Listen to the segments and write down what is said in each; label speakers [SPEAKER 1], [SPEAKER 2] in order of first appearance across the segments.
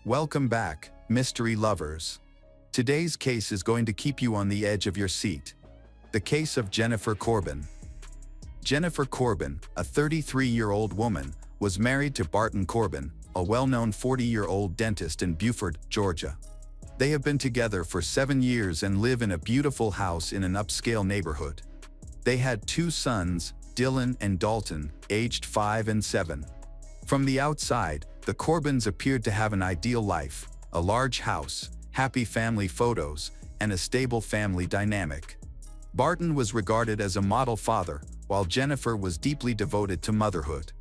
[SPEAKER 1] Welcome back, mystery lovers. Today's case is going to keep you on the edge of your seat. The case of Jennifer Corbin. Jennifer Corbin, a 33-year-old woman, was married to Barton Corbin, a well-known 40-year-old dentist in Beaufort, Georgia. They have been together for 7 years and live in a beautiful house in an upscale neighborhood. They had 2 sons, Dylan and Dalton, aged 5 and 7. From the outside, the Corbins appeared to have an ideal life, a large house, happy family photos, and a stable family dynamic. Barton was regarded as a model father, while Jennifer was deeply devoted to motherhood.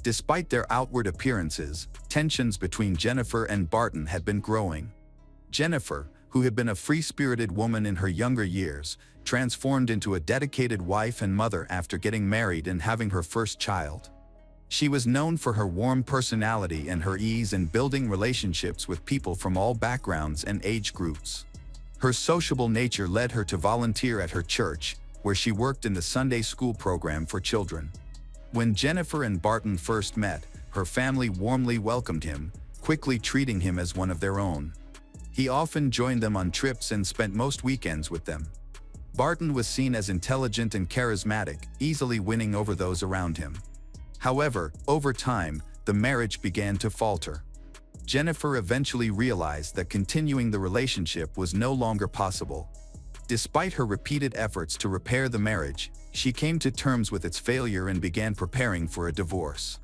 [SPEAKER 1] Despite their outward appearances, tensions between Jennifer and Barton had been growing. Jennifer, who had been a free-spirited woman in her younger years, transformed into a dedicated wife and mother after getting married and having her first child. She was known for her warm personality and her ease in building relationships with people from all backgrounds and age groups. Her sociable nature led her to volunteer at her church, where she worked in the Sunday school program for children. When Jennifer and Barton first met, her family warmly welcomed him, quickly treating him as one of their own. He often joined them on trips and spent most weekends with them. Barton was seen as intelligent and charismatic, easily winning over those around him. However, over time, the marriage began to falter. Jennifer eventually realized that continuing the relationship was no longer possible. Despite her repeated efforts to repair the marriage, she came to terms with its failure and began preparing for a divorce.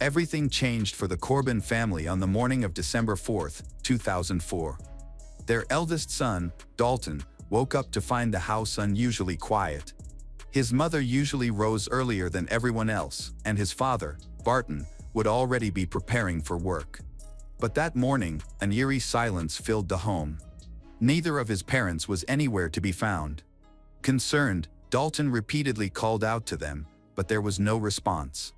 [SPEAKER 1] Everything changed for the Corbin family on the morning of December 4, 2004. Their eldest son, Dalton, woke up to find the house unusually quiet. His mother usually rose earlier than everyone else, and his father, Barton, would already be preparing for work. But that morning, an eerie silence filled the home. Neither of his parents was anywhere to be found. Concerned, Dalton repeatedly called out to them, but there was no response.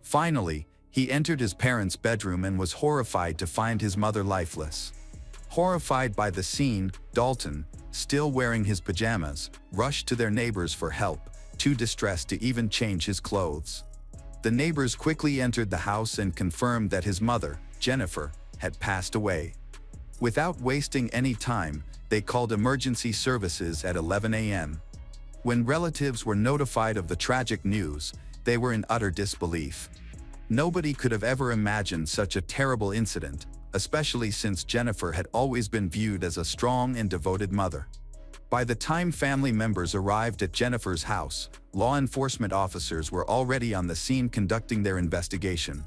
[SPEAKER 1] Finally, he entered his parents' bedroom and was horrified to find his mother lifeless. Horrified by the scene, Dalton, still wearing his pajamas, rushed to their neighbors for help, too distressed to even change his clothes. The neighbors quickly entered the house and confirmed that his mother, Jennifer, had passed away. Without wasting any time, they called emergency services at 11 a.m. When relatives were notified of the tragic news, they were in utter disbelief. Nobody could have ever imagined such a terrible incident, especially since Jennifer had always been viewed as a strong and devoted mother. By the time family members arrived at Jennifer's house, law enforcement officers were already on the scene conducting their investigation.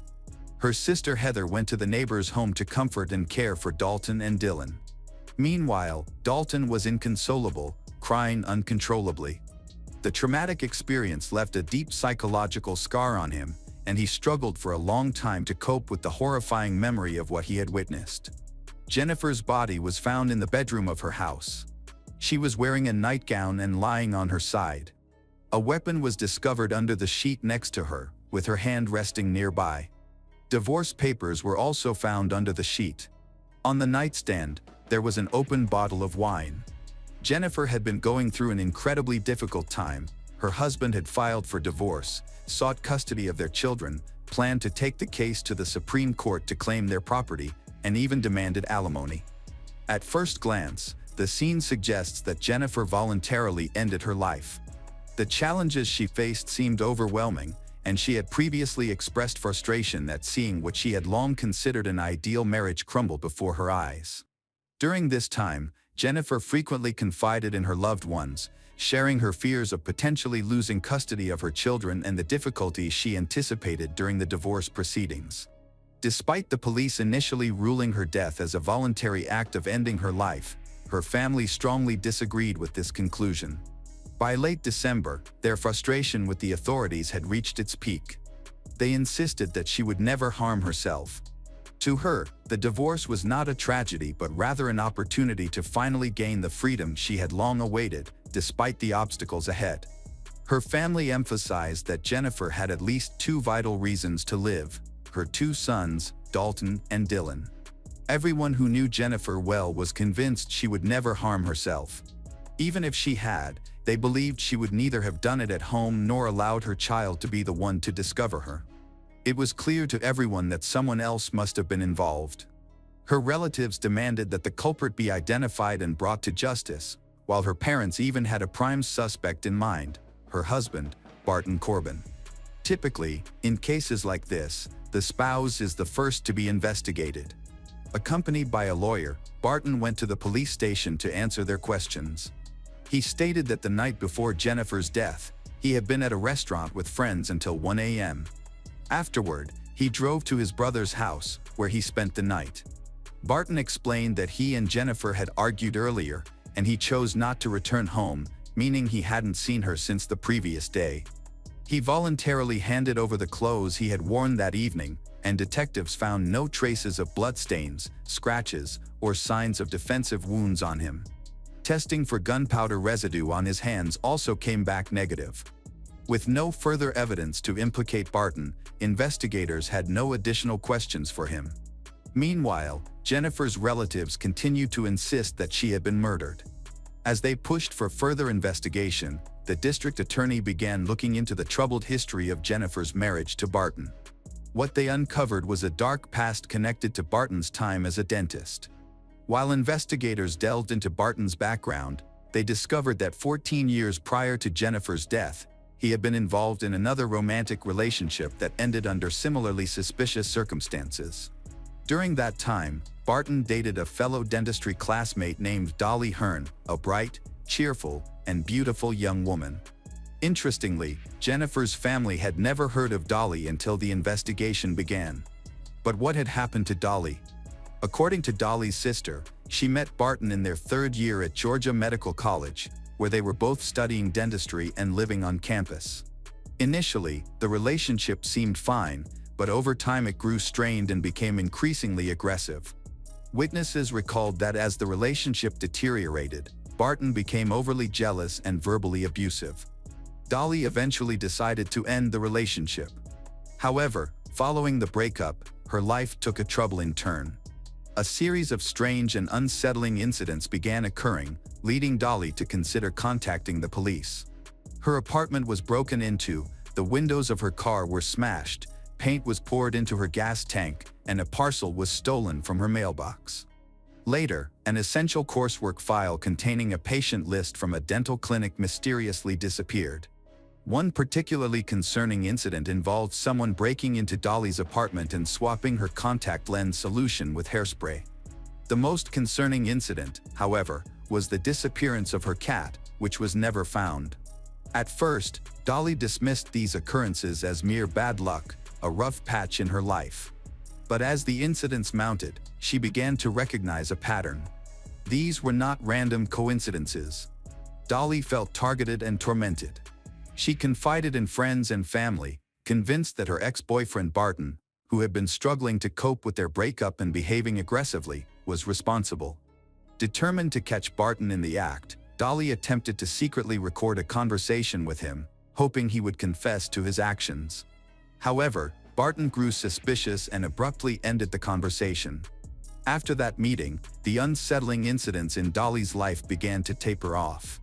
[SPEAKER 1] Her sister Heather went to the neighbor's home to comfort and care for Dalton and Dylan. Meanwhile, Dalton was inconsolable, crying uncontrollably. The traumatic experience left a deep psychological scar on him, and he struggled for a long time to cope with the horrifying memory of what he had witnessed. Jennifer's body was found in the bedroom of her house. She was wearing a nightgown and lying on her side. A weapon was discovered under the sheet next to her, with her hand resting nearby. Divorce papers were also found under the sheet. On the nightstand, there was an open bottle of wine. Jennifer had been going through an incredibly difficult time. Her husband had filed for divorce, sought custody of their children, planned to take the case to the Supreme Court to claim their property, and even demanded alimony. At first glance, the scene suggests that Jennifer voluntarily ended her life. The challenges she faced seemed overwhelming, and she had previously expressed frustration at seeing what she had long considered an ideal marriage crumble before her eyes. During this time, Jennifer frequently confided in her loved ones, sharing her fears of potentially losing custody of her children and the difficulties she anticipated during the divorce proceedings. Despite the police initially ruling her death as a voluntary act of ending her life, her family strongly disagreed with this conclusion. By late December, their frustration with the authorities had reached its peak. They insisted that she would never harm herself. To her, the divorce was not a tragedy but rather an opportunity to finally gain the freedom she had long awaited, despite the obstacles ahead. Her family emphasized that Jennifer had at least 2 vital reasons to live: her 2 sons, Dalton and Dylan. Everyone who knew Jennifer well was convinced she would never harm herself. Even if she had, they believed she would neither have done it at home nor allowed her child to be the one to discover her. It was clear to everyone that someone else must have been involved. Her relatives demanded that the culprit be identified and brought to justice, while her parents even had a prime suspect in mind, her husband, Barton Corbin. Typically, in cases like this, the spouse is the first to be investigated. Accompanied by a lawyer, Barton went to the police station to answer their questions. He stated that the night before Jennifer's death, he had been at a restaurant with friends until 1 a.m. Afterward, he drove to his brother's house, where he spent the night. Barton explained that he and Jennifer had argued earlier, and he chose not to return home, meaning he hadn't seen her since the previous day. He voluntarily handed over the clothes he had worn that evening, and detectives found no traces of bloodstains, scratches, or signs of defensive wounds on him. Testing for gunpowder residue on his hands also came back negative. With no further evidence to implicate Barton, investigators had no additional questions for him. Meanwhile, Jennifer's relatives continued to insist that she had been murdered. As they pushed for further investigation, the district attorney began looking into the troubled history of Jennifer's marriage to Barton. What they uncovered was a dark past connected to Barton's time as a dentist. While investigators delved into Barton's background, they discovered that 14 years prior to Jennifer's death, he had been involved in another romantic relationship that ended under similarly suspicious circumstances. During that time, Barton dated a fellow dentistry classmate named Dolly Hearn, a bright, cheerful, and beautiful young woman. Interestingly, Jennifer's family had never heard of Dolly until the investigation began. But what had happened to Dolly? According to Dolly's sister, she met Barton in their third year at Georgia Medical College, where they were both studying dentistry and living on campus. Initially, the relationship seemed fine, but over time it grew strained and became increasingly aggressive. Witnesses recalled that as the relationship deteriorated, Barton became overly jealous and verbally abusive. Dolly eventually decided to end the relationship. However, following the breakup, her life took a troubling turn. A series of strange and unsettling incidents began occurring, leading Dolly to consider contacting the police. Her apartment was broken into, the windows of her car were smashed, paint was poured into her gas tank, and a parcel was stolen from her mailbox. Later, an essential coursework file containing a patient list from a dental clinic mysteriously disappeared. One particularly concerning incident involved someone breaking into Dolly's apartment and swapping her contact lens solution with hairspray. The most concerning incident, however, was the disappearance of her cat, which was never found. At first, Dolly dismissed these occurrences as mere bad luck, a rough patch in her life. But as the incidents mounted, she began to recognize a pattern. These were not random coincidences. Dolly felt targeted and tormented. She confided in friends and family, convinced that her ex-boyfriend Barton, who had been struggling to cope with their breakup and behaving aggressively, was responsible. Determined to catch Barton in the act, Dolly attempted to secretly record a conversation with him, hoping he would confess to his actions. However, Barton grew suspicious and abruptly ended the conversation. After that meeting, the unsettling incidents in Dolly's life began to taper off.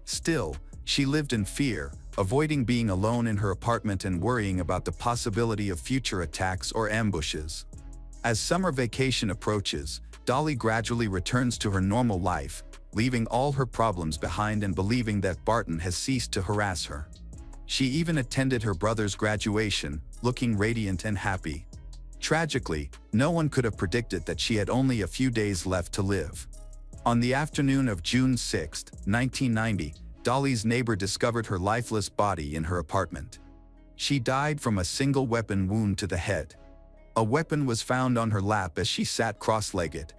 [SPEAKER 1] Still, she lived in fear, avoiding being alone in her apartment and worrying about the possibility of future attacks or ambushes. As summer vacation approaches, Dolly gradually returns to her normal life, leaving all her problems behind and believing that Barton has ceased to harass her. She even attended her brother's graduation, looking radiant and happy. Tragically, no one could have predicted that she had only a few days left to live. On the afternoon of June 6, 1990, Dolly's neighbor discovered her lifeless body in her apartment. She died from a single weapon wound to the head. A weapon was found on her lap as she sat cross-legged.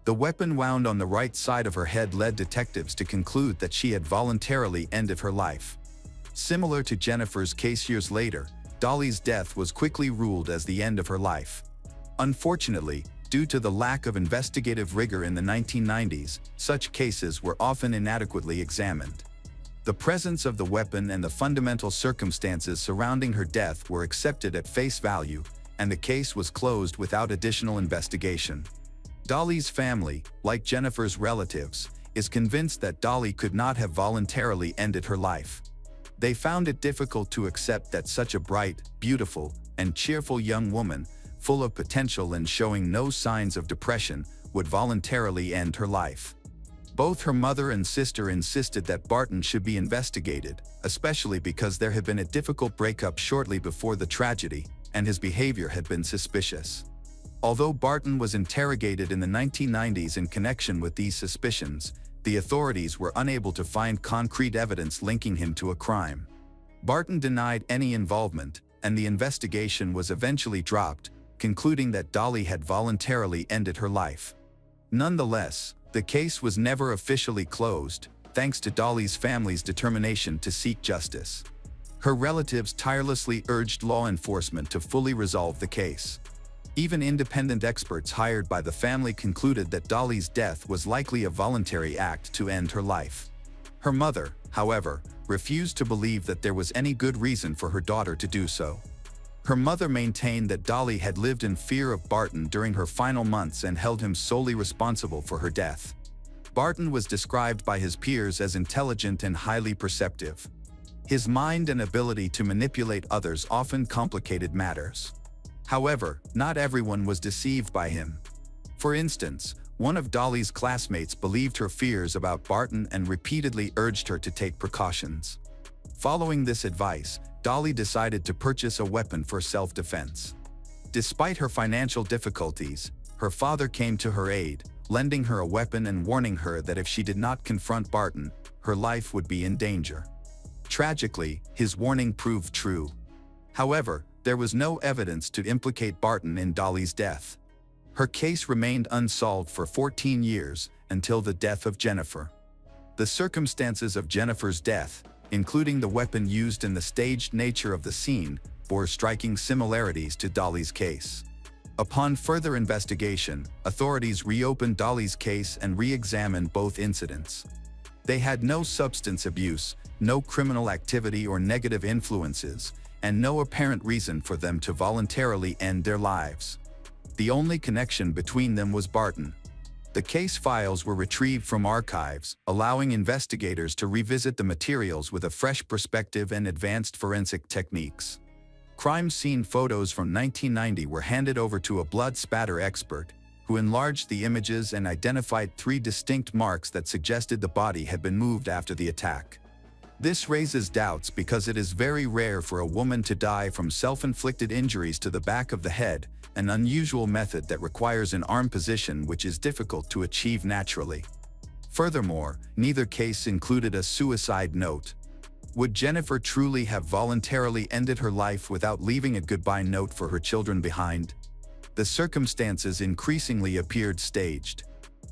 [SPEAKER 1] The weapon wound on the right side of her head led detectives to conclude that she had voluntarily ended her life. Similar to Jennifer's case years later, Dolly's death was quickly ruled as the end of her life. Unfortunately, due to the lack of investigative rigor in the 1990s, such cases were often inadequately examined. The presence of the weapon and the fundamental circumstances surrounding her death were accepted at face value, and the case was closed without additional investigation. Dolly's family, like Jennifer's relatives, is convinced that Dolly could not have voluntarily ended her life. They found it difficult to accept that such a bright, beautiful, and cheerful young woman full of potential and showing no signs of depression, would voluntarily end her life. Both her mother and sister insisted that Barton should be investigated, especially because there had been a difficult breakup shortly before the tragedy, and his behavior had been suspicious. Although Barton was interrogated in the 1990s in connection with these suspicions, the authorities were unable to find concrete evidence linking him to a crime. Barton denied any involvement, and the investigation was eventually dropped, concluding that Dolly had voluntarily ended her life. Nonetheless, the case was never officially closed, thanks to Dolly's family's determination to seek justice. Her relatives tirelessly urged law enforcement to fully resolve the case. Even independent experts hired by the family concluded that Dolly's death was likely a voluntary act to end her life. Her mother, however, refused to believe that there was any good reason for her daughter to do so. Her mother maintained that Dolly had lived in fear of Barton during her final months and held him solely responsible for her death. Barton was described by his peers as intelligent and highly perceptive. His mind and ability to manipulate others often complicated matters. However, not everyone was deceived by him. For instance, one of Dolly's classmates believed her fears about Barton and repeatedly urged her to take precautions. Following this advice, Dolly decided to purchase a weapon for self-defense. Despite her financial difficulties, her father came to her aid, lending her a weapon and warning her that if she did not confront Barton, her life would be in danger. Tragically, his warning proved true. However, there was no evidence to implicate Barton in Dolly's death. Her case remained unsolved for 14 years, until the death of Jennifer. The circumstances of Jennifer's death, including the weapon used and the staged nature of the scene, bore striking similarities to Dolly's case. Upon further investigation, authorities reopened Dolly's case and re-examined both incidents. They had no substance abuse, no criminal activity or negative influences, and no apparent reason for them to voluntarily end their lives. The only connection between them was Barton. The case files were retrieved from archives, allowing investigators to revisit the materials with a fresh perspective and advanced forensic techniques. Crime scene photos from 1990 were handed over to a blood spatter expert, who enlarged the images and identified 3 distinct marks that suggested the body had been moved after the attack. This raises doubts because it is very rare for a woman to die from self-inflicted injuries to the back of the head, an unusual method that requires an arm position which is difficult to achieve naturally. Furthermore, neither case included a suicide note. Would Jennifer truly have voluntarily ended her life without leaving a goodbye note for her children behind? The circumstances increasingly appeared staged.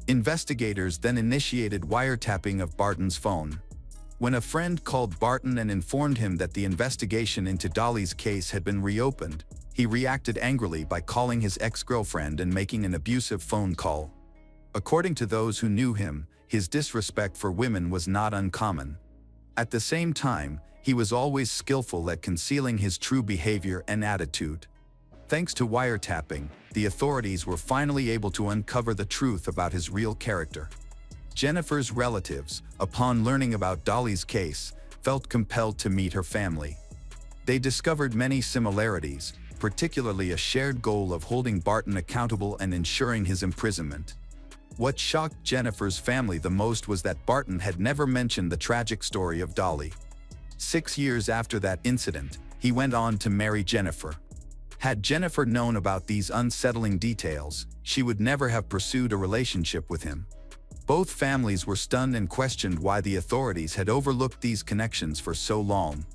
[SPEAKER 1] Investigators then initiated wiretapping of Barton's phone. When a friend called Barton and informed him that the investigation into Dolly's case had been reopened, he reacted angrily by calling his ex-girlfriend and making an abusive phone call. According to those who knew him, his disrespect for women was not uncommon. At the same time, he was always skillful at concealing his true behavior and attitude. Thanks to wiretapping, the authorities were finally able to uncover the truth about his real character. Jennifer's relatives, upon learning about Dolly's case, felt compelled to meet her family. They discovered many similarities, particularly a shared goal of holding Barton accountable and ensuring his imprisonment. What shocked Jennifer's family the most was that Barton had never mentioned the tragic story of Dolly. 6 years after that incident, he went on to marry Jennifer. Had Jennifer known about these unsettling details, she would never have pursued a relationship with him. Both families were stunned and questioned why the authorities had overlooked these connections for so long.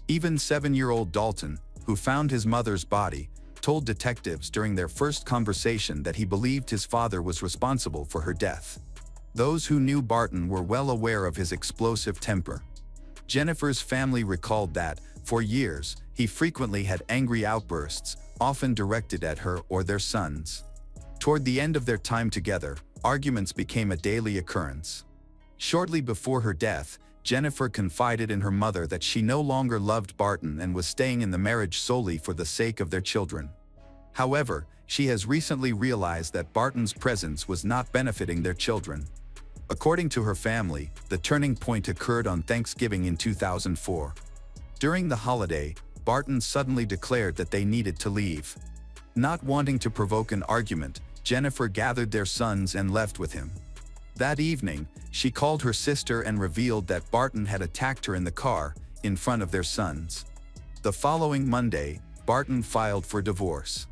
[SPEAKER 1] Even 7-year-old Dalton, who found his mother's body, told detectives during their first conversation that he believed his father was responsible for her death. Those who knew Barton were well aware of his explosive temper. Jennifer's family recalled that, for years, he frequently had angry outbursts, often directed at her or their sons. Toward the end of their time together, arguments became a daily occurrence. Shortly before her death, Jennifer confided in her mother that she no longer loved Barton and was staying in the marriage solely for the sake of their children. However, she has recently realized that Barton's presence was not benefiting their children. According to her family, the turning point occurred on Thanksgiving in 2004. During the holiday, Barton suddenly declared that they needed to leave. Not wanting to provoke an argument, Jennifer gathered their sons and left with him. That evening, she called her sister and revealed that Barton had attacked her in the car, in front of their sons. The following Monday, Barton filed for divorce.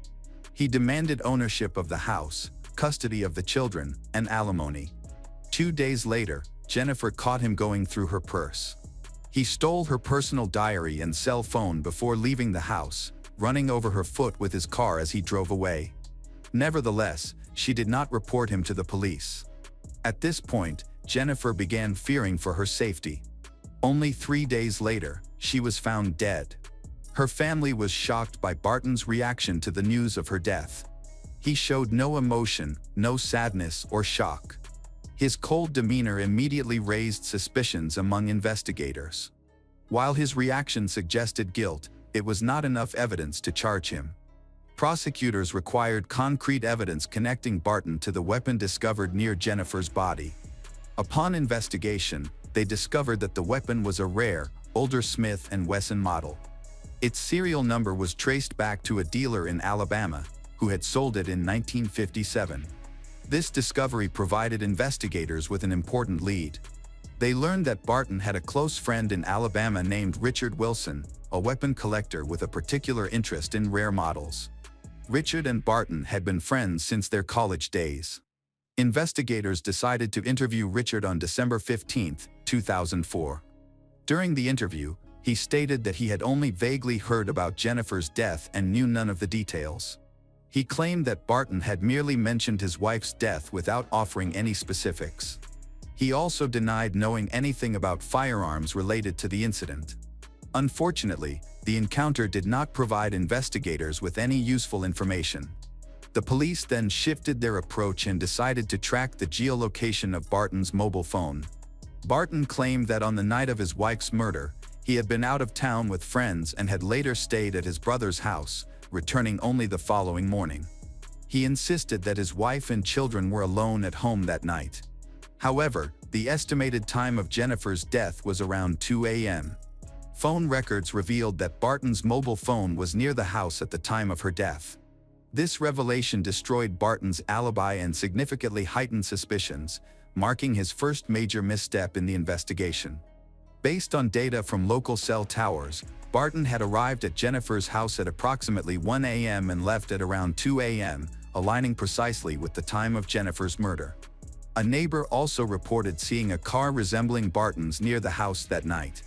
[SPEAKER 1] He demanded ownership of the house, custody of the children, and alimony. 2 days later, Jennifer caught him going through her purse. He stole her personal diary and cell phone before leaving the house, running over her foot with his car as he drove away. Nevertheless, she did not report him to the police. At this point, Jennifer began fearing for her safety. Only 3 days later, she was found dead. Her family was shocked by Barton's reaction to the news of her death. He showed no emotion, no sadness or shock. His cold demeanor immediately raised suspicions among investigators. While his reaction suggested guilt, it was not enough evidence to charge him. Prosecutors required concrete evidence connecting Barton to the weapon discovered near Jennifer's body. Upon investigation, they discovered that the weapon was a rare, older Smith & Wesson model. Its serial number was traced back to a dealer in Alabama, who had sold it in 1957. This discovery provided investigators with an important lead. They learned that Barton had a close friend in Alabama named Richard Wilson, a weapon collector with a particular interest in rare models. Richard and Barton had been friends since their college days. Investigators decided to interview Richard on December 15, 2004. During the interview, he stated that he had only vaguely heard about Jennifer's death and knew none of the details. He claimed that Barton had merely mentioned his wife's death without offering any specifics. He also denied knowing anything about firearms related to the incident. Unfortunately, the encounter did not provide investigators with any useful information. The police then shifted their approach and decided to track the geolocation of Barton's mobile phone. Barton claimed that on the night of his wife's murder, he had been out of town with friends and had later stayed at his brother's house, returning only the following morning. He insisted that his wife and children were alone at home that night. However, the estimated time of Jennifer's death was around 2 a.m. Phone records revealed that Barton's mobile phone was near the house at the time of her death. This revelation destroyed Barton's alibi and significantly heightened suspicions, marking his first major misstep in the investigation. Based on data from local cell towers, Barton had arrived at Jennifer's house at approximately 1 a.m. and left at around 2 a.m., aligning precisely with the time of Jennifer's murder. A neighbor also reported seeing a car resembling Barton's near the house that night.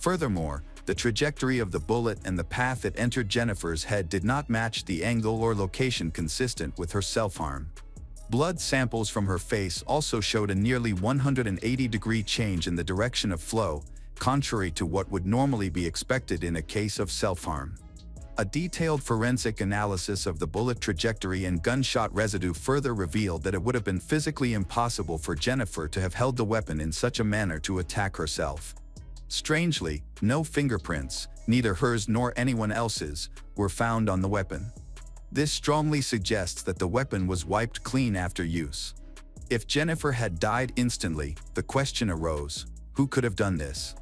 [SPEAKER 1] Furthermore, the trajectory of the bullet and the path it entered Jennifer's head did not match the angle or location consistent with her self-harm. Blood samples from her face also showed a nearly 180-degree change in the direction of flow, contrary to what would normally be expected in a case of self-harm. A detailed forensic analysis of the bullet trajectory and gunshot residue further revealed that it would have been physically impossible for Jennifer to have held the weapon in such a manner to attack herself. Strangely, no fingerprints, neither hers nor anyone else's, were found on the weapon. This strongly suggests that the weapon was wiped clean after use. If Jennifer had died instantly, the question arose, who could have done this?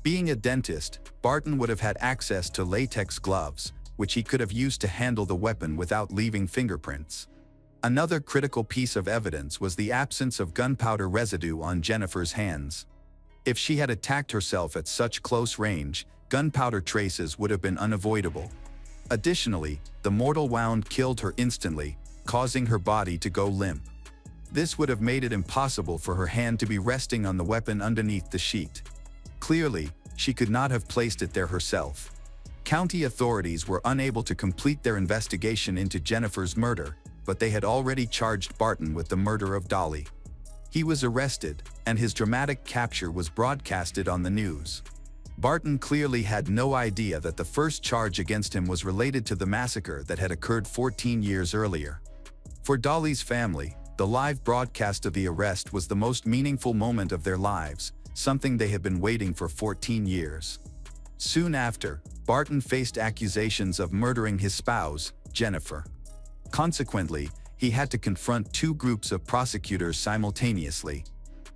[SPEAKER 1] Being a dentist, Barton would have had access to latex gloves, which he could have used to handle the weapon without leaving fingerprints. Another critical piece of evidence was the absence of gunpowder residue on Jennifer's hands. If she had attacked herself at such close range, gunpowder traces would have been unavoidable. Additionally, the mortal wound killed her instantly, causing her body to go limp. This would have made it impossible for her hand to be resting on the weapon underneath the sheet. Clearly, she could not have placed it there herself. County authorities were unable to complete their investigation into Jennifer's murder, but they had already charged Barton with the murder of Dolly. He was arrested, and his dramatic capture was broadcasted on the news. Barton clearly had no idea that the first charge against him was related to the massacre that had occurred 14 years earlier. For Dolly's family, the live broadcast of the arrest was the most meaningful moment of their lives, something they had been waiting for 14 years. Soon after, Barton faced accusations of murdering his spouse, Jennifer. Consequently, he had to confront two groups of prosecutors simultaneously.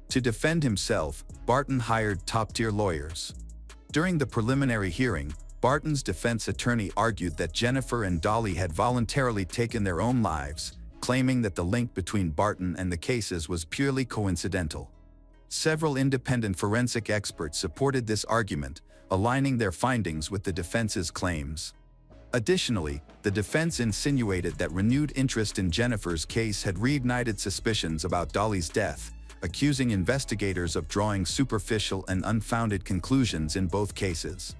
[SPEAKER 1] To defend himself, Barton hired top-tier lawyers. During the preliminary hearing, Barton's defense attorney argued that Jennifer and Dolly had voluntarily taken their own lives, claiming that the link between Barton and the cases was purely coincidental. Several independent forensic experts supported this argument, aligning their findings with the defense's claims. Additionally, the defense insinuated that renewed interest in Jennifer's case had reignited suspicions about Dolly's death, accusing investigators of drawing superficial and unfounded conclusions in both cases.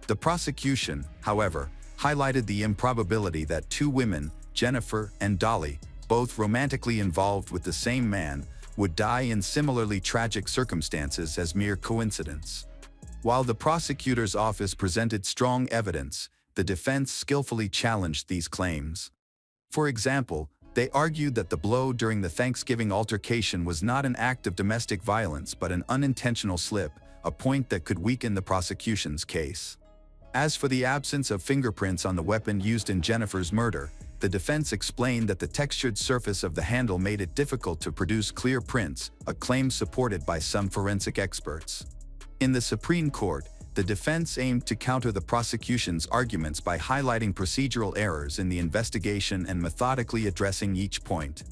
[SPEAKER 1] The prosecution, however, highlighted the improbability that two women, Jennifer and Dolly, both romantically involved with the same man, would die in similarly tragic circumstances as mere coincidence. While the prosecutor's office presented strong evidence, the defense skillfully challenged these claims. For example, they argued that the blow during the Thanksgiving altercation was not an act of domestic violence but an unintentional slip, a point that could weaken the prosecution's case. As for the absence of fingerprints on the weapon used in Jennifer's murder, the defense explained that the textured surface of the handle made it difficult to produce clear prints, a claim supported by some forensic experts. In the Supreme Court, the defense aimed to counter the prosecution's arguments by highlighting procedural errors in the investigation and methodically addressing each point.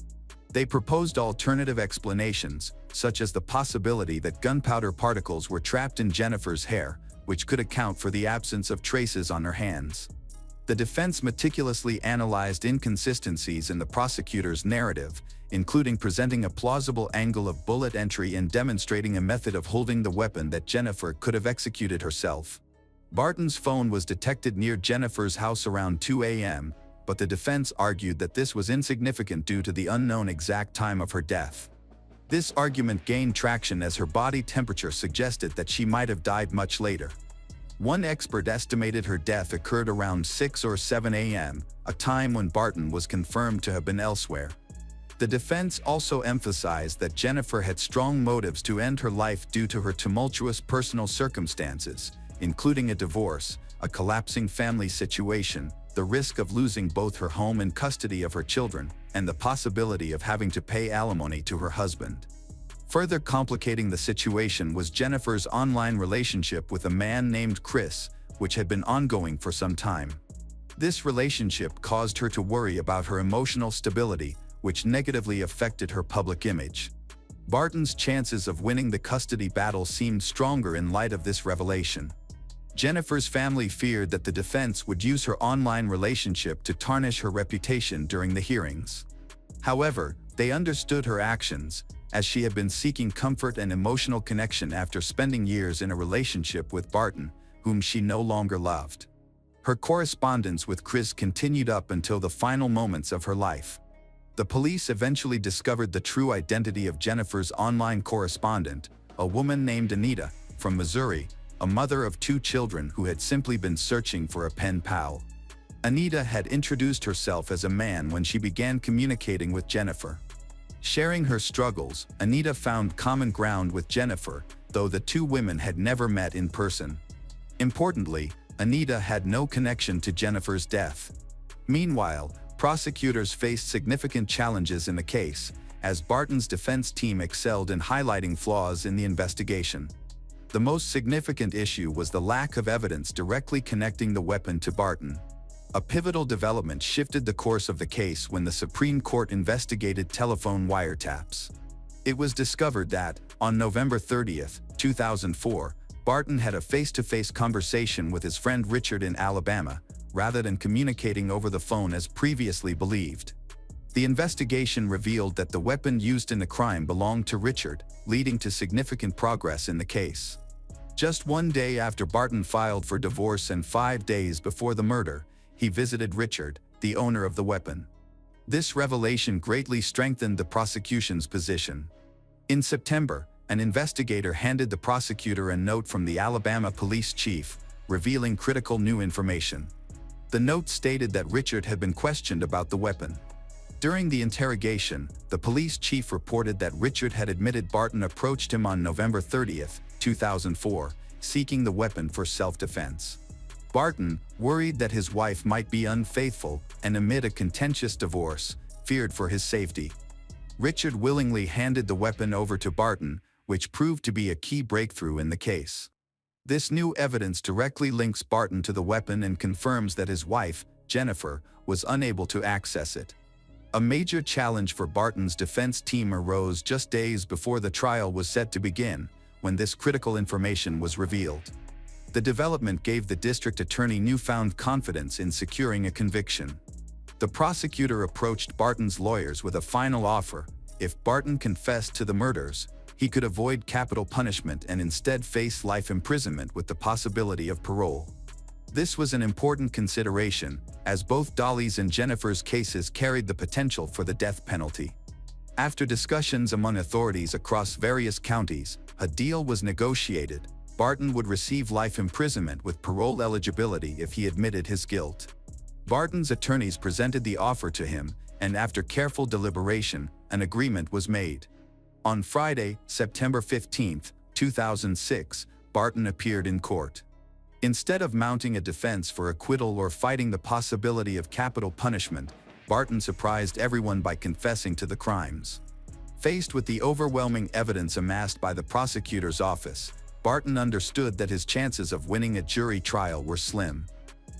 [SPEAKER 1] They proposed alternative explanations, such as the possibility that gunpowder particles were trapped in Jennifer's hair, which could account for the absence of traces on her hands. The defense meticulously analyzed inconsistencies in the prosecutor's narrative, including presenting a plausible angle of bullet entry and demonstrating a method of holding the weapon that Jennifer could have executed herself. Barton's phone was detected near Jennifer's house around 2 a.m., but the defense argued that this was insignificant due to the unknown exact time of her death. This argument gained traction as her body temperature suggested that she might have died much later. One expert estimated her death occurred around 6 or 7 a.m., a time when Barton was confirmed to have been elsewhere. The defense also emphasized that Jennifer had strong motives to end her life due to her tumultuous personal circumstances, including a divorce, a collapsing family situation, the risk of losing both her home and custody of her children, and the possibility of having to pay alimony to her husband. Further complicating the situation was Jennifer's online relationship with a man named Chris, which had been ongoing for some time. This relationship caused her to worry about her emotional stability, which negatively affected her public image. Barton's chances of winning the custody battle seemed stronger in light of this revelation. Jennifer's family feared that the defense would use her online relationship to tarnish her reputation during the hearings. However, they understood her actions, as she had been seeking comfort and emotional connection after spending years in a relationship with Barton, whom she no longer loved. Her correspondence with Chris continued up until the final moments of her life. The police eventually discovered the true identity of Jennifer's online correspondent, a woman named Anita, from Missouri, a mother of 2 children who had simply been searching for a pen pal. Anita had introduced herself as a man when she began communicating with Jennifer. Sharing her struggles, Anita found common ground with Jennifer, though the 2 women had never met in person. Importantly, Anita had no connection to Jennifer's death. Meanwhile, prosecutors faced significant challenges in the case, as Barton's defense team excelled in highlighting flaws in the investigation. The most significant issue was the lack of evidence directly connecting the weapon to Barton. A pivotal development shifted the course of the case when the Supreme Court investigated telephone wiretaps. It was discovered that, on November 30, 2004, Barton had a face-to-face conversation with his friend Richard in Alabama, rather than communicating over the phone as previously believed. The investigation revealed that the weapon used in the crime belonged to Richard, leading to significant progress in the case. Just 1 day after Barton filed for divorce and 5 days before the murder, he visited Richard, the owner of the weapon. This revelation greatly strengthened the prosecution's position. In September, an investigator handed the prosecutor a note from the Alabama police chief, revealing critical new information. The note stated that Richard had been questioned about the weapon. During the interrogation, the police chief reported that Richard had admitted Barton approached him on November 30, 2004, seeking the weapon for self-defense. Barton, worried that his wife might be unfaithful and amid a contentious divorce, feared for his safety. Richard willingly handed the weapon over to Barton, which proved to be a key breakthrough in the case. This new evidence directly links Barton to the weapon and confirms that his wife, Jennifer, was unable to access it. A major challenge for Barton's defense team arose just days before the trial was set to begin, when this critical information was revealed. The development gave the district attorney newfound confidence in securing a conviction. The prosecutor approached Barton's lawyers with a final offer. If Barton confessed to the murders, he could avoid capital punishment and instead face life imprisonment with the possibility of parole. This was an important consideration, as both Dolly's and Jennifer's cases carried the potential for the death penalty. After discussions among authorities across various counties, a deal was negotiated. Barton would receive life imprisonment with parole eligibility if he admitted his guilt. Barton's attorneys presented the offer to him, and after careful deliberation, an agreement was made. On Friday, September 15, 2006, Barton appeared in court. Instead of mounting a defense for acquittal or fighting the possibility of capital punishment, Barton surprised everyone by confessing to the crimes. Faced with the overwhelming evidence amassed by the prosecutor's office, Barton understood that his chances of winning a jury trial were slim.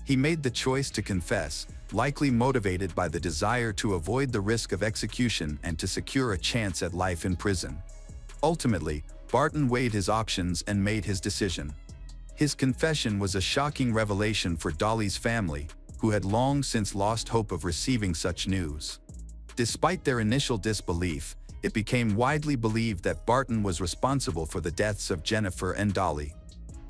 [SPEAKER 1] He made the choice to confess, likely motivated by the desire to avoid the risk of execution and to secure a chance at life in prison. Ultimately, Barton weighed his options and made his decision. His confession was a shocking revelation for Dolly's family, who had long since lost hope of receiving such news. Despite their initial disbelief, it became widely believed that Barton was responsible for the deaths of Jennifer and Dolly.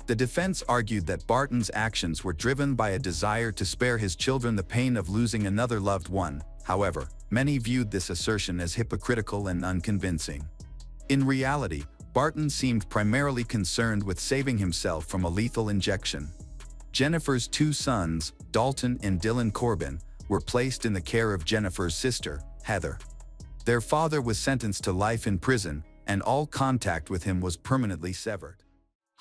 [SPEAKER 1] The defense argued that Barton's actions were driven by a desire to spare his children the pain of losing another loved one. However, many viewed this assertion as hypocritical and unconvincing. In reality, Barton seemed primarily concerned with saving himself from a lethal injection. Jennifer's two sons, Dalton and Dylan Corbin, were placed in the care of Jennifer's sister, Heather. Their father was sentenced to life in prison, and all contact with him was permanently severed.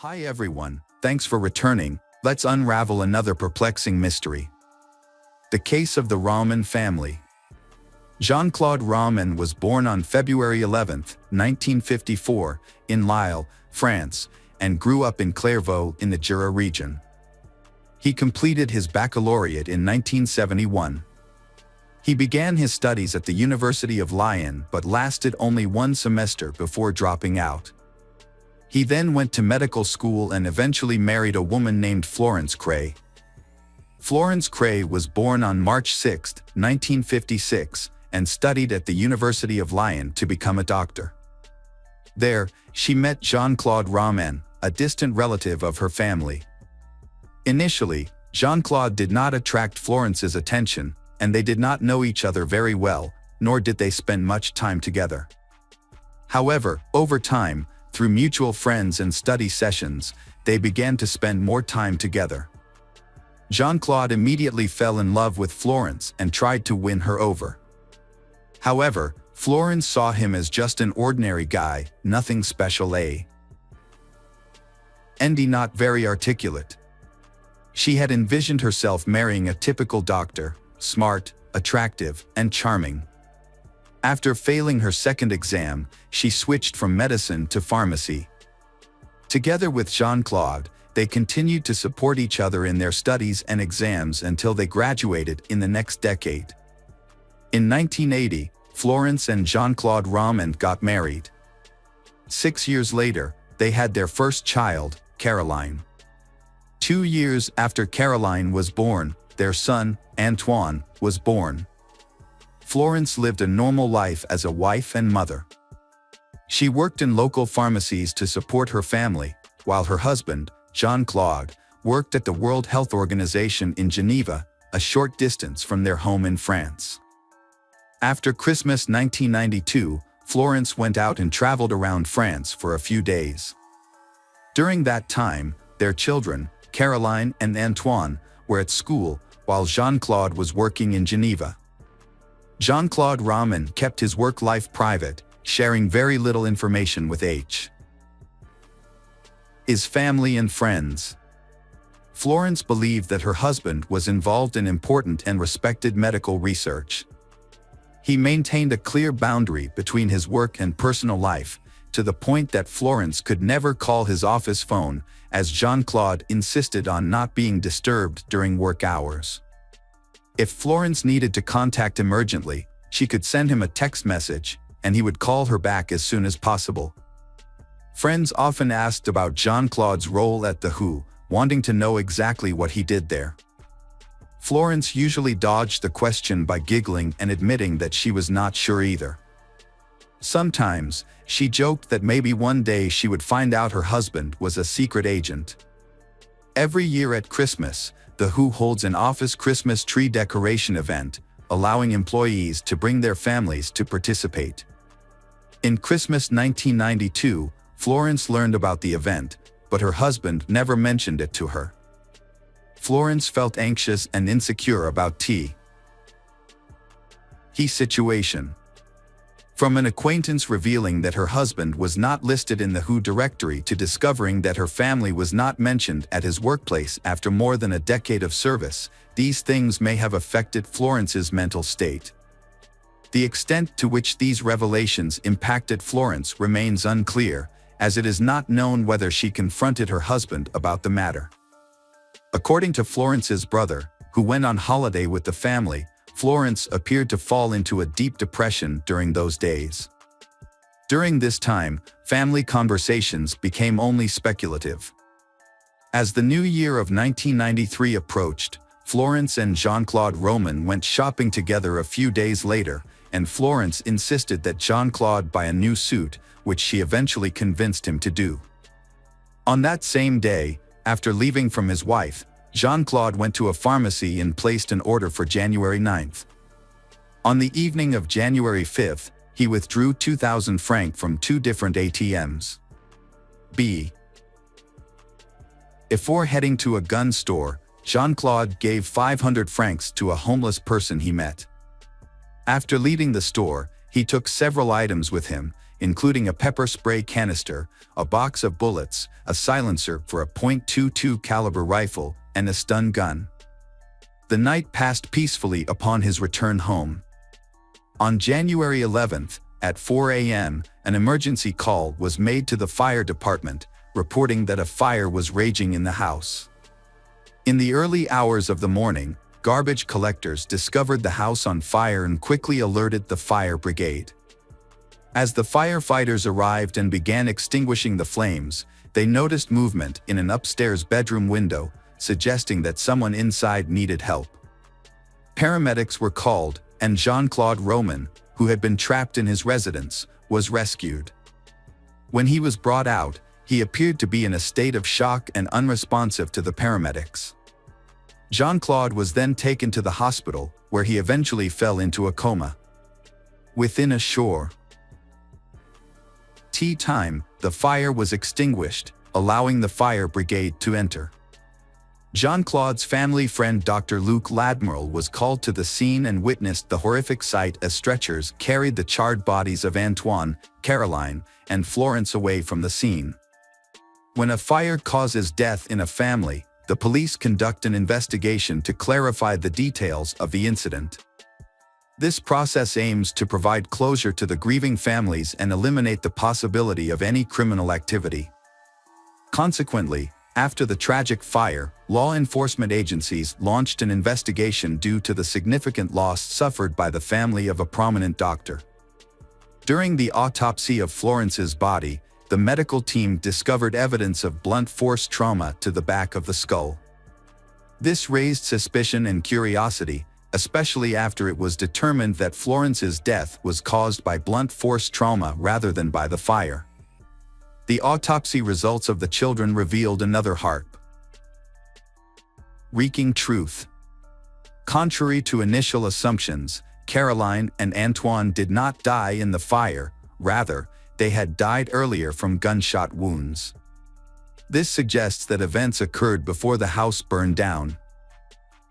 [SPEAKER 1] Hi everyone, thanks for returning. Let's unravel another perplexing mystery. The case of the Rahman family. Jean-Claude Rahman was born on February 11, 1954, in Lille, France, and grew up in Clairvaux in the Jura region. He completed his baccalaureate in 1971. He began his studies at the University of Lyon but lasted only one semester before dropping out. He then went to medical school and eventually married a woman named Florence Cray. Florence Cray was born on March 6, 1956, and studied at the University of Lyon to become a doctor. There, she met Jean-Claude Rahman, a distant relative of her family. Initially, Jean-Claude did not attract Florence's attention, and they did not know each other very well, nor did they spend much time together. However, over time, through mutual friends and study sessions, they began to spend more time together. Jean-Claude immediately fell in love with Florence and tried to win her over. However, Florence saw him as just an ordinary guy, nothing special, and not very articulate. She had envisioned herself marrying a typical doctor, smart, attractive, and charming. After failing her second exam, she switched from medicine to pharmacy. Together with Jean-Claude, they continued to support each other in their studies and exams until they graduated in the next decade. In 1980, Florence and Jean-Claude Rahman got married. 6 years later, they had their first child, Caroline. 2 years after Caroline was born, their son, Antoine, was born. Florence lived a normal life as a wife and mother. She worked in local pharmacies to support her family, while her husband, Jean-Claude, worked at the World Health Organization in Geneva, a short distance from their home in France. After Christmas 1992, Florence went out and traveled around France for a few days. During that time, their children, Caroline and Antoine, were at school, while Jean-Claude was working in Geneva. Jean-Claude Rahman kept his work life private, sharing very little information with his family and friends. Florence believed that her husband was involved in important and respected medical research. He maintained a clear boundary between his work and personal life, to the point that Florence could never call his office phone, as Jean-Claude insisted on not being disturbed during work hours. If Florence needed to contact him urgently, she could send him a text message, and he would call her back as soon as possible. Friends often asked about Jean-Claude's role at the Who, wanting to know exactly what he did there. Florence usually dodged the question by giggling and admitting that she was not sure either. Sometimes, she joked that maybe one day she would find out her husband was a secret agent. Every year at Christmas, the Who holds an office Christmas tree decoration event, allowing employees to bring their families to participate. In Christmas 1992, Florence learned about the event, but her husband never mentioned it to her. Florence felt anxious and insecure about T. He situation. From an acquaintance revealing that her husband was not listed in the Who directory to discovering that her family was not mentioned at his workplace after more than a decade of service, these things may have affected Florence's mental state. The extent to which these revelations impacted Florence remains unclear, as it is not known whether she confronted her husband about the matter. According to Florence's brother, who went on holiday with the family, Florence appeared to fall into a deep depression during those days. During this time, family conversations became only speculative. As the new year of 1993 approached, Florence and Jean-Claude Roman went shopping together a few days later, and Florence insisted that Jean-Claude buy a new suit, which she eventually convinced him to do. On that same day, after leaving from his wife, Jean-Claude went to a pharmacy and placed an order for January 9th. On the evening of January 5th, he withdrew 2,000 francs from two different ATMs. Before heading to a gun store, Jean-Claude gave 500 francs to a homeless person he met. After leaving the store, he took several items with him, including a pepper spray canister, a box of bullets, a silencer for a .22 caliber rifle, and a stun gun. The night passed peacefully upon his return home. On January 11th, at 4 a.m., an emergency call was made to the fire department, reporting that a fire was raging in the house. In the early hours of the morning, garbage collectors discovered the house on fire and quickly alerted the fire brigade. As the firefighters arrived and began extinguishing the flames, they noticed movement in an upstairs bedroom window, suggesting that someone inside needed help. Paramedics were called, and Jean-Claude Roman, who had been trapped in his residence, was rescued. When he was brought out, he appeared to be in a state of shock and unresponsive to the paramedics. Jean-Claude was then taken to the hospital, where he eventually fell into a coma. Within a short time, the fire was extinguished, allowing the fire brigade to enter. Jean-Claude's family friend Dr. Luc Ladmiral was called to the scene and witnessed the horrific sight as stretchers carried the charred bodies of Antoine, Caroline, and Florence away from the scene. When a fire causes death in a family, the police conduct an investigation to clarify the details of the incident. This process aims to provide closure to the grieving families and eliminate the possibility of any criminal activity. Consequently, after the tragic fire, law enforcement agencies launched an investigation due to the significant loss suffered by the family of a prominent doctor. During the autopsy of Florence's body, the medical team discovered evidence of blunt force trauma to the back of the skull. This raised suspicion and curiosity, especially after it was determined that Florence's death was caused by blunt force trauma rather than by the fire. The autopsy results of the children revealed another heart-wrenching truth. Contrary to initial assumptions, Caroline and Antoine did not die in the fire, rather, they had died earlier from gunshot wounds. This suggests that events occurred before the house burned down.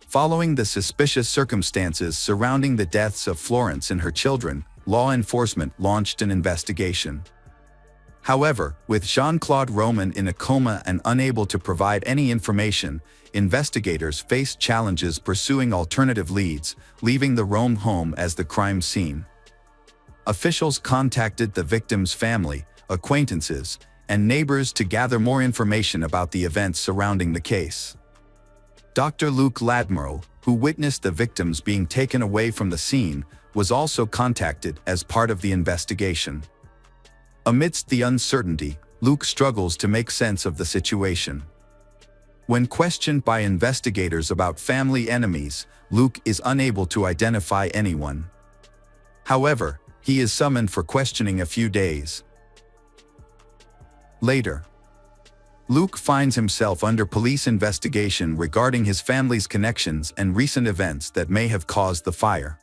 [SPEAKER 1] Following the suspicious circumstances surrounding the deaths of Florence and her children, law enforcement launched an investigation. However, with Jean-Claude Roman in a coma and unable to provide any information, investigators faced challenges pursuing alternative leads, leaving the Rome home as the crime scene. Officials contacted the victim's family, acquaintances, and neighbors to gather more information about the events surrounding the case. Dr. Luke Ladmiral, who witnessed the victims being taken away from the scene, was also contacted as part of the investigation. Amidst the uncertainty, Luke struggles to make sense of the situation. When questioned by investigators about family enemies, Luke is unable to identify anyone. However, he is summoned for questioning a few days later. Luke finds himself under police investigation regarding his family's connections and recent events that may have caused the fire.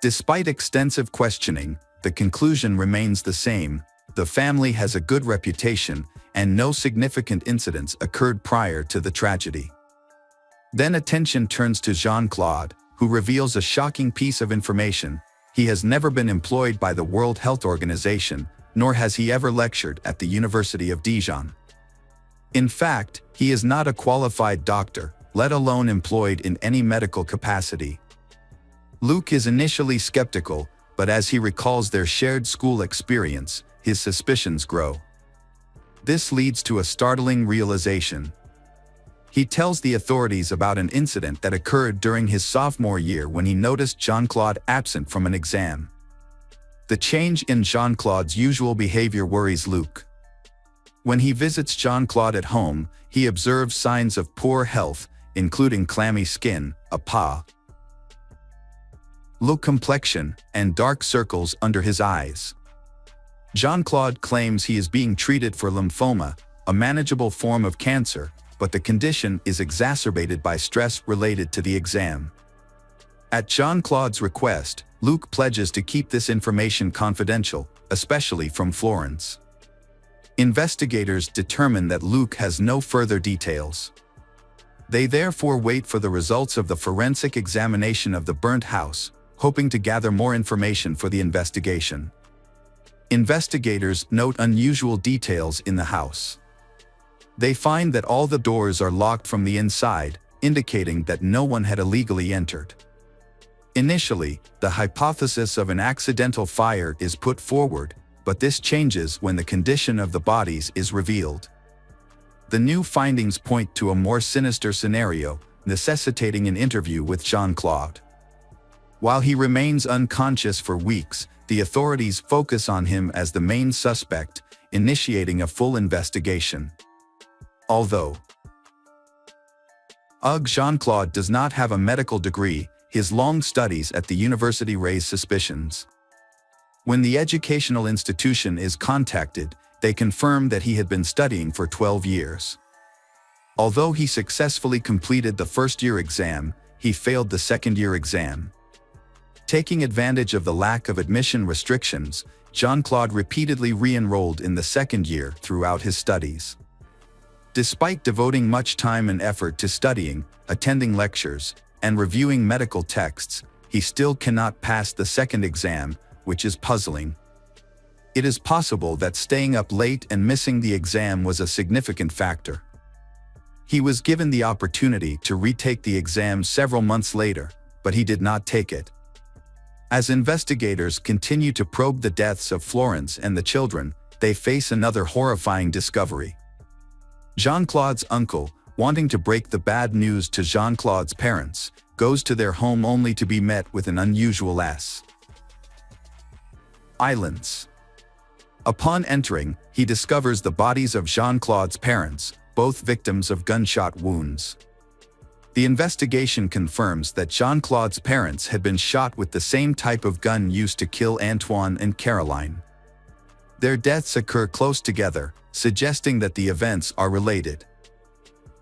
[SPEAKER 1] Despite extensive questioning, the conclusion remains the same: the family has a good reputation, and no significant incidents occurred prior to the tragedy. Then attention turns to Jean-Claude, who reveals a shocking piece of information. He has never been employed by the World Health Organization, nor has he ever lectured at the University of Dijon. In fact, he is not a qualified doctor, let alone employed in any medical capacity. Luke is initially skeptical, but as he recalls their shared school experience, his suspicions grow. This leads to a startling realization. He tells the authorities about an incident that occurred during his sophomore year when he noticed Jean-Claude absent from an exam. The change in Jean-Claude's usual behavior worries Luke. When he visits Jean-Claude at home, he observes signs of poor health, including clammy skin, a pale complexion, and dark circles under his eyes. Jean-Claude claims he is being treated for lymphoma, a manageable form of cancer, but the condition is exacerbated by stress related to the exam. At Jean-Claude's request, Luke pledges to keep this information confidential, especially from Florence. Investigators determine that Luke has no further details. They therefore wait for the results of the forensic examination of the burnt house, hoping to gather more information for the investigation. Investigators note unusual details in the house. They find that all the doors are locked from the inside, indicating that no one had illegally entered. Initially, the hypothesis of an accidental fire is put forward, but this changes when the condition of the bodies is revealed. The new findings point to a more sinister scenario, necessitating an interview with Jean-Claude. While he remains unconscious for weeks, the authorities focus on him as the main suspect, initiating a full investigation. Although Jean-Claude does not have a medical degree, his long studies at the university raise suspicions. When the educational institution is contacted, they confirm that he had been studying for 12 years. Although he successfully completed the first-year exam, he failed the second-year exam. Taking advantage of the lack of admission restrictions, Jean-Claude repeatedly re-enrolled in the second year throughout his studies. Despite devoting much time and effort to studying, attending lectures, and reviewing medical texts, he still cannot pass the second exam, which is puzzling. It is possible that staying up late and missing the exam was a significant factor. He was given the opportunity to retake the exam several months later, but he did not take it. As investigators continue to probe the deaths of Florence and the children, they face another horrifying discovery. Jean-Claude's uncle, wanting to break the bad news to Jean-Claude's parents, goes to their home only to be met with an unusual silence. Upon entering, he discovers the bodies of Jean-Claude's parents, both victims of gunshot wounds. The investigation confirms that Jean-Claude's parents had been shot with the same type of gun used to kill Antoine and Caroline. Their deaths occur close together, suggesting that the events are related.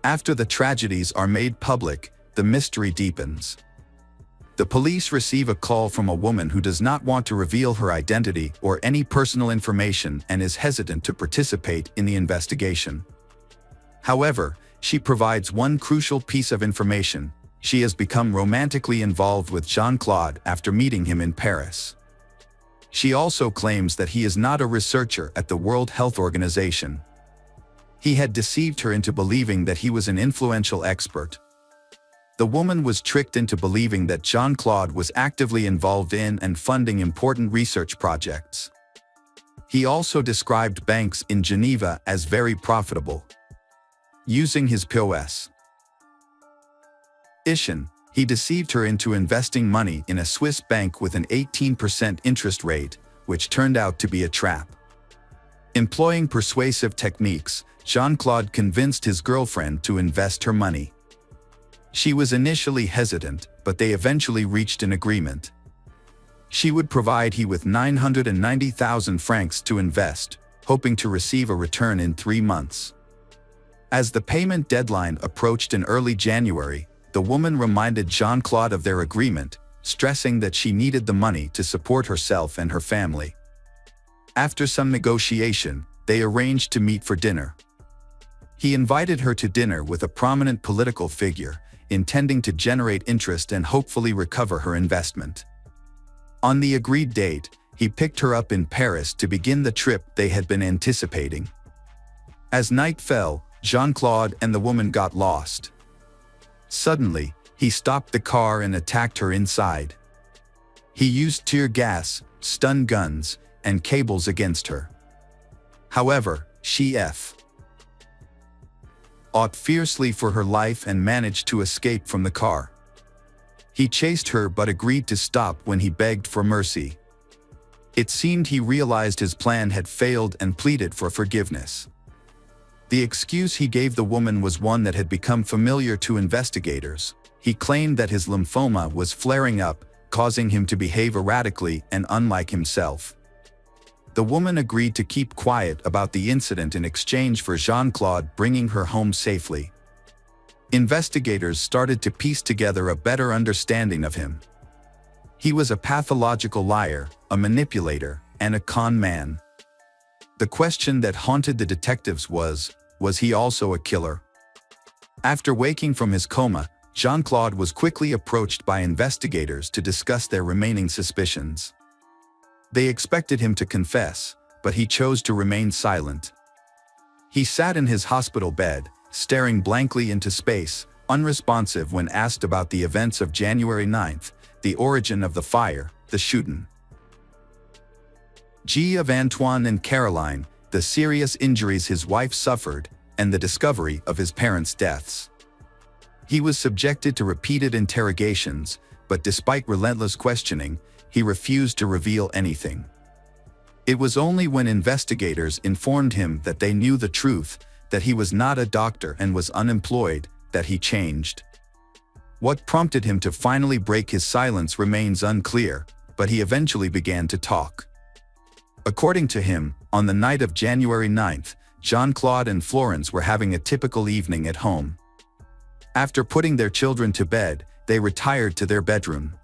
[SPEAKER 1] After the tragedies are made public, the mystery deepens. The police receive a call from a woman who does not want to reveal her identity or any personal information and is hesitant to participate in the investigation. However, she provides one crucial piece of information: she has become romantically involved with Jean-Claude after meeting him in Paris. She also claims that he is not a researcher at the World Health Organization. He had deceived her into believing that he was an influential expert. The woman was tricked into believing that Jean-Claude was actively involved in and funding important research projects. He also described banks in Geneva as very profitable. Using his POS. He deceived her into investing money in a Swiss bank with an 18% interest rate, which turned out to be a trap. Employing persuasive techniques, Jean-Claude convinced his girlfriend to invest her money. She was initially hesitant, but they eventually reached an agreement. She would provide him with 990,000 francs to invest, hoping to receive a return in 3 months. As the payment deadline approached in early January, the woman reminded Jean-Claude of their agreement, stressing that she needed the money to support herself and her family. After some negotiation, they arranged to meet for dinner. He invited her to dinner with a prominent political figure, intending to generate interest and hopefully recover her investment. On the agreed date, he picked her up in Paris to begin the trip they had been anticipating. As night fell, Jean-Claude and the woman got lost. Suddenly, he stopped the car and attacked her inside. He used tear gas, stun guns, and cables against her. However, she fought fiercely for her life and managed to escape from the car. He chased her but agreed to stop when he begged for mercy. It seemed he realized his plan had failed and pleaded for forgiveness. The excuse he gave the woman was one that had become familiar to investigators. He claimed that his lymphoma was flaring up, causing him to behave erratically and unlike himself. The woman agreed to keep quiet about the incident in exchange for Jean-Claude bringing her home safely. Investigators started to piece together a better understanding of him. He was a pathological liar, a manipulator, and a con man. The question that haunted the detectives was he also a killer? After waking from his coma, Jean-Claude was quickly approached by investigators to discuss their remaining suspicions. They expected him to confess, but he chose to remain silent. He sat in his hospital bed, staring blankly into space, unresponsive when asked about the events of January 9th, the origin of the fire, the shooting of Antoine and Caroline, the serious injuries his wife suffered, and the discovery of his parents' deaths. He was subjected to repeated interrogations, but despite relentless questioning, he refused to reveal anything. It was only when investigators informed him that they knew the truth, that he was not a doctor and was unemployed, that he changed. What prompted him to finally break his silence remains unclear, but he eventually began to talk. According to him, on the night of January 9th, Jean-Claude and Florence were having a typical evening at home. After putting their children to bed, they retired to their bedroom.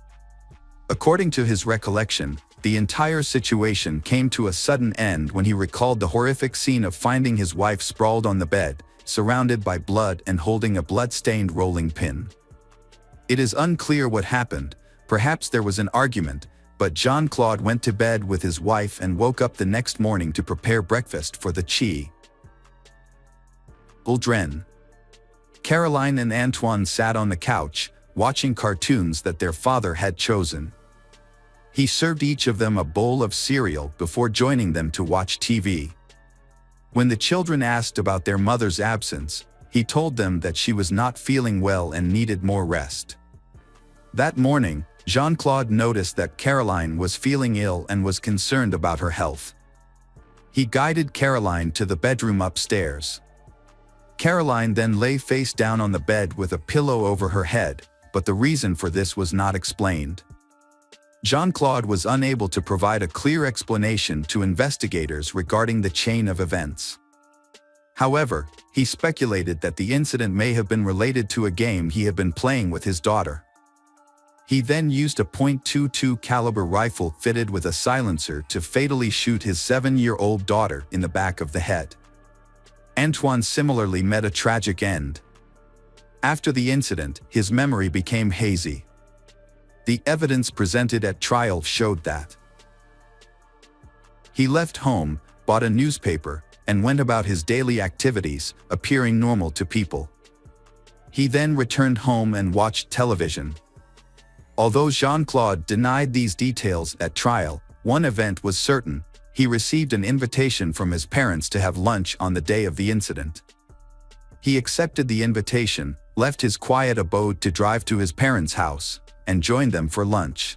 [SPEAKER 1] According to his recollection, the entire situation came to a sudden end when he recalled the horrific scene of finding his wife sprawled on the bed, surrounded by blood and holding a blood-stained rolling pin. It is unclear what happened. Perhaps there was an argument, but Jean-Claude went to bed with his wife and woke up the next morning to prepare breakfast for the children. Caroline and Antoine sat on the couch, watching cartoons that their father had chosen. He served each of them a bowl of cereal before joining them to watch TV. When the children asked about their mother's absence, he told them that she was not feeling well and needed more rest. That morning, Jean-Claude noticed that Caroline was feeling ill and was concerned about her health. He guided Caroline to the bedroom upstairs. Caroline then lay face down on the bed with a pillow over her head, but the reason for this was not explained. Jean-Claude was unable to provide a clear explanation to investigators regarding the chain of events. However, he speculated that the incident may have been related to a game he had been playing with his daughter. He then used a .22 caliber rifle fitted with a silencer to fatally shoot his 7-year-old daughter in the back of the head. Antoine similarly met a tragic end. After the incident, his memory became hazy. The evidence presented at trial showed that he left home, bought a newspaper, and went about his daily activities, appearing normal to people. He then returned home and watched television. Although Jean-Claude denied these details at trial, one event was certain: he received an invitation from his parents to have lunch on the day of the incident. He accepted the invitation, left his quiet abode to drive to his parents' house, and joined them for lunch.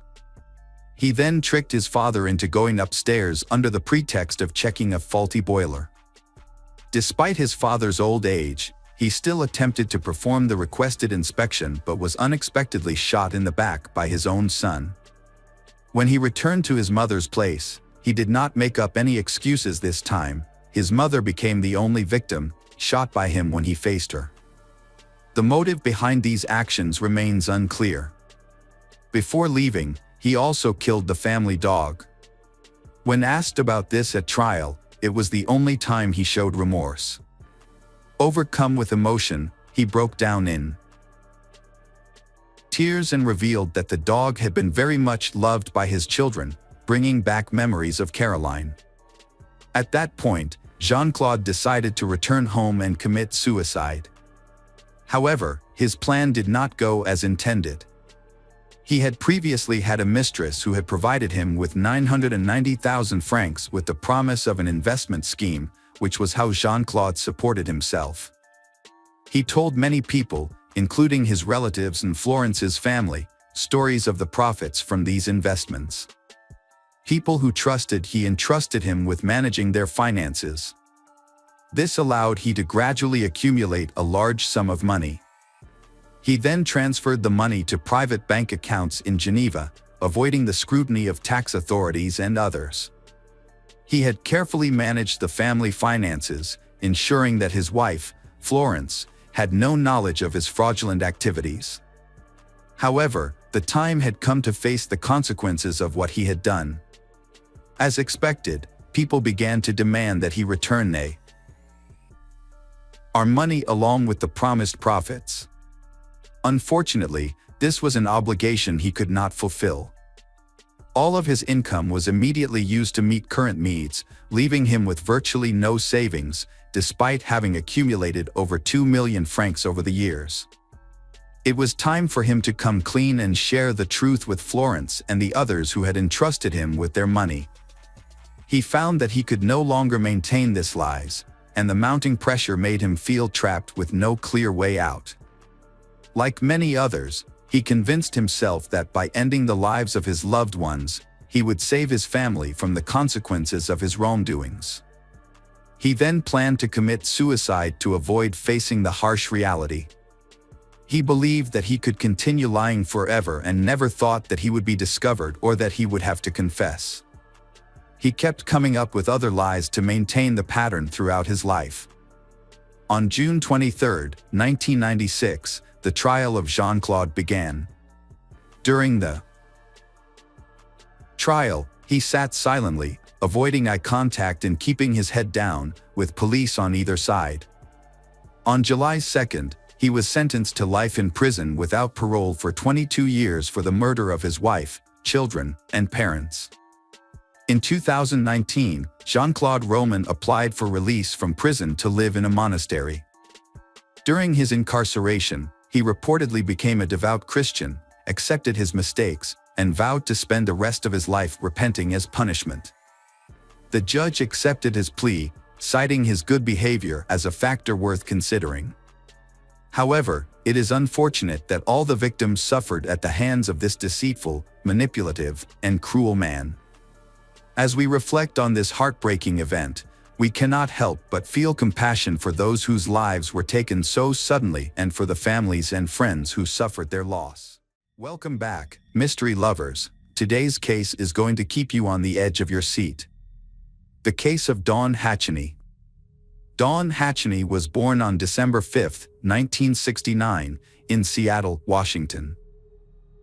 [SPEAKER 1] He then tricked his father into going upstairs under the pretext of checking a faulty boiler. Despite his father's old age, he still attempted to perform the requested inspection but was unexpectedly shot in the back by his own son. When he returned to his mother's place, he did not make up any excuses this time. His mother became the only victim, shot by him when he faced her. The motive behind these actions remains unclear. Before leaving, he also killed the family dog. When asked about this at trial, it was the only time he showed remorse. Overcome with emotion, he broke down in tears and revealed that the dog had been very much loved by his children, bringing back memories of Caroline. At that point, Jean-Claude decided to return home and commit suicide. However, his plan did not go as intended. He had previously had a mistress who had provided him with 990,000 francs with the promise of an investment scheme, which was how Jean-Claude supported himself. He told many people, including his relatives and Florence's family, stories of the profits from these investments. People who trusted he entrusted him with managing their finances. This allowed he to gradually accumulate a large sum of money. He then transferred the money to private bank accounts in Geneva, avoiding the scrutiny of tax authorities and others. He had carefully managed the family finances, ensuring that his wife, Florence, had no knowledge of his fraudulent activities. However, the time had come to face the consequences of what he had done. As expected, people began to demand that he return our money along with the promised profits. Unfortunately, this was an obligation he could not fulfill. All of his income was immediately used to meet current needs, leaving him with virtually no savings, despite having accumulated over 2 million francs over the years. It was time for him to come clean and share the truth with Florence and the others who had entrusted him with their money. He found that he could no longer maintain this lies, and the mounting pressure made him feel trapped with no clear way out. Like many others, he convinced himself that by ending the lives of his loved ones, he would save his family from the consequences of his wrongdoings. He then planned to commit suicide to avoid facing the harsh reality. He believed that he could continue lying forever and never thought that he would be discovered or that he would have to confess. He kept coming up with other lies to maintain the pattern throughout his life. On June 23, 1996, the trial of Jean-Claude began. During the trial, he sat silently, avoiding eye contact and keeping his head down, with police on either side. On July 2, he was sentenced to life in prison without parole for 22 years for the murder of his wife, children, and parents. In 2019, Jean-Claude Roman applied for release from prison to live in a monastery. During his incarceration, he reportedly became a devout Christian, accepted his mistakes, and vowed to spend the rest of his life repenting as punishment. The judge accepted his plea, citing his good behavior as a factor worth considering. However, it is unfortunate that all the victims suffered at the hands of this deceitful, manipulative, and cruel man. As we reflect on this heartbreaking event, we cannot help but feel compassion for those whose lives were taken so suddenly and for the families and friends who suffered their loss. Welcome back, mystery lovers. Today's case is going to keep you on the edge of your seat. The case of Dawn Hatcheny. Dawn Hatcheny was born on December 5, 1969, in Seattle, Washington.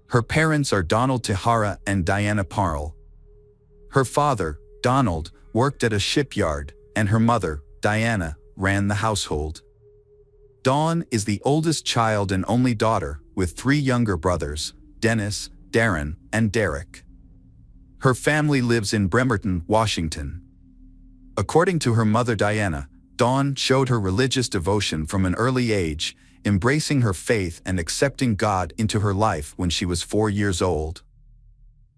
[SPEAKER 1] Her parents are Donald Tihara and Diana Parle. Her father, Donald, worked at a shipyard, and her mother, Diana, ran the household. Dawn is the oldest child and only daughter, with 3 younger brothers, Dennis, Darren, and Derek. Her family lives in Bremerton, Washington. According to her mother Diana, Dawn showed her religious devotion from an early age, embracing her faith and accepting God into her life when she was 4 years old.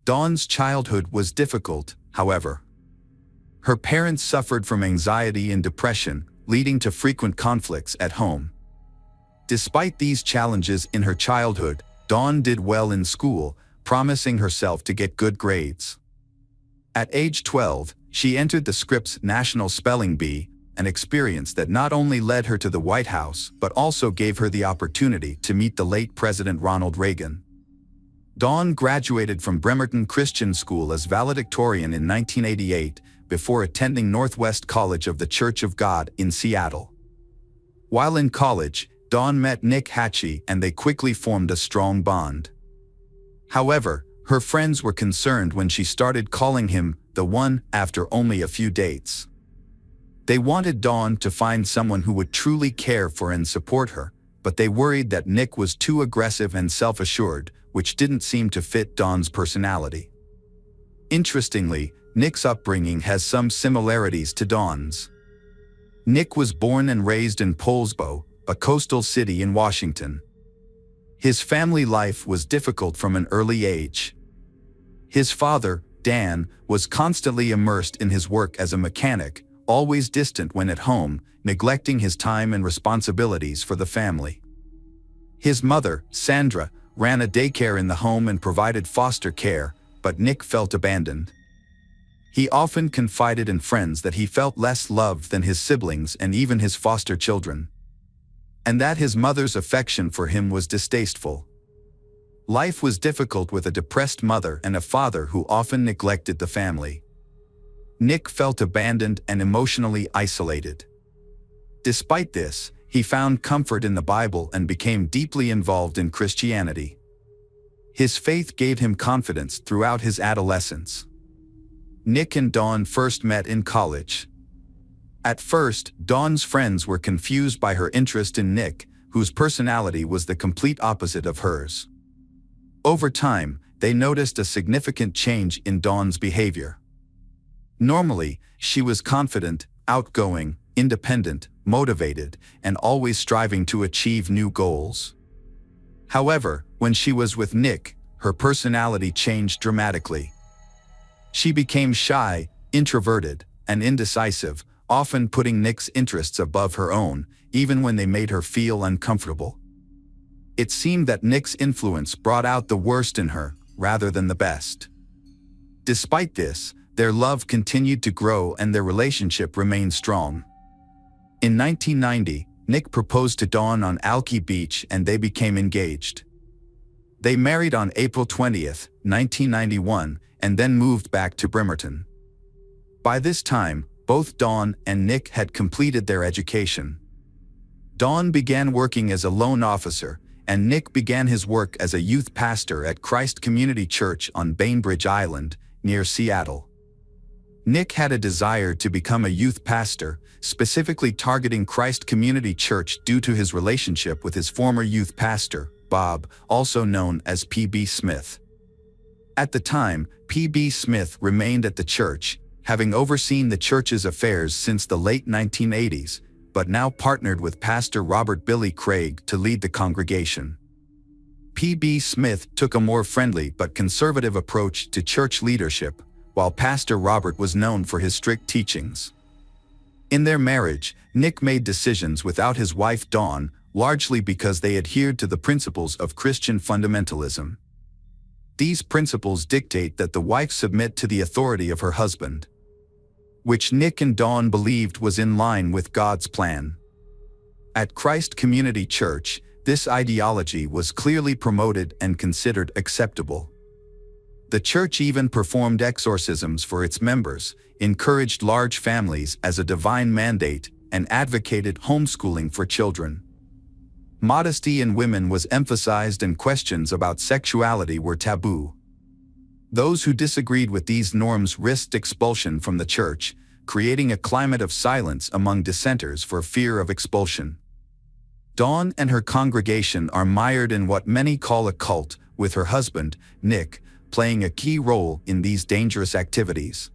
[SPEAKER 1] Dawn's childhood was difficult, however. Her parents suffered from anxiety and depression, leading to frequent conflicts at home. Despite these challenges in her childhood, Dawn did well in school, promising herself to get good grades. At age 12, she entered the Scripps National Spelling Bee, an experience that not only led her to the White House but also gave her the opportunity to meet the late President Ronald Reagan. Dawn graduated from Bremerton Christian School as valedictorian in 1988 before attending Northwest College of the Church of God in Seattle. While in college, Dawn met Nick Hatchie and they quickly formed a strong bond. However, her friends were concerned when she started calling him the one after only a few dates. They wanted Dawn to find someone who would truly care for and support her, but they worried that Nick was too aggressive and self-assured, which didn't seem to fit Dawn's personality. Interestingly, Nick's upbringing has some similarities to Dawn's. Nick was born and raised in Poulsbo, a coastal city in Washington. His family life was difficult from an early age. His father, Dan, was constantly immersed in his work as a mechanic, always distant when at home, neglecting his time and responsibilities for the family. His mother, Sandra, ran a daycare in the home and provided foster care, but Nick felt abandoned. He often confided in friends that he felt less loved than his siblings and even his foster children, and that his mother's affection for him was distasteful. Life was difficult with a depressed mother and a father who often neglected the family. Nick felt abandoned and emotionally isolated. Despite this, he found comfort in the Bible and became deeply involved in Christianity. His faith gave him confidence throughout his adolescence. Nick and Dawn first met in college. At first, Dawn's friends were confused by her interest in Nick, whose personality was the complete opposite of hers. Over time, they noticed a significant change in Dawn's behavior. Normally, she was confident, outgoing, independent, motivated, and always striving to achieve new goals. However, when she was with Nick, her personality changed dramatically. She became shy, introverted, and indecisive, often putting Nick's interests above her own, even when they made her feel uncomfortable. It seemed that Nick's influence brought out the worst in her, rather than the best. Despite this, their love continued to grow and their relationship remained strong. In 1990, Nick proposed to Dawn on Alki Beach and they became engaged. They married on April 20, 1991, and then moved back to Bremerton. By this time, both Dawn and Nick had completed their education. Dawn began working as a loan officer, and Nick began his work as a youth pastor at Christ Community Church on Bainbridge Island, near Seattle. Nick had a desire to become a youth pastor, specifically targeting Christ Community Church due to his relationship with his former youth pastor, Bob, also known as P.B. Smith. At the time, P.B. Smith remained at the church, having overseen the church's affairs since the late 1980s, but now partnered with Pastor Robert Billy Craig to lead the congregation. P.B. Smith took a more friendly but conservative approach to church leadership, while Pastor Robert was known for his strict teachings. In their marriage, Nick made decisions without his wife Dawn, largely because they adhered to the principles of Christian fundamentalism. These principles dictate that the wife submit to the authority of her husband, which Nick and Dawn believed was in line with God's plan. At Christ Community Church, this ideology was clearly promoted and considered acceptable. The church even performed exorcisms for its members, encouraged large families as a divine mandate, and advocated homeschooling for children. Modesty in women was emphasized and questions about sexuality were taboo. Those who disagreed with these norms risked expulsion from the church, creating a climate of silence among dissenters for fear of expulsion. Dawn and her congregation are mired in what many call a cult, with her husband, Nick, playing a key role in these dangerous activities.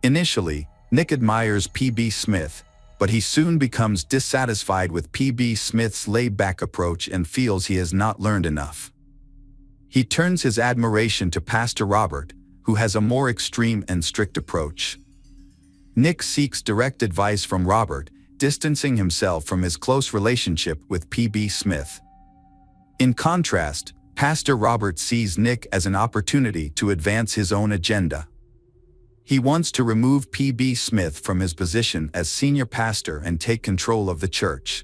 [SPEAKER 1] Initially, Nick admires P.B. Smith, but he soon becomes dissatisfied with P.B. Smith's laid-back approach and feels he has not learned enough. He turns his admiration to Pastor Robert, who has a more extreme and strict approach. Nick seeks direct advice from Robert, distancing himself from his close relationship with P.B. Smith. In contrast, Pastor Robert sees Nick as an opportunity to advance his own agenda. He wants to remove P.B. Smith from his position as senior pastor and take control of the church.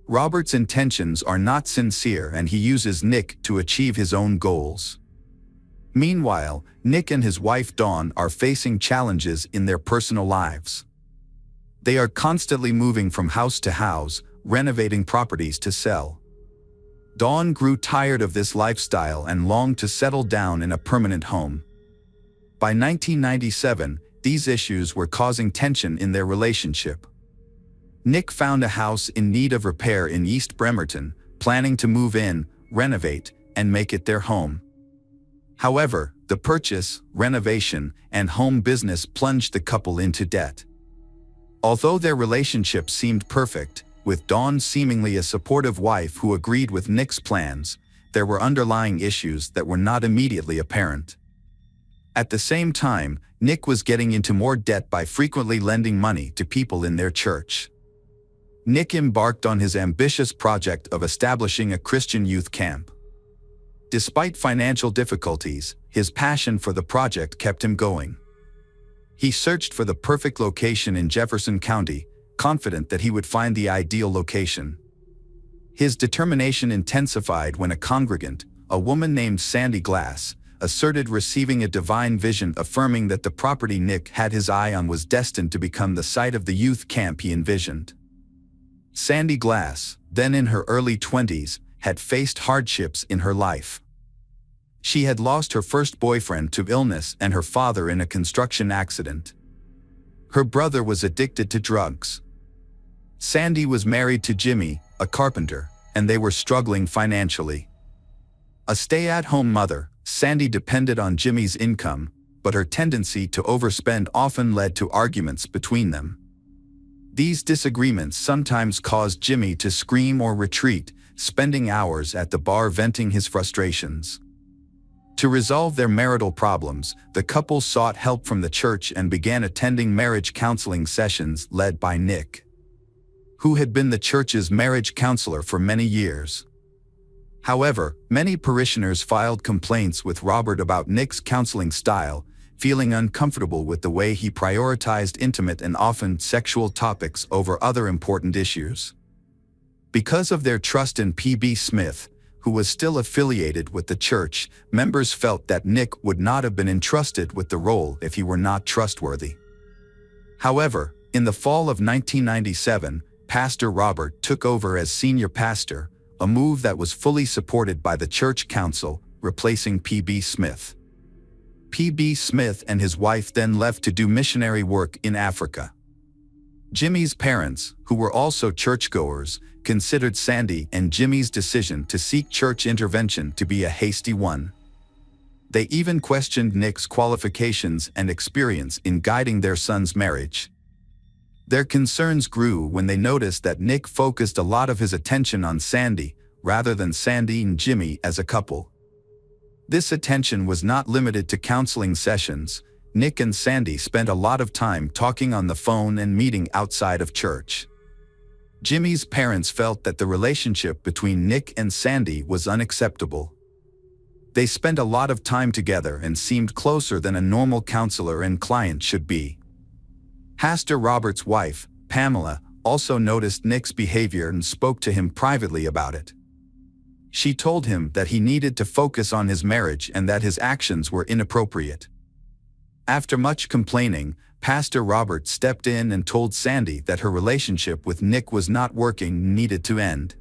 [SPEAKER 1] Robert's intentions are not sincere, and he uses Nick to achieve his own goals. Meanwhile, Nick and his wife Dawn are facing challenges in their personal lives. They are constantly moving from house to house, renovating properties to sell. Dawn grew tired of this lifestyle and longed to settle down in a permanent home. By 1997, these issues were causing tension in their relationship. Nick found a house in need of repair in East Bremerton, planning to move in, renovate, and make it their home. However, the purchase, renovation, and home business plunged the couple into debt. Although their relationship seemed perfect, with Dawn seemingly a supportive wife who agreed with Nick's plans, there were underlying issues that were not immediately apparent. At the same time, Nick was getting into more debt by frequently lending money to people in their church. Nick embarked on his ambitious project of establishing a Christian youth camp. Despite financial difficulties, his passion for the project kept him going. He searched for the perfect location in Jefferson County, confident that he would find the ideal location. His determination intensified when a congregant, a woman named Sandy Glass, asserted receiving a divine vision affirming that the property Nick had his eye on was destined to become the site of the youth camp he envisioned. Sandy Glass, then in her early 20s, had faced hardships in her life. She had lost her first boyfriend to illness and her father in a construction accident. Her brother was addicted to drugs. Sandy was married to Jimmy, a carpenter, and they were struggling financially. A stay-at-home mother, Sandy depended on Jimmy's income, but her tendency to overspend often led to arguments between them. These disagreements sometimes caused Jimmy to scream or retreat, spending hours at the bar venting his frustrations. To resolve their marital problems, the couple sought help from the church and began attending marriage counseling sessions led by Nick, who had been the church's marriage counselor for many years. However, many parishioners filed complaints with Robert about Nick's counseling style, feeling uncomfortable with the way he prioritized intimate and often sexual topics over other important issues. Because of their trust in P.B. Smith, who was still affiliated with the church, members felt that Nick would not have been entrusted with the role if he were not trustworthy. However, in the fall of 1997, Pastor Robert took over as senior pastor, a move that was fully supported by the church council, replacing P.B. Smith. P.B. Smith and his wife then left to do missionary work in Africa. Jimmy's parents, who were also churchgoers, considered Sandy and Jimmy's decision to seek church intervention to be a hasty one. They even questioned Nick's qualifications and experience in guiding their son's marriage. Their concerns grew when they noticed that Nick focused a lot of his attention on Sandy, rather than Sandy and Jimmy as a couple. This attention was not limited to counseling sessions. Nick and Sandy spent a lot of time talking on the phone and meeting outside of church. Jimmy's parents felt that the relationship between Nick and Sandy was unacceptable. They spent a lot of time together and seemed closer than a normal counselor and client should be. Pastor Robert's wife, Pamela, also noticed Nick's behavior and spoke to him privately about it. She told him that he needed to focus on his marriage and that his actions were inappropriate. After much complaining, Pastor Robert stepped in and told Sandy that her relationship with Nick was not working and needed to end.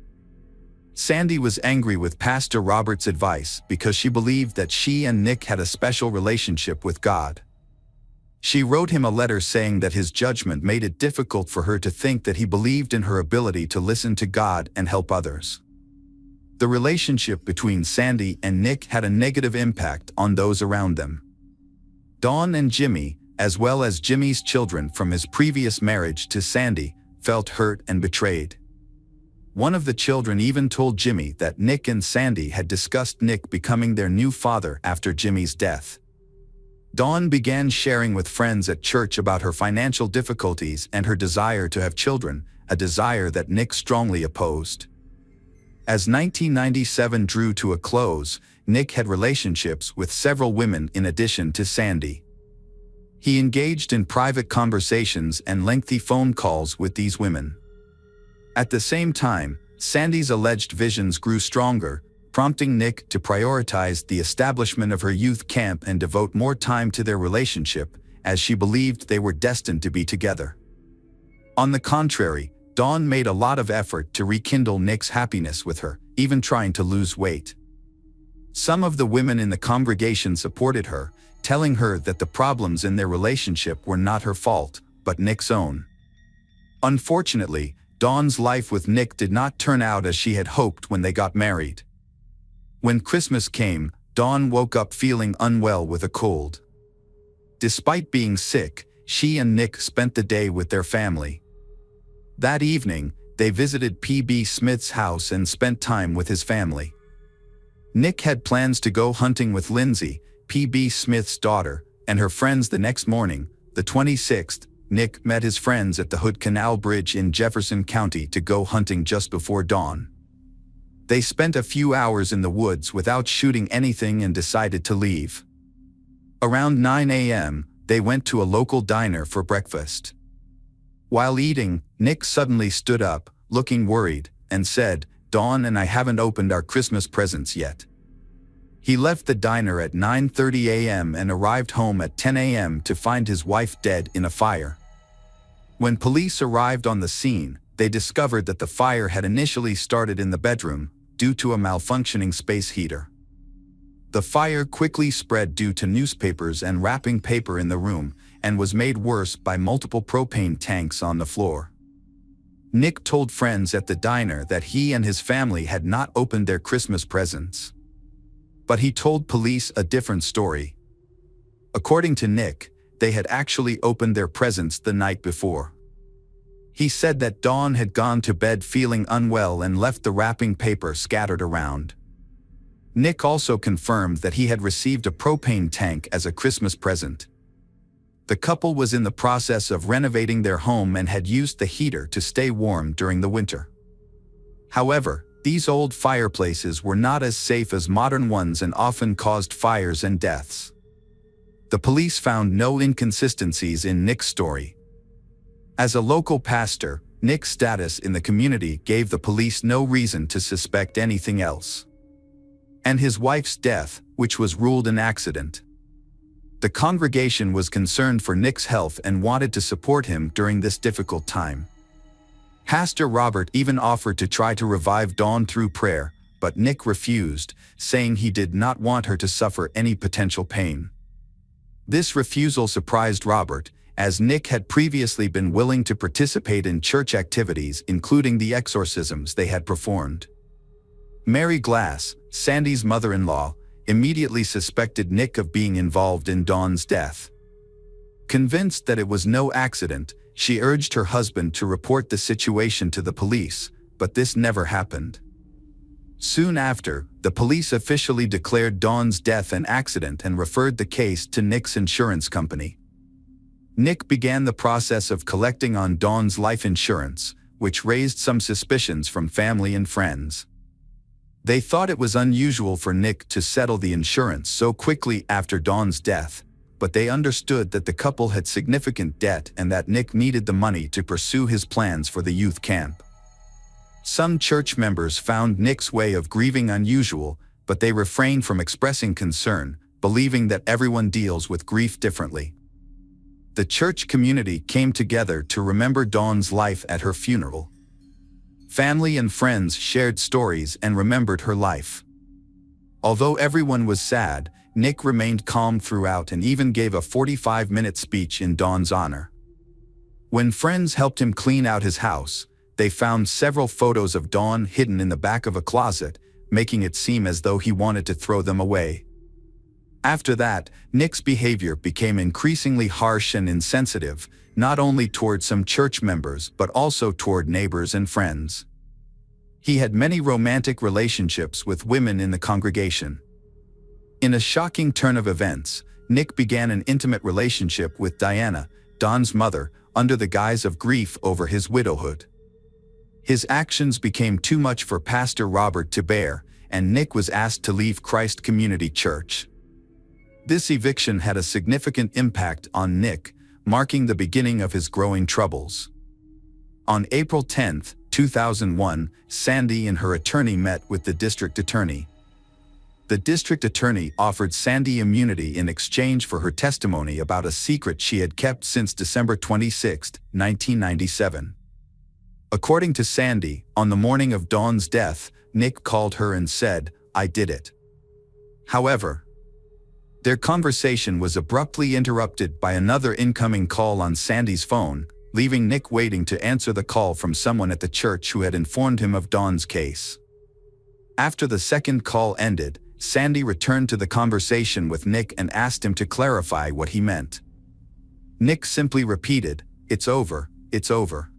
[SPEAKER 1] Sandy was angry with Pastor Robert's advice because she believed that she and Nick had a special relationship with God. She wrote him a letter saying that his judgment made it difficult for her to think that he believed in her ability to listen to God and help others. The relationship between Sandy and Nick had a negative impact on those around them. Dawn and Jimmy, as well as Jimmy's children from his previous marriage to Sandy, felt hurt and betrayed. One of the children even told Jimmy that Nick and Sandy had discussed Nick becoming their new father after Jimmy's death. Dawn began sharing with friends at church about her financial difficulties and her desire to have children, a desire that Nick strongly opposed. As 1997 drew to a close, Nick had relationships with several women in addition to Sandy. He engaged in private conversations and lengthy phone calls with these women. At the same time, Sandy's alleged visions grew stronger, prompting Nick to prioritize the establishment of her youth camp and devote more time to their relationship, as she believed they were destined to be together. On the contrary, Dawn made a lot of effort to rekindle Nick's happiness with her, even trying to lose weight. Some of the women in the congregation supported her, telling her that the problems in their relationship were not her fault, but Nick's own. Unfortunately, Dawn's life with Nick did not turn out as she had hoped when they got married. When Christmas came, Dawn woke up feeling unwell with a cold. Despite being sick, she and Nick spent the day with their family. That evening, they visited P.B. Smith's house and spent time with his family. Nick had plans to go hunting with Lindsay, P.B. Smith's daughter, and her friends the next morning, the 26th. Nick met his friends at the Hood Canal Bridge in Jefferson County to go hunting just before dawn. They spent a few hours in the woods without shooting anything and decided to leave. Around 9 a.m., they went to a local diner for breakfast. While eating, Nick suddenly stood up, looking worried, and said, "Dawn and I haven't opened our Christmas presents yet." He left the diner at 9:30 a.m. and arrived home at 10 a.m. to find his wife dead in a fire. When police arrived on the scene, they discovered that the fire had initially started in the bedroom, due to a malfunctioning space heater. The fire quickly spread due to newspapers and wrapping paper in the room, and was made worse by multiple propane tanks on the floor. Nick told friends at the diner that he and his family had not opened their Christmas presents. But he told police a different story. According to Nick, they had actually opened their presents the night before. He said that Dawn had gone to bed feeling unwell and left the wrapping paper scattered around. Nick also confirmed that he had received a propane tank as a Christmas present. The couple was in the process of renovating their home and had used the heater to stay warm during the winter. However, these old fireplaces were not as safe as modern ones and often caused fires and deaths. The police found no inconsistencies in Nick's story. As a local pastor, Nick's status in the community gave the police no reason to suspect anything else. And his wife's death, which was ruled an accident. The congregation was concerned for Nick's health and wanted to support him during this difficult time. Pastor Robert even offered to try to revive Dawn through prayer, but Nick refused, saying he did not want her to suffer any potential pain. This refusal surprised Robert, as Nick had previously been willing to participate in church activities, including the exorcisms they had performed. Mary Glass, Sandy's mother-in-law, immediately suspected Nick of being involved in Dawn's death. Convinced that it was no accident, she urged her husband to report the situation to the police, but this never happened. Soon after, the police officially declared Dawn's death an accident and referred the case to Nick's insurance company. Nick began the process of collecting on Dawn's life insurance, which raised some suspicions from family and friends. They thought it was unusual for Nick to settle the insurance so quickly after Dawn's death, but they understood that the couple had significant debt and that Nick needed the money to pursue his plans for the youth camp. Some church members found Nick's way of grieving unusual, but they refrained from expressing concern, believing that everyone deals with grief differently. The church community came together to remember Dawn's life at her funeral. Family and friends shared stories and remembered her life. Although everyone was sad, Nick remained calm throughout and even gave a 45-minute speech in Dawn's honor. When friends helped him clean out his house, they found several photos of Dawn hidden in the back of a closet, making it seem as though he wanted to throw them away. After that, Nick's behavior became increasingly harsh and insensitive, not only toward some church members but also toward neighbors and friends. He had many romantic relationships with women in the congregation. In a shocking turn of events, Nick began an intimate relationship with Diana, Dawn's mother, under the guise of grief over his widowhood. His actions became too much for Pastor Robert to bear, and Nick was asked to leave Christ Community Church. This eviction had a significant impact on Nick, marking the beginning of his growing troubles. On April 10, 2001, Sandy and her attorney met with the district attorney. The district attorney offered Sandy immunity in exchange for her testimony about a secret she had kept since December 26, 1997. According to Sandy, on the morning of Dawn's death, Nick called her and said, "I did it." However, their conversation was abruptly interrupted by another incoming call on Sandy's phone, leaving Nick waiting to answer the call from someone at the church who had informed him of Dawn's case. After the second call ended, Sandy returned to the conversation with Nick and asked him to clarify what he meant. Nick simply repeated, "It's over, it's over."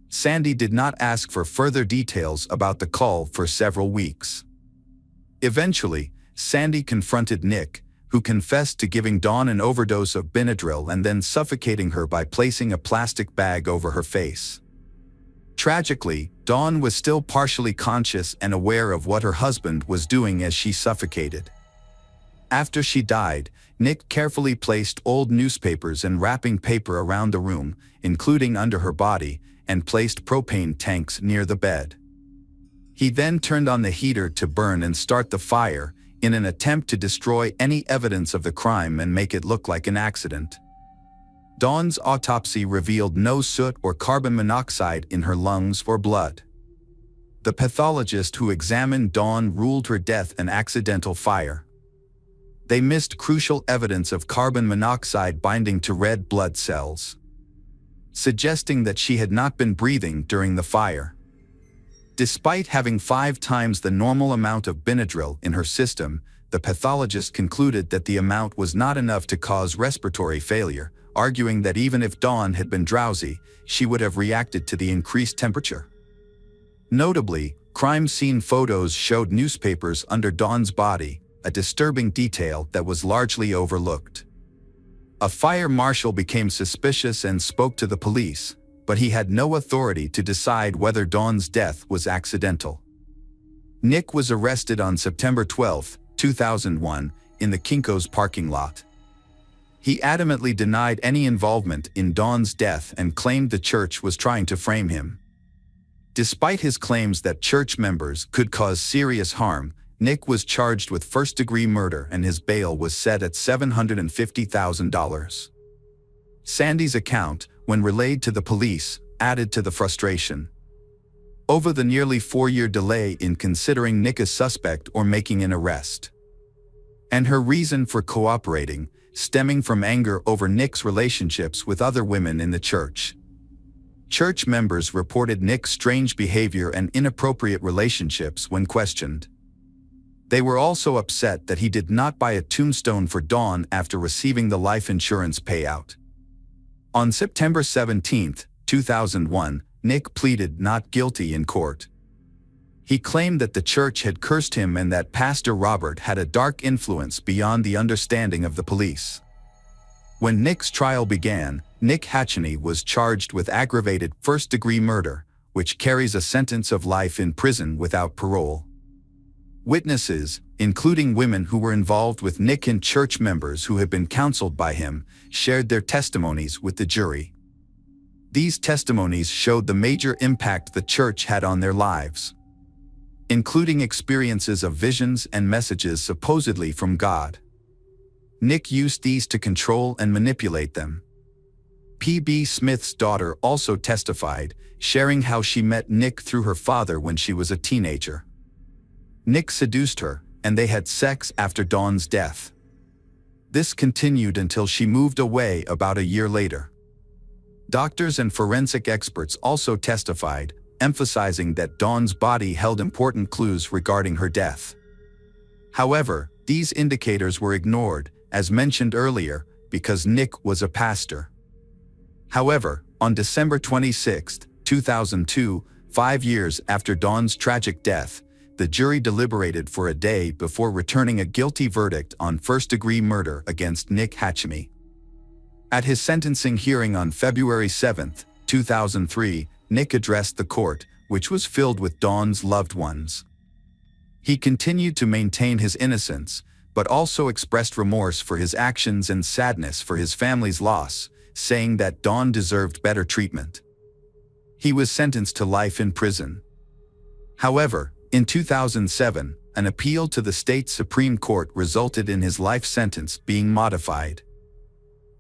[SPEAKER 1] Sandy did not ask for further details about the call for several weeks. Eventually, Sandy confronted Nick, who confessed to giving Dawn an overdose of Benadryl and then suffocating her by placing a plastic bag over her face. Tragically, Dawn was still partially conscious and aware of what her husband was doing as she suffocated. After she died, Nick carefully placed old newspapers and wrapping paper around the room, including under her body, and placed propane tanks near the bed. He then turned on the heater to burn and start the fire, in an attempt to destroy any evidence of the crime and make it look like an accident. Dawn's autopsy revealed no soot or carbon monoxide in her lungs or blood. The pathologist who examined Dawn ruled her death an accidental fire. They missed crucial evidence of carbon monoxide binding to red blood cells, suggesting that she had not been breathing during the fire. Despite having 5 times the normal amount of Benadryl in her system, the pathologist concluded that the amount was not enough to cause respiratory failure, arguing that even if Dawn had been drowsy, she would have reacted to the increased temperature. Notably, crime scene photos showed newspapers under Dawn's body, a disturbing detail that was largely overlooked. A fire marshal became suspicious and spoke to the police, but he had no authority to decide whether Dawn's death was accidental. Nick was arrested on September 12, 2001, in the Kinko's parking lot. He adamantly denied any involvement in Dawn's death and claimed the church was trying to frame him. Despite his claims that church members could cause serious harm, Nick was charged with first-degree murder and his bail was set at $750,000. Sandy's account, when relayed to the police, added to the frustration over the nearly 4-year delay in considering Nick a suspect or making an arrest, and her reason for cooperating, stemming from anger over Nick's relationships with other women in the church. Church members reported Nick's strange behavior and inappropriate relationships when questioned. They were also upset that he did not buy a tombstone for Dawn after receiving the life insurance payout. On September 17, 2001, Nick pleaded not guilty in court. He claimed that the church had cursed him and that Pastor Robert had a dark influence beyond the understanding of the police. When Nick's trial began, Nick Hatcheney was charged with aggravated first-degree murder, which carries a sentence of life in prison without parole. Witnesses, including women who were involved with Nick and church members who had been counseled by him, shared their testimonies with the jury. These testimonies showed the major impact the church had on their lives, including experiences of visions and messages supposedly from God. Nick used these to control and manipulate them. P.B. Smith's daughter also testified, sharing how she met Nick through her father when she was a teenager. Nick seduced her, and they had sex after Dawn's death. This continued until she moved away about a year later. Doctors and forensic experts also testified, emphasizing that Dawn's body held important clues regarding her death. However, these indicators were ignored, as mentioned earlier, because Nick was a pastor. However, on December 26, 2002, 5 years after Dawn's tragic death, the jury deliberated for a day before returning a guilty verdict on first-degree murder against Nick Hatchemy. At his sentencing hearing on February 7, 2003, Nick addressed the court, which was filled with Dawn's loved ones. He continued to maintain his innocence, but also expressed remorse for his actions and sadness for his family's loss, saying that Dawn deserved better treatment. He was sentenced to life in prison. However, in 2007, an appeal to the state Supreme Court resulted in his life sentence being modified.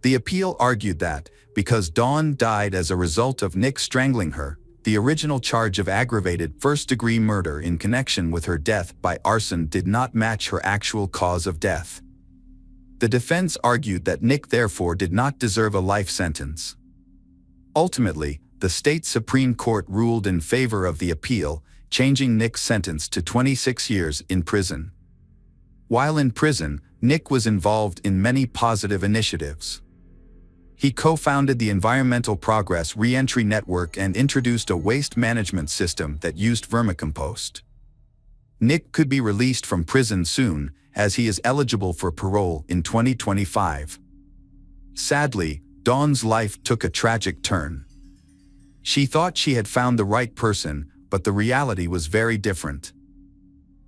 [SPEAKER 1] The appeal argued that, because Dawn died as a result of Nick strangling her, the original charge of aggravated first-degree murder in connection with her death by arson did not match her actual cause of death. The defense argued that Nick therefore did not deserve a life sentence. Ultimately, the state Supreme Court ruled in favor of the appeal, changing Nick's sentence to 26 years in prison. While in prison, Nick was involved in many positive initiatives. He co-founded the Environmental Progress Reentry Network and introduced a waste management system that used vermicompost. Nick could be released from prison soon, as he is eligible for parole in 2025. Sadly, Dawn's life took a tragic turn. She thought she had found the right person, but the reality was very different.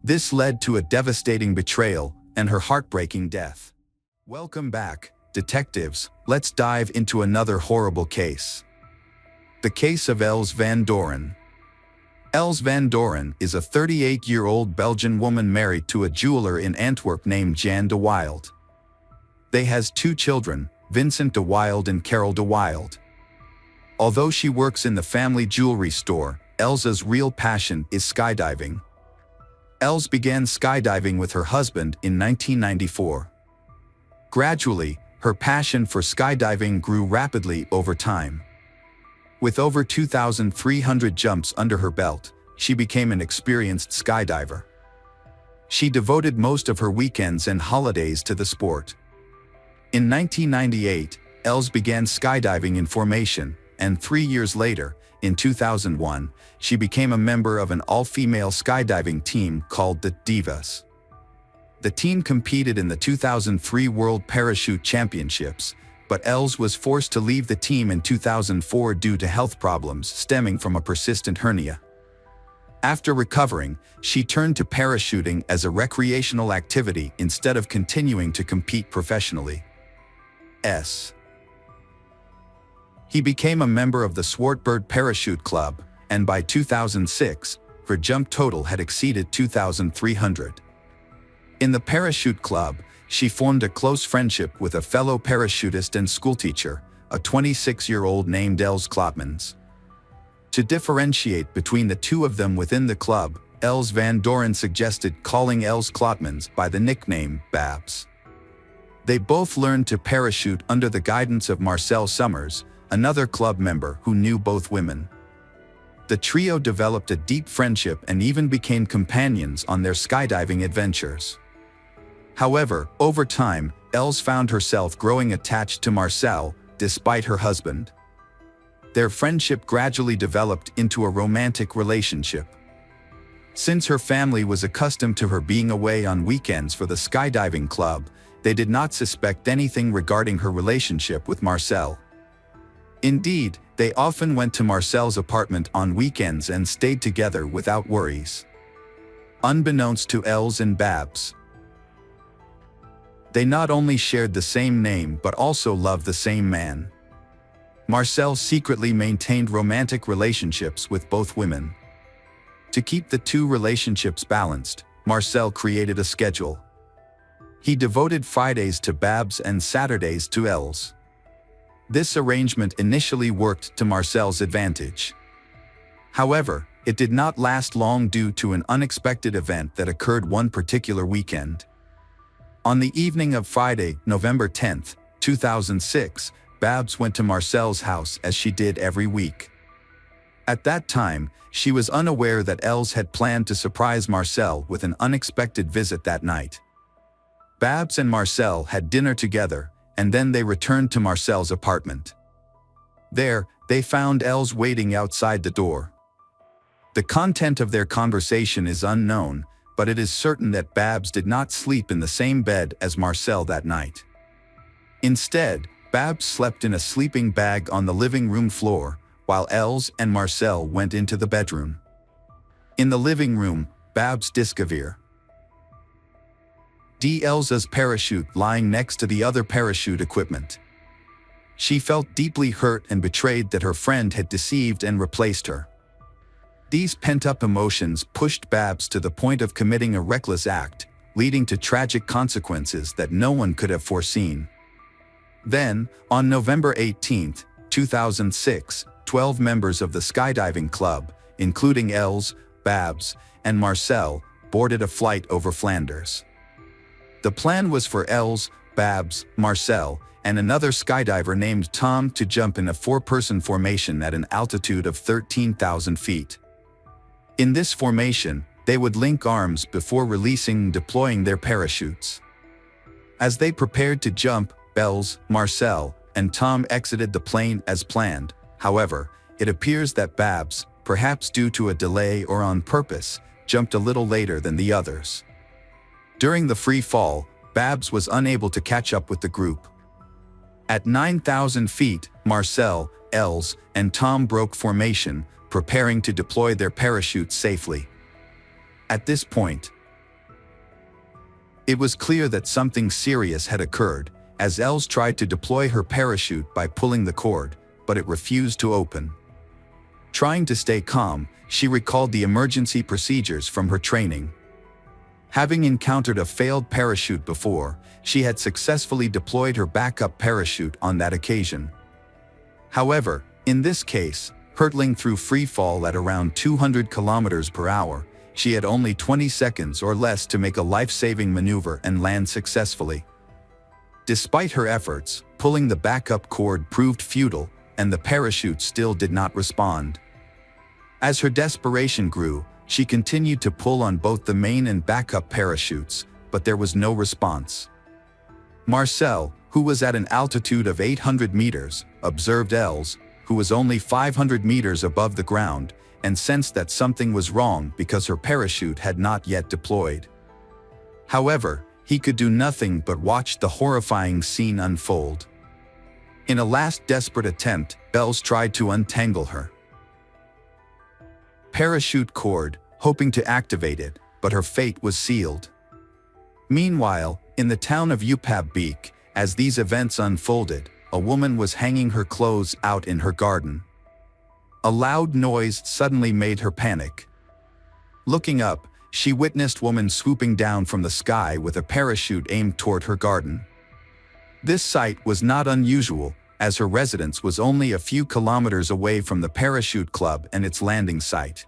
[SPEAKER 1] This led to a devastating betrayal and her heartbreaking death. Welcome back, detectives. Let's dive into another horrible case. The case of Els van Doren. Els van Doren is a 38-year-old Belgian woman married to a jeweler in Antwerp named Jan de Wilde. They has 2 children, Vincent de Wilde and Carol de Wilde. Although she works in the family jewelry store, Elsa's real passion is skydiving. Els began skydiving with her husband in 1994. Gradually, her passion for skydiving grew rapidly over time. With over 2,300 jumps under her belt, she became an experienced skydiver. She devoted most of her weekends and holidays to the sport. In 1998, Els began skydiving in formation, and 3 years later, in 2001, she became a member of an all-female skydiving team called the Divas. The team competed in the 2003 World Parachute Championships, but Els was forced to leave the team in 2004 due to health problems stemming from a persistent hernia. After recovering, she turned to parachuting as a recreational activity instead of continuing to compete professionally. He became a member of the Swartberg Parachute Club, and by 2006, her jump total had exceeded 2,300. In the Parachute Club, she formed a close friendship with a fellow parachutist and schoolteacher, a 26-year-old named Els Klotmans. To differentiate between the two of them within the club, Els van Doren suggested calling Els Klotmans by the nickname Babs. They both learned to parachute under the guidance of Marcel Summers, another club member who knew both women. The trio developed a deep friendship and even became companions on their skydiving adventures. However, over time, Els found herself growing attached to Marcel, despite her husband. Their friendship gradually developed into a romantic relationship. Since her family was accustomed to her being away on weekends for the skydiving club, they did not suspect anything regarding her relationship with Marcel. Indeed, they often went to Marcel's apartment on weekends and stayed together without worries. Unbeknownst to Els and Babs, they not only shared the same name but also loved the same man. Marcel secretly maintained romantic relationships with both women. To keep the two relationships balanced, Marcel created a schedule. He devoted Fridays to Babs and Saturdays to Els. This arrangement initially worked to Marcel's advantage. However, it did not last long due to an unexpected event that occurred one particular weekend. On the evening of Friday, November 10, 2006, Babs went to Marcel's house as she did every week. At that time, she was unaware that Els had planned to surprise Marcel with an unexpected visit that night. Babs and Marcel had dinner together, and then they returned to Marcel's apartment. There, they found Els waiting outside the door. The content of their conversation is unknown, but it is certain that Babs did not sleep in the same bed as Marcel that night. Instead, Babs slept in a sleeping bag on the living room floor, while Els and Marcel went into the bedroom. In the living room, Babs discovered Elsa's parachute lying next to the other parachute equipment. She felt deeply hurt and betrayed that her friend had deceived and replaced her. These pent-up emotions pushed Babs to the point of committing a reckless act, leading to tragic consequences that no one could have foreseen. Then, on November 18, 2006, 12 members of the skydiving club, including Els, Babs, and Marcel, boarded a flight over Flanders. The plan was for Els, Babs, Marcel, and another skydiver named Tom to jump in a four-person formation at an altitude of 13,000 feet. In this formation, they would link arms before releasing and deploying their parachutes. As they prepared to jump, Els, Marcel, and Tom exited the plane as planned. However, it appears that Babs, perhaps due to a delay or on purpose, jumped a little later than the others. During the free fall, Babs was unable to catch up with the group. At 9,000 feet, Marcel, Els, and Tom broke formation, preparing to deploy their parachutes safely. At this point, it was clear that something serious had occurred, as Els tried to deploy her parachute by pulling the cord, but it refused to open. Trying to stay calm, she recalled the emergency procedures from her training. Having encountered a failed parachute before, she had successfully deployed her backup parachute on that occasion. However, in this case, hurtling through free fall at around 200 kilometers per hour, she had only 20 seconds or less to make a life-saving maneuver and land successfully. Despite her efforts, pulling the backup cord proved futile, and the parachute still did not respond. As her desperation grew, she continued to pull on both the main and backup parachutes, but there was no response. Marcel, who was at an altitude of 800 meters, observed Els, who was only 500 meters above the ground, and sensed that something was wrong because her parachute had not yet deployed. However, he could do nothing but watch the horrifying scene unfold. In a last desperate attempt, Els tried to untangle her parachute cord, hoping to activate it, but her fate was sealed. Meanwhile, in the town of Upabbeek, as these events unfolded, a woman was hanging her clothes out in her garden. A loud noise suddenly made her panic. Looking up, she witnessed a woman swooping down from the sky with a parachute aimed toward her garden. This sight was not unusual, as her residence was only a few kilometers away from the parachute club and its landing site.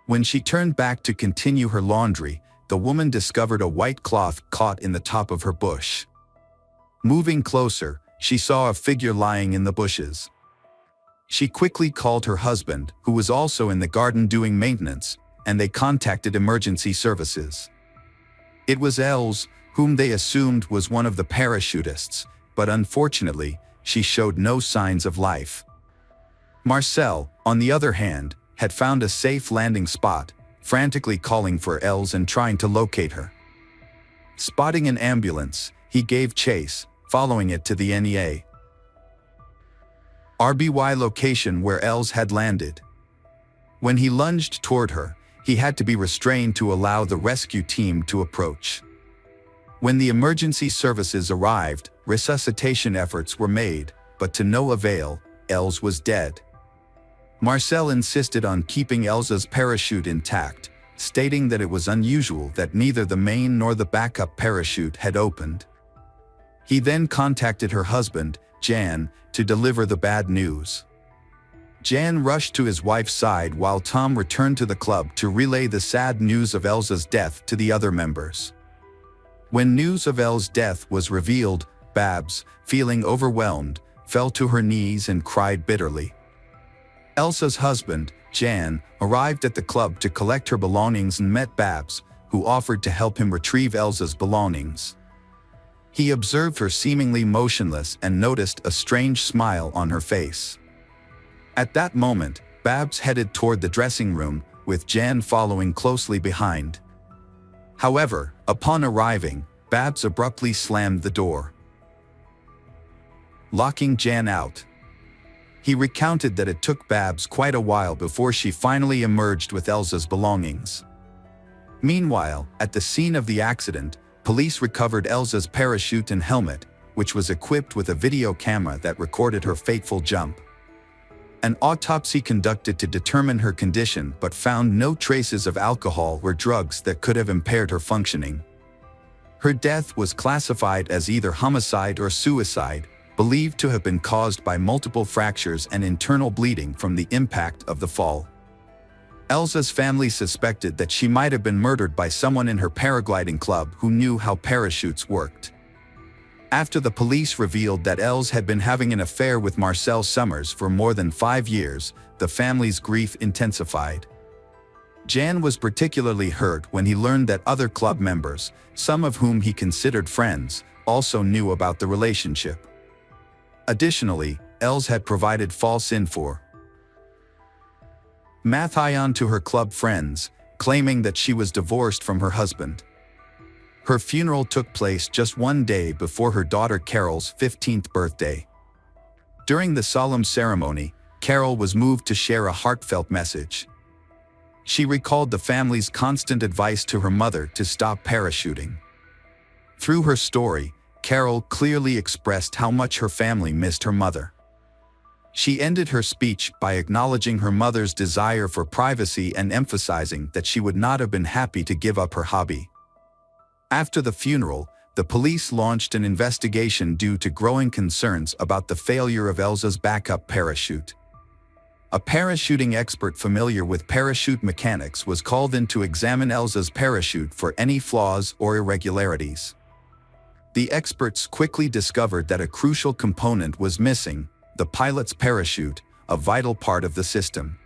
[SPEAKER 1] When she turned back to continue her laundry, the woman discovered a white cloth caught in the top of her bush. Moving closer, she saw a figure lying in the bushes. She quickly called her husband, who was also in the garden doing maintenance, and they contacted emergency services. It was Els, whom they assumed was one of the parachutists, but unfortunately, she showed no signs of life. Marcel, on the other hand, had found a safe landing spot, frantically calling for Els and trying to locate her. Spotting an ambulance, he gave chase, following it to the NEA RBY location where Els had landed. When he lunged toward her, he had to be restrained to allow the rescue team to approach. When the emergency services arrived, resuscitation efforts were made, but to no avail. Els was dead. Marcel insisted on keeping Elsa's parachute intact, stating that it was unusual that neither the main nor the backup parachute had opened. He then contacted her husband, Jan, to deliver the bad news. Jan rushed to his wife's side while Tom returned to the club to relay the sad news of Elsa's death to the other members. When news of Elsa's death was revealed, Babs, feeling overwhelmed, fell to her knees and cried bitterly. Elsa's husband, Jan, arrived at the club to collect her belongings and met Babs, who offered to help him retrieve Elsa's belongings. He observed her seemingly motionless and noticed a strange smile on her face. At that moment, Babs headed toward the dressing room, with Jan following closely behind. However, upon arriving, Babs abruptly slammed the door, locking Jan out. He recounted that it took Babs quite a while before she finally emerged with Elsa's belongings. Meanwhile, at the scene of the accident, police recovered Elsa's parachute and helmet, which was equipped with a video camera that recorded her fateful jump. An autopsy conducted to determine her condition but found no traces of alcohol or drugs that could have impaired her functioning. Her death was classified as either homicide or suicide, believed to have been caused by multiple fractures and internal bleeding from the impact of the fall. Elsa's family suspected that she might have been murdered by someone in her paragliding club who knew how parachutes worked. After the police revealed that Els had been having an affair with Marcel Summers for more than 5 years, the family's grief intensified. Jan was particularly hurt when he learned that other club members, some of whom he considered friends, also knew about the relationship. Additionally, Els had provided false info to her club friends, claiming that she was divorced from her husband. Her funeral took place just 1 day before her daughter Carol's 15th birthday. During the solemn ceremony, Carol was moved to share a heartfelt message. She recalled the family's constant advice to her mother to stop parachuting. Through her story, Carol clearly expressed how much her family missed her mother. She ended her speech by acknowledging her mother's desire for privacy and emphasizing that she would not have been happy to give up her hobby. After the funeral, the police launched an investigation due to growing concerns about the failure of Elsa's backup parachute. A parachuting expert familiar with parachute mechanics was called in to examine Elsa's parachute for any flaws or irregularities. The experts quickly discovered that a crucial component was missing: the pilot's parachute, a vital part of the system.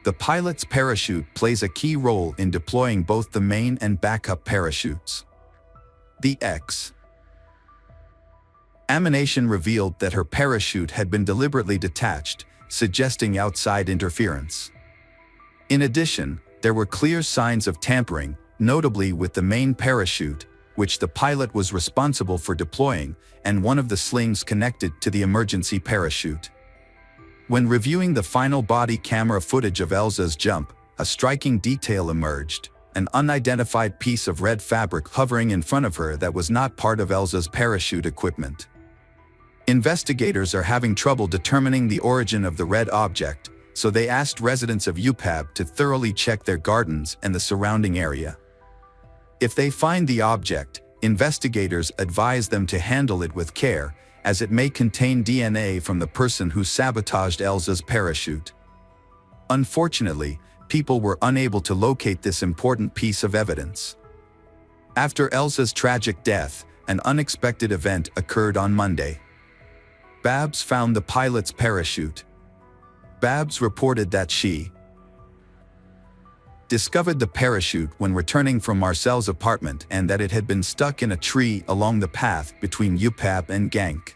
[SPEAKER 1] The pilot's parachute plays a key role in deploying both the main and backup parachutes. The examination revealed that her parachute had been deliberately detached, suggesting outside interference. In addition, there were clear signs of tampering, notably with the main parachute, which the pilot was responsible for deploying, and one of the slings connected to the emergency parachute. When reviewing the final body camera footage of Elsa's jump, a striking detail emerged: an unidentified piece of red fabric hovering in front of her that was not part of Elsa's parachute equipment. Investigators are having trouble determining the origin of the red object, so they asked residents of UPAB to thoroughly check their gardens and the surrounding area. If they find the object, investigators advise them to handle it with care, as it may contain DNA from the person who sabotaged Elsa's parachute. Unfortunately, people were unable to locate this important piece of evidence. After Elsa's tragic death, an unexpected event occurred on Monday. Babs found the pilot's parachute. Babs reported that she discovered the parachute when returning from Marcel's apartment and that it had been stuck in a tree along the path between UPAB and Genk.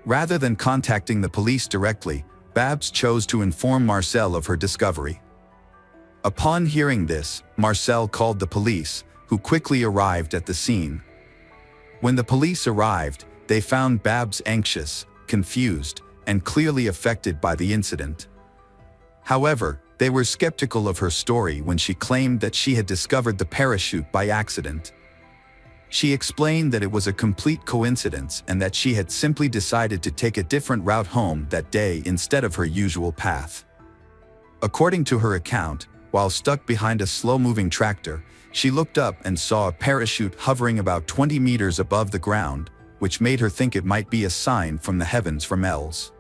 [SPEAKER 1] Rather than contacting the police directly, Babs chose to inform Marcel of her discovery. Upon hearing this, Marcel called the police, who quickly arrived at the scene. When the police arrived, they found Babs anxious, confused, and clearly affected by the incident. However, they were skeptical of her story when she claimed that she had discovered the parachute by accident. She explained that it was a complete coincidence and that she had simply decided to take a different route home that day instead of her usual path. According to her account, while stuck behind a slow-moving tractor, she looked up and saw a parachute hovering about 20 meters above the ground, which made her think it might be a sign from the heavens from Els.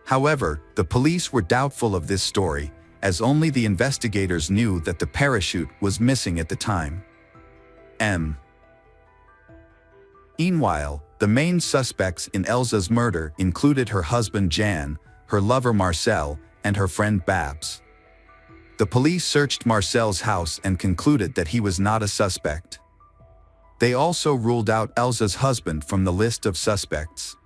[SPEAKER 1] However, the police were doubtful of this story, as only the investigators knew that the parachute was missing at the time. Meanwhile, the main suspects in Elsa's murder included her husband Jan, her lover Marcel, and her friend Babs. The police searched Marcel's house and concluded that he was not a suspect. They also ruled out Elsa's husband from the list of suspects.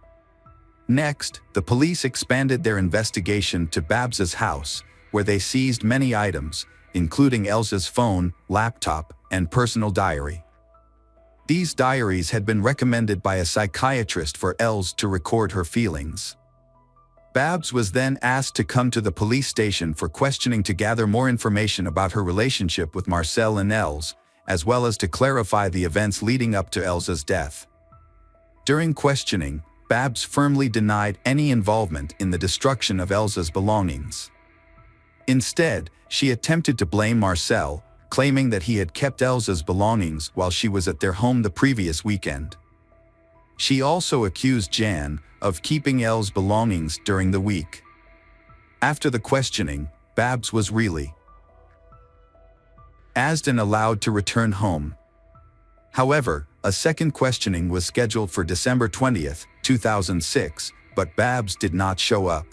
[SPEAKER 1] Next, the police expanded their investigation to Babs's house, where they seized many items, including Elsa's phone, laptop, and personal diary. These diaries had been recommended by a psychiatrist for Els to record her feelings. Babs was then asked to come to the police station for questioning to gather more information about her relationship with Marcel and Els, as well as to clarify the events leading up to Elsa's death. During questioning, Babs firmly denied any involvement in the destruction of Elsa's belongings. Instead, she attempted to blame Marcel, claiming that he had kept Elsa's belongings while she was at their home the previous weekend. She also accused Jan of keeping Elsa's belongings during the week. After the questioning, Babs was really asked and allowed to return home. However, a second questioning was scheduled for December 20, 2006, but Babs did not show up.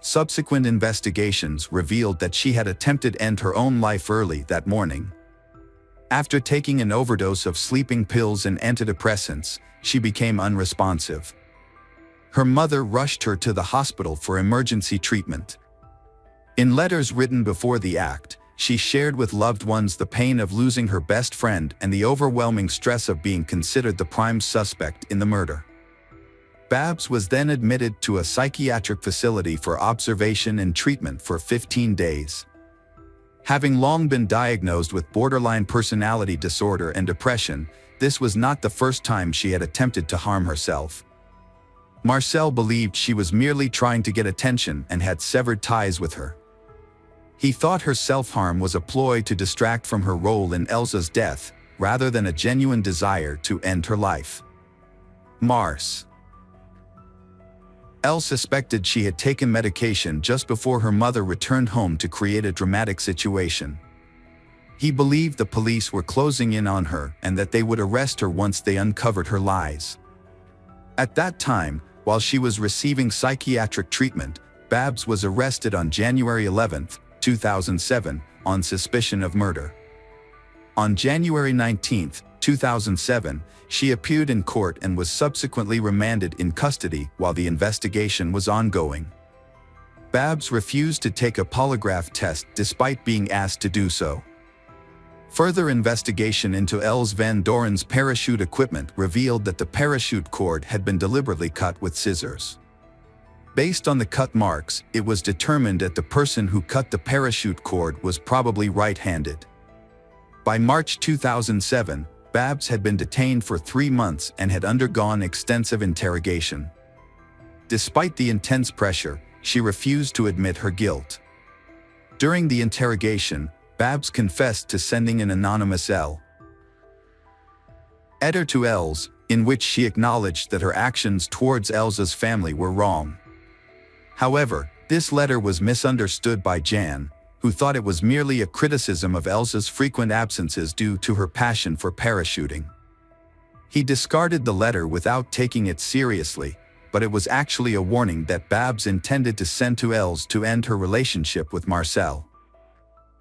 [SPEAKER 1] Subsequent investigations revealed that she had attempted to end her own life early that morning. After taking an overdose of sleeping pills and antidepressants, she became unresponsive. Her mother rushed her to the hospital for emergency treatment. In letters written before the act, she shared with loved ones the pain of losing her best friend and the overwhelming stress of being considered the prime suspect in the murder. Babs was then admitted to a psychiatric facility for observation and treatment for 15 days. Having long been diagnosed with borderline personality disorder and depression, this was not the first time she had attempted to harm herself. Marcel believed she was merely trying to get attention and had severed ties with her. He thought her self-harm was a ploy to distract from her role in Elsa's death, rather than a genuine desire to end her life. Immerse. Elle suspected she had taken medication just before her mother returned home to create a dramatic situation. He believed the police were closing in on her and that they would arrest her once they uncovered her lies. At that time, while she was receiving psychiatric treatment, Babs was arrested on January 11, 2007, on suspicion of murder. On January 19, 2007, she appeared in court and was subsequently remanded in custody while the investigation was ongoing. Babs refused to take a polygraph test despite being asked to do so. Further investigation into Els van Doren's parachute equipment revealed that the parachute cord had been deliberately cut with scissors. Based on the cut marks, it was determined that the person who cut the parachute cord was probably right-handed. By March 2007, Babs had been detained for 3 months and had undergone extensive interrogation. Despite the intense pressure, she refused to admit her guilt. During the interrogation, Babs confessed to sending an anonymous letter to Els, in which she acknowledged that her actions towards Elsa's family were wrong. However, this letter was misunderstood by Jan, who thought it was merely a criticism of Elsa's frequent absences due to her passion for parachuting. He discarded the letter without taking it seriously, but it was actually a warning that Babs intended to send to Els to end her relationship with Marcel.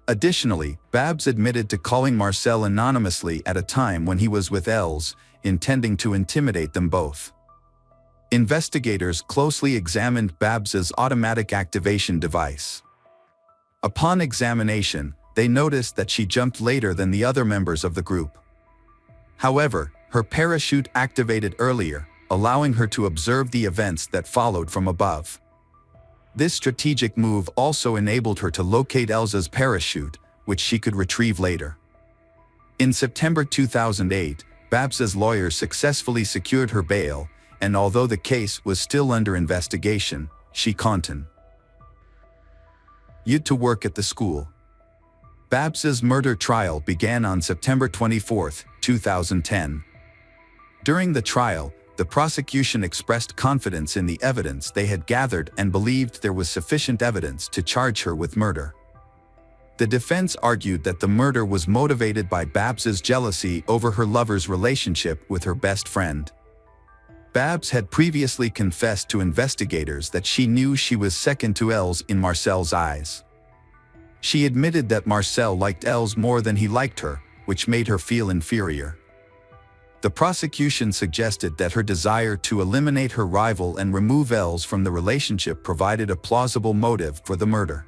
[SPEAKER 1] Additionally, Babs admitted to calling Marcel anonymously at a time when he was with Els, intending to intimidate them both. Investigators closely examined Babs's automatic activation device. Upon examination, they noticed that she jumped later than the other members of the group. However, her parachute activated earlier, allowing her to observe the events that followed from above. This strategic move also enabled her to locate Elsa's parachute, which she could retrieve later. In September 2008, Babs's lawyer successfully secured her bail, and although the case was still under investigation, she continued to work at the school. Babs's murder trial began on September 24, 2010. During the trial, the prosecution expressed confidence in the evidence they had gathered and believed there was sufficient evidence to charge her with murder. The defense argued that the murder was motivated by Babs's jealousy over her lover's relationship with her best friend. Babs had previously confessed to investigators that she knew she was second to Els in Marcel's eyes. She admitted that Marcel liked Els more than he liked her, which made her feel inferior. The prosecution suggested that her desire to eliminate her rival and remove Els from the relationship provided a plausible motive for the murder.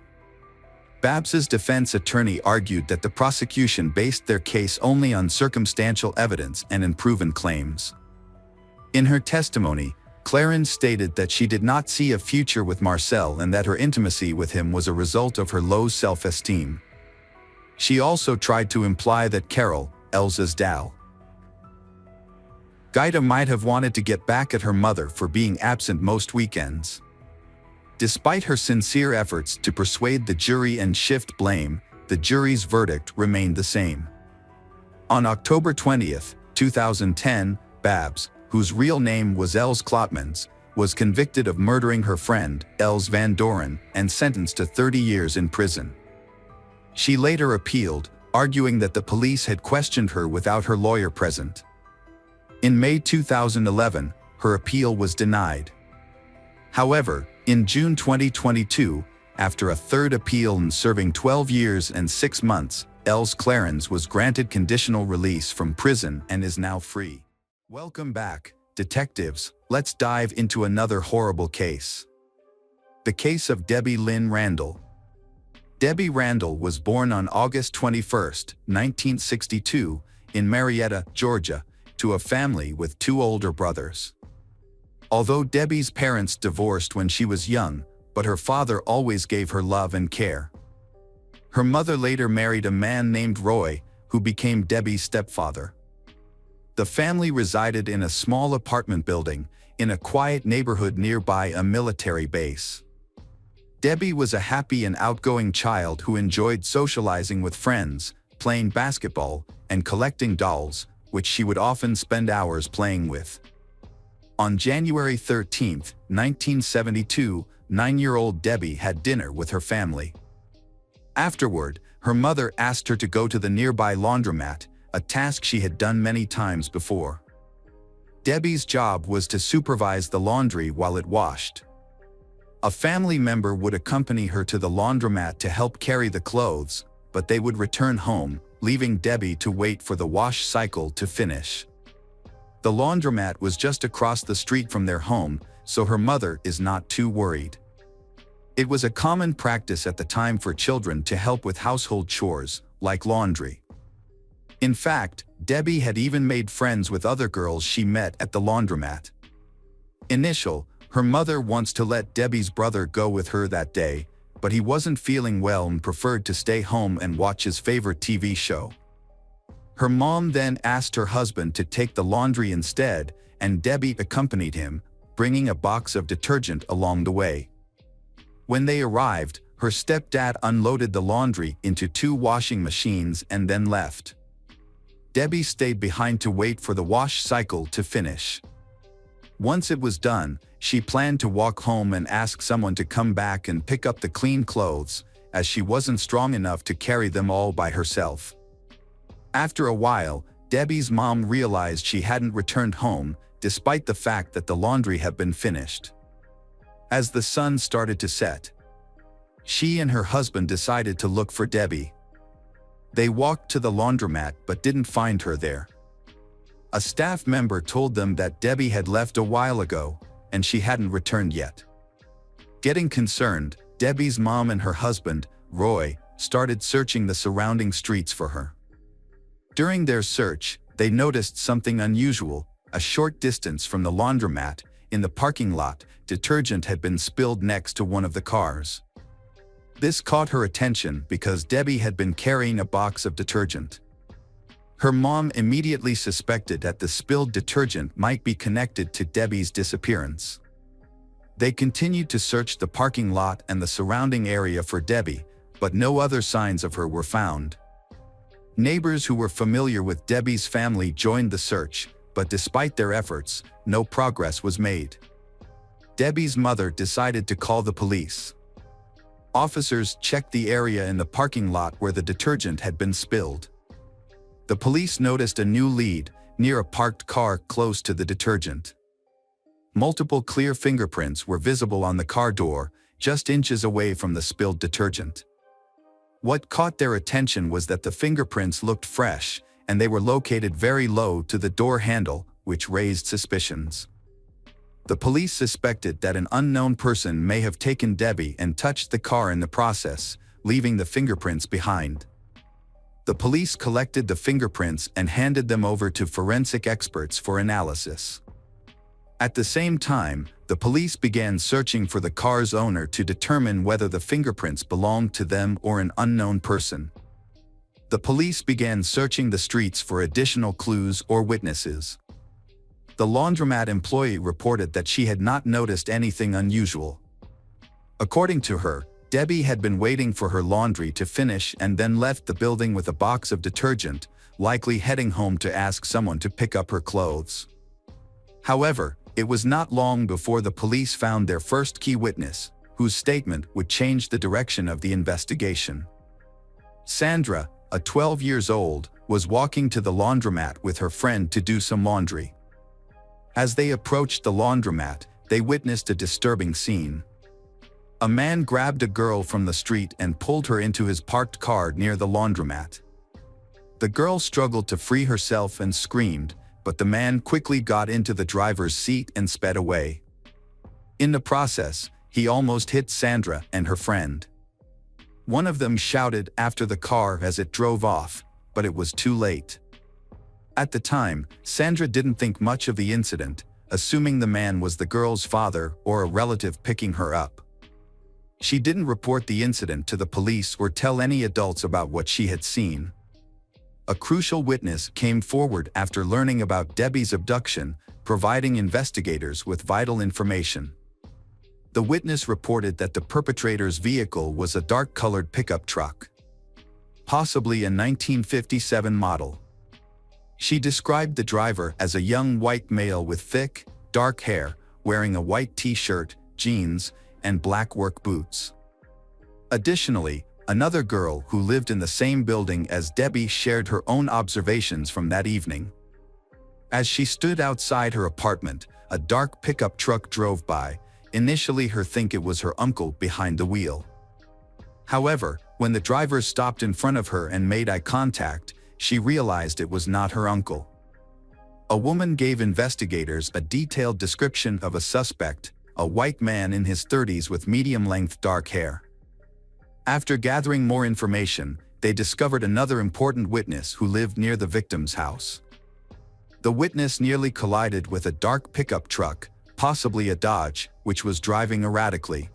[SPEAKER 1] Babs's defense attorney argued that the prosecution based their case only on circumstantial evidence and unproven claims. In her testimony, Clarence stated that she did not see a future with Marcel and that her intimacy with him was a result of her low self-esteem. She also tried to imply that Carol, Elsa's doll, Gaida might have wanted to get back at her mother for being absent most weekends. Despite her sincere efforts to persuade the jury and shift blame, the jury's verdict remained the same. On October 20, 2010, Babs, whose real name was Els Klotmans, was convicted of murdering her friend, Els van Doren, and sentenced to 30 years in prison. She later appealed, arguing that the police had questioned her without her lawyer present. In May 2011, her appeal was denied. However, in June 2022, after a third appeal and serving 12 years and 6 months, Els Clarence was granted conditional release from prison and is now free. Welcome back, detectives. Let's dive into another horrible case. The case of Debbie Lynn Randall. Debbie Randall was born on August 21, 1962, in Marietta, Georgia, to a family with 2 older brothers. Although Debbie's parents divorced when she was young, but her father always gave her love and care. Her mother later married a man named Roy, who became Debbie's stepfather. The family resided in a small apartment building, in a quiet neighborhood nearby a military base. Debbie was a happy and outgoing child who enjoyed socializing with friends, playing basketball, and collecting dolls, which she would often spend hours playing with. On January 13, 1972, 9-year-old Debbie had dinner with her family. Afterward, her mother asked her to go to the nearby laundromat, a task she had done many times before. Debbie's job was to supervise the laundry while it washed. A family member would accompany her to the laundromat to help carry the clothes, but they would return home, leaving Debbie to wait for the wash cycle to finish. The laundromat was just across the street from their home, so her mother is not too worried. It was a common practice at the time for children to help with household chores, like laundry. In fact, Debbie had even made friends with other girls she met at the laundromat. Her mother wants to let Debbie's brother go with her that day, but he wasn't feeling well and preferred to stay home and watch his favorite TV show. Her mom then asked her husband to take the laundry instead, and Debbie accompanied him, bringing a box of detergent along the way. When they arrived, her stepdad unloaded the laundry into 2 washing machines and then left. Debbie stayed behind to wait for the wash cycle to finish. Once it was done, she planned to walk home and ask someone to come back and pick up the clean clothes, as she wasn't strong enough to carry them all by herself. After a while, Debbie's mom realized she hadn't returned home, despite the fact that the laundry had been finished. As the sun started to set, she and her husband decided to look for Debbie. They walked to the laundromat but didn't find her there. A staff member told them that Debbie had left a while ago, and she hadn't returned yet. Getting concerned, Debbie's mom and her husband, Roy, started searching the surrounding streets for her. During their search, they noticed something unusual. A short distance from the laundromat, in the parking lot, detergent had been spilled next to one of the cars. This caught her attention because Debbie had been carrying a box of detergent. Her mom immediately suspected that the spilled detergent might be connected to Debbie's disappearance. They continued to search the parking lot and the surrounding area for Debbie, but no other signs of her were found. Neighbors who were familiar with Debbie's family joined the search, but despite their efforts, no progress was made. Debbie's mother decided to call the police. Officers checked the area in the parking lot where the detergent had been spilled. The police noticed a new lead, near a parked car close to the detergent. Multiple clear fingerprints were visible on the car door, just inches away from the spilled detergent. What caught their attention was that the fingerprints looked fresh, and they were located very low to the door handle, which raised suspicions. The police suspected that an unknown person may have taken Debbie and touched the car in the process, leaving the fingerprints behind. The police collected the fingerprints and handed them over to forensic experts for analysis. At the same time, the police began searching for the car's owner to determine whether the fingerprints belonged to them or an unknown person. The police began searching the streets for additional clues or witnesses. The laundromat employee reported that she had not noticed anything unusual. According to her, Debbie had been waiting for her laundry to finish and then left the building with a box of detergent, likely heading home to ask someone to pick up her clothes. However, it was not long before the police found their first key witness, whose statement would change the direction of the investigation. Sandra, a 12 years old, was walking to the laundromat with her friend to do some laundry. As they approached the laundromat, they witnessed a disturbing scene. A man grabbed a girl from the street and pulled her into his parked car near the laundromat. The girl struggled to free herself and screamed, but the man quickly got into the driver's seat and sped away. In the process, he almost hit Sandra and her friend. One of them shouted after the car as it drove off, but it was too late. At the time, Sandra didn't think much of the incident, assuming the man was the girl's father or a relative picking her up. She didn't report the incident to the police or tell any adults about what she had seen. A crucial witness came forward after learning about Debbie's abduction, providing investigators with vital information. The witness reported that the perpetrator's vehicle was a dark-colored pickup truck, possibly a 1957 model. She described the driver as a young white male with thick, dark hair, wearing a white t-shirt, jeans, and black work boots. Additionally, another girl who lived in the same building as Debbie shared her own observations from that evening. As she stood outside her apartment, a dark pickup truck drove by, initially her think it was her uncle behind the wheel. However, when the driver stopped in front of her and made eye contact, she realized it was not her uncle. A woman gave investigators a detailed description of a suspect, a white man in his 30s with medium-length dark hair. After gathering more information, they discovered another important witness who lived near the victim's house. The witness nearly collided with a dark pickup truck, possibly a Dodge, which was driving erratically.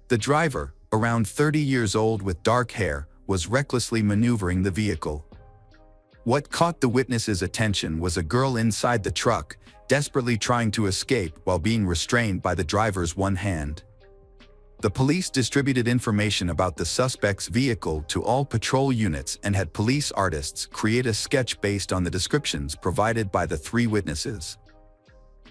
[SPEAKER 1] The driver, around 30 years old with dark hair, was recklessly maneuvering the vehicle. What caught the witness's attention was a girl inside the truck, desperately trying to escape while being restrained by the driver's one hand. The police distributed information about the suspect's vehicle to all patrol units and had police artists create a sketch based on the descriptions provided by the three witnesses.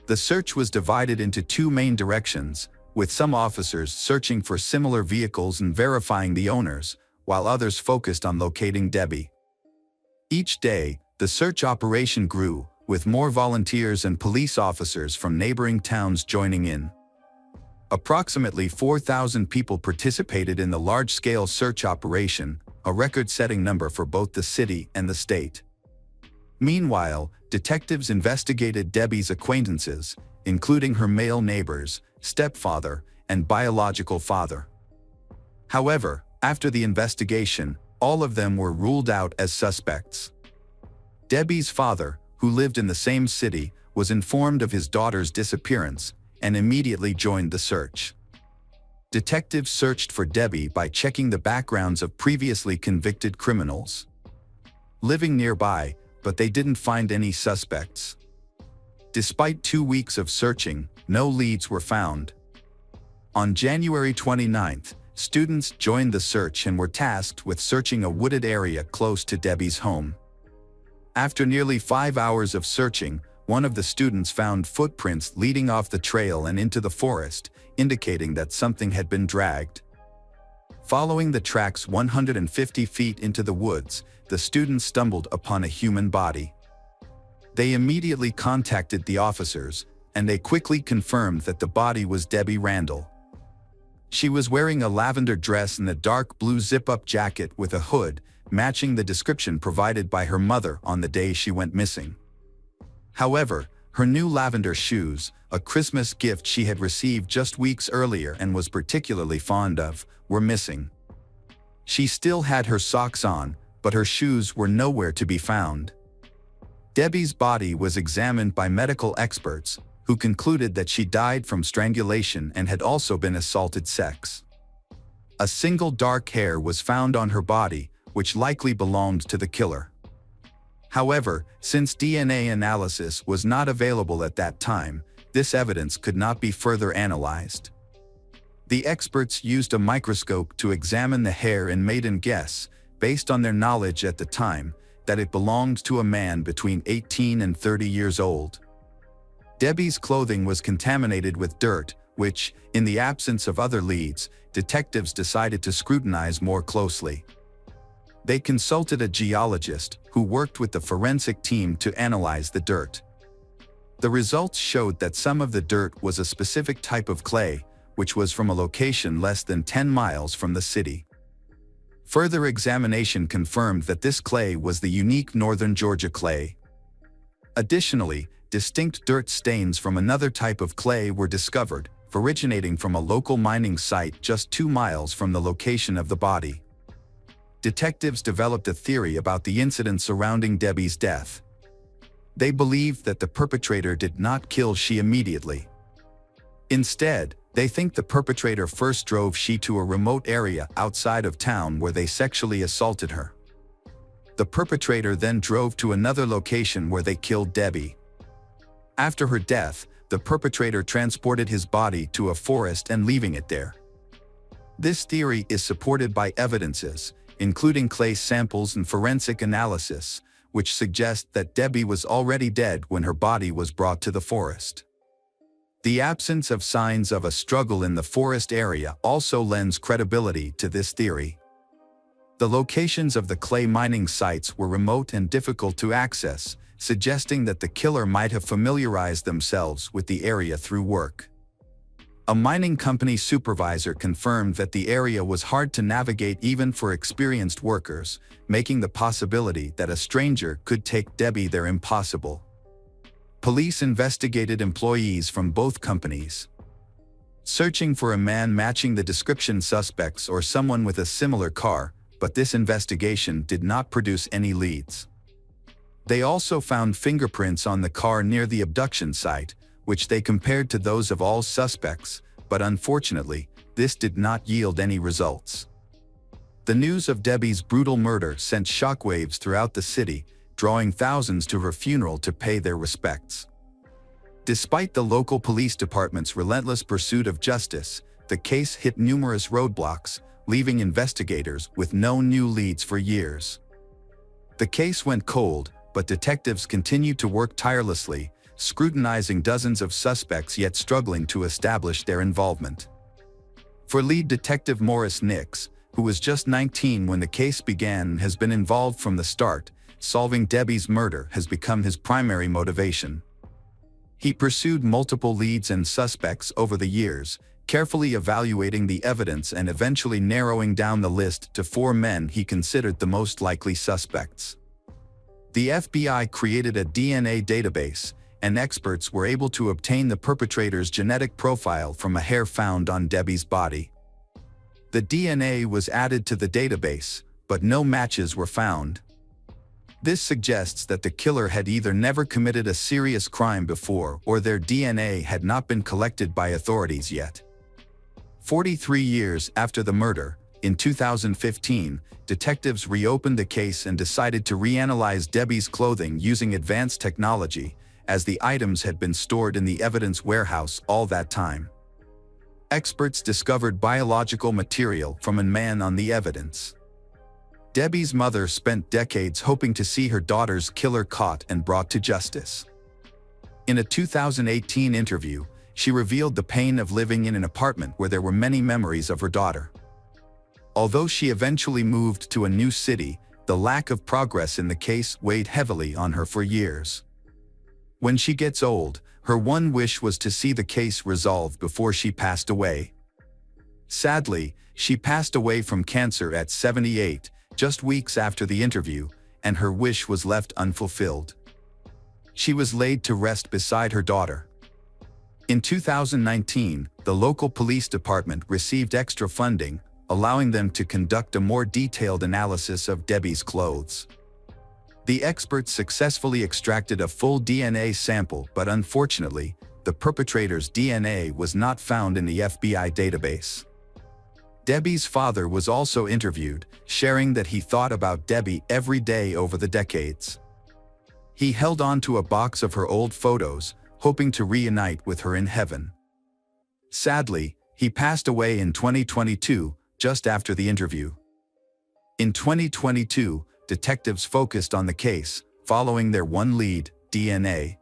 [SPEAKER 1] The search was divided into two main directions, with some officers searching for similar vehicles and verifying the owners, while others focused on locating Debbie. Each day, the search operation grew, with more volunteers and police officers from neighboring towns joining in. Approximately 4,000 people participated in the large-scale search operation, a record-setting number for both the city and the state. Meanwhile, detectives investigated Debbie's acquaintances, including her male neighbors, stepfather, and biological father. However, after the investigation, all of them were ruled out as suspects. Debbie's father, who lived in the same city, was informed of his daughter's disappearance and immediately joined the search. Detectives searched for Debbie by checking the backgrounds of previously convicted criminals living nearby, but they didn't find any suspects. Despite 2 weeks of searching, no leads were found. On January 29th, students joined the search and were tasked with searching a wooded area close to Debbie's home. After nearly 5 hours of searching, one of the students found footprints leading off the trail and into the forest, indicating that something had been dragged. Following the tracks 150 feet into the woods, the students stumbled upon a human body. They immediately contacted the officers, and they quickly confirmed that the body was Debbie Randall. She was wearing a lavender dress and a dark blue zip-up jacket with a hood, matching the description provided by her mother on the day she went missing. However, her new lavender shoes, a Christmas gift she had received just weeks earlier and was particularly fond of, were missing. She still had her socks on, but her shoes were nowhere to be found. Debbie's body was examined by medical experts, who concluded that she died from strangulation and had also been assaulted sex. A single dark hair was found on her body, which likely belonged to the killer. However, since DNA analysis was not available at that time, this evidence could not be further analyzed. The experts used a microscope to examine the hair and made a guess, based on their knowledge at the time, that it belonged to a man between 18 and 30 years old. Debbie's clothing was contaminated with dirt, which, in the absence of other leads, detectives decided to scrutinize more closely. They consulted a geologist, who worked with the forensic team to analyze the dirt. The results showed that some of the dirt was a specific type of clay, which was from a location less than 10 miles from the city. Further examination confirmed that this clay was the unique Northern Georgia clay. Additionally, distinct dirt stains from another type of clay were discovered, originating from a local mining site just 2 miles from the location of the body. Detectives developed a theory about the incident surrounding Debbie's death. They believed that the perpetrator did not kill she immediately. Instead, they think the perpetrator first drove she to a remote area outside of town where they sexually assaulted her. The perpetrator then drove to another location where they killed Debbie. After her death, the perpetrator transported his body to a forest and leaving it there. This theory is supported by evidences, including clay samples and forensic analysis, which suggest that Debbie was already dead when her body was brought to the forest. The absence of signs of a struggle in the forest area also lends credibility to this theory. The locations of the clay mining sites were remote and difficult to access, suggesting that the killer might have familiarized themselves with the area through work. A mining company supervisor confirmed that the area was hard to navigate even for experienced workers, making the possibility that a stranger could take Debbie there impossible. Police investigated employees from both companies, searching for a man matching the description suspects or someone with a similar car, but this investigation did not produce any leads. They also found fingerprints on the car near the abduction site, which they compared to those of all suspects, but unfortunately, this did not yield any results. The news of Debbie's brutal murder sent shockwaves throughout the city, drawing thousands to her funeral to pay their respects. Despite the local police department's relentless pursuit of justice, the case hit numerous roadblocks, leaving investigators with no new leads for years. The case went cold, but detectives continued to work tirelessly, scrutinizing dozens of suspects yet struggling to establish their involvement. For lead detective Morris Nix, who was just 19 when the case began and has been involved from the start, solving Debbie's murder has become his primary motivation. He pursued multiple leads and suspects over the years, carefully evaluating the evidence and eventually narrowing down the list to 4 men he considered the most likely suspects. The FBI created a DNA database, and experts were able to obtain the perpetrator's genetic profile from a hair found on Debbie's body. The DNA was added to the database, but no matches were found. This suggests that the killer had either never committed a serious crime before or their DNA had not been collected by authorities yet. 43 years after the murder, in 2015, detectives reopened the case and decided to reanalyze Debbie's clothing using advanced technology, as the items had been stored in the evidence warehouse all that time. Experts discovered biological material from a man on the evidence. Debbie's mother spent decades hoping to see her daughter's killer caught and brought to justice. In a 2018 interview, she revealed the pain of living in an apartment where there were many memories of her daughter. Although she eventually moved to a new city, the lack of progress in the case weighed heavily on her for years. When she gets old, her one wish was to see the case resolved before she passed away. Sadly, she passed away from cancer at 78, just weeks after the interview, and her wish was left unfulfilled. She was laid to rest beside her daughter. In 2019, the local police department received extra funding, allowing them to conduct a more detailed analysis of Debbie's clothes. The experts successfully extracted a full DNA sample, but unfortunately, the perpetrator's DNA was not found in the FBI database. Debbie's father was also interviewed, sharing that he thought about Debbie every day over the decades. He held on to a box of her old photos, hoping to reunite with her in heaven. Sadly, he passed away in 2022, just after the interview. In 2022, detectives focused on the case, following their one lead, DNA.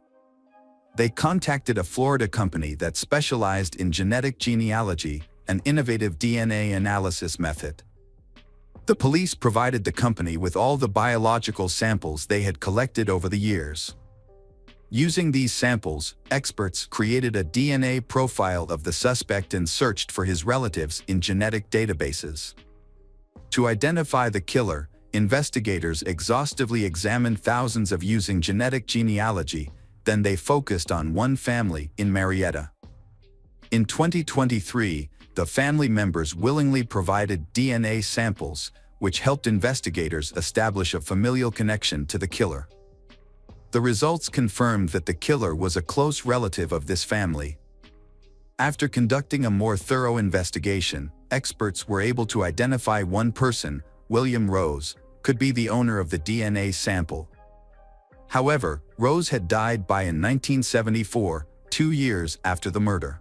[SPEAKER 1] They contacted a Florida company that specialized in genetic genealogy, an innovative DNA analysis method. The police provided the company with all the biological samples they had collected over the years. Using these samples, experts created a DNA profile of the suspect and searched for his relatives in genetic databases. To identify the killer, investigators exhaustively examined thousands of using genetic genealogy, then they focused on one family in Marietta. In 2023, the family members willingly provided DNA samples, which helped investigators establish a familial connection to the killer. The results confirmed that the killer was a close relative of this family. After conducting a more thorough investigation, experts were able to identify one person, William Rose, could be the owner of the DNA sample. However, Rose had died in 1974, 2 years after the murder.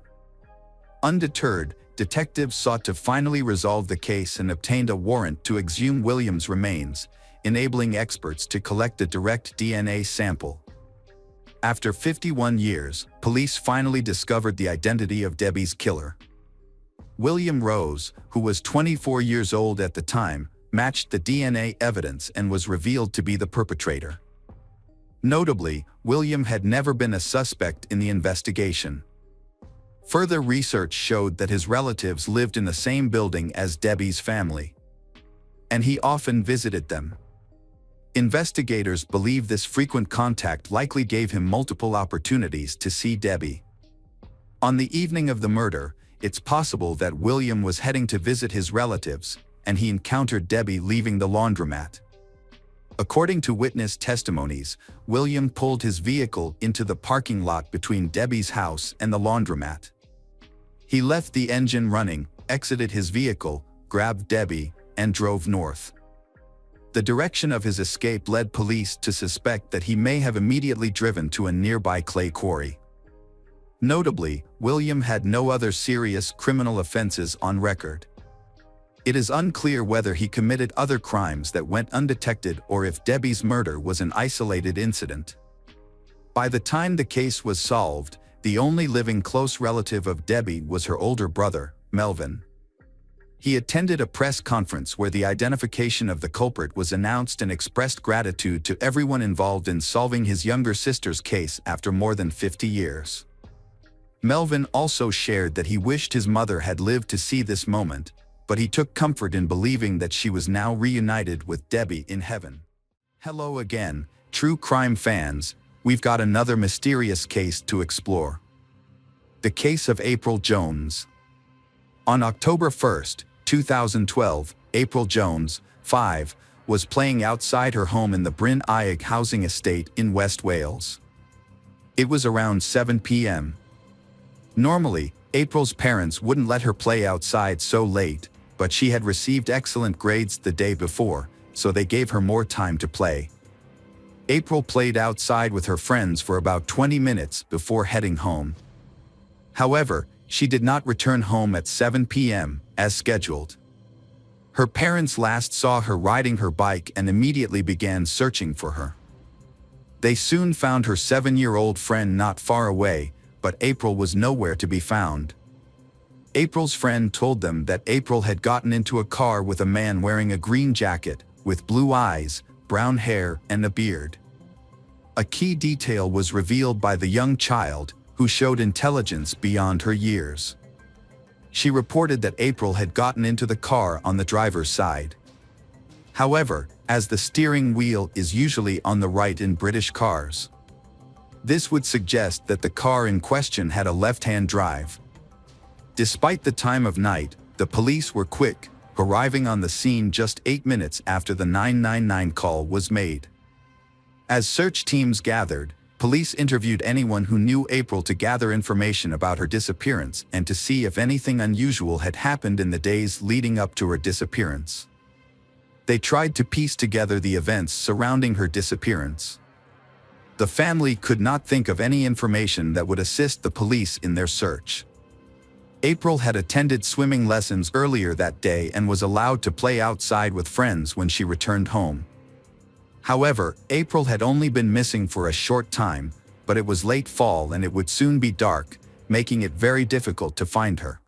[SPEAKER 1] Undeterred, detectives sought to finally resolve the case and obtained a warrant to exhume Williams' remains, enabling experts to collect a direct DNA sample. After 51 years, police finally discovered the identity of Debbie's killer. William Rose, who was 24 years old at the time, matched the DNA evidence and was revealed to be the perpetrator. Notably, William had never been a suspect in the investigation. Further research showed that his relatives lived in the same building as Debbie's family, and he often visited them. Investigators believe this frequent contact likely gave him multiple opportunities to see Debbie. On the evening of the murder, it's possible that William was heading to visit his relatives, and he encountered Debbie leaving the laundromat. According to witness testimonies, William pulled his vehicle into the parking lot between Debbie's house and the laundromat. He left the engine running, exited his vehicle, grabbed Debbie, and drove north. The direction of his escape led police to suspect that he may have immediately driven to a nearby clay quarry. Notably, William had no other serious criminal offenses on record. It is unclear whether he committed other crimes that went undetected or if Debbie's murder was an isolated incident. By the time the case was solved, the only living close relative of Debbie was her older brother, Melvin. He attended a press conference where the identification of the culprit was announced and expressed gratitude to everyone involved in solving his younger sister's case after more than 50 years. Melvin also shared that he wished his mother had lived to see this moment, but he took comfort in believing that she was now reunited with Debbie in heaven. Hello again, true crime fans, we've got another mysterious case to explore. The case of April Jones. On October 1st, 2012, April Jones, 5, was playing outside her home in the Bryn Aeg housing estate in West Wales. It was around 7 p.m. Normally, April's parents wouldn't let her play outside so late, but she had received excellent grades the day before, so they gave her more time to play. April played outside with her friends for about 20 minutes before heading home. However, she did not return home at 7 p.m., as scheduled. Her parents last saw her riding her bike and immediately began searching for her. They soon found her 7-year-old friend not far away, but April was nowhere to be found. April's friend told them that April had gotten into a car with a man wearing a green jacket, with blue eyes, brown hair, and a beard. A key detail was revealed by the young child, who showed intelligence beyond her years. She reported that April had gotten into the car on the driver's side. However, as the steering wheel is usually on the right in British cars, this would suggest that the car in question had a left-hand drive. Despite the time of night, the police were quick, arriving on the scene just 8 minutes after the 999 call was made. As search teams gathered, police interviewed anyone who knew April to gather information about her disappearance and to see if anything unusual had happened in the days leading up to her disappearance. They tried to piece together the events surrounding her disappearance. The family could not think of any information that would assist the police in their search. April had attended swimming lessons earlier that day and was allowed to play outside with friends when she returned home. However, April had only been missing for a short time, but it was late fall and it would soon be dark, making it very difficult to find her.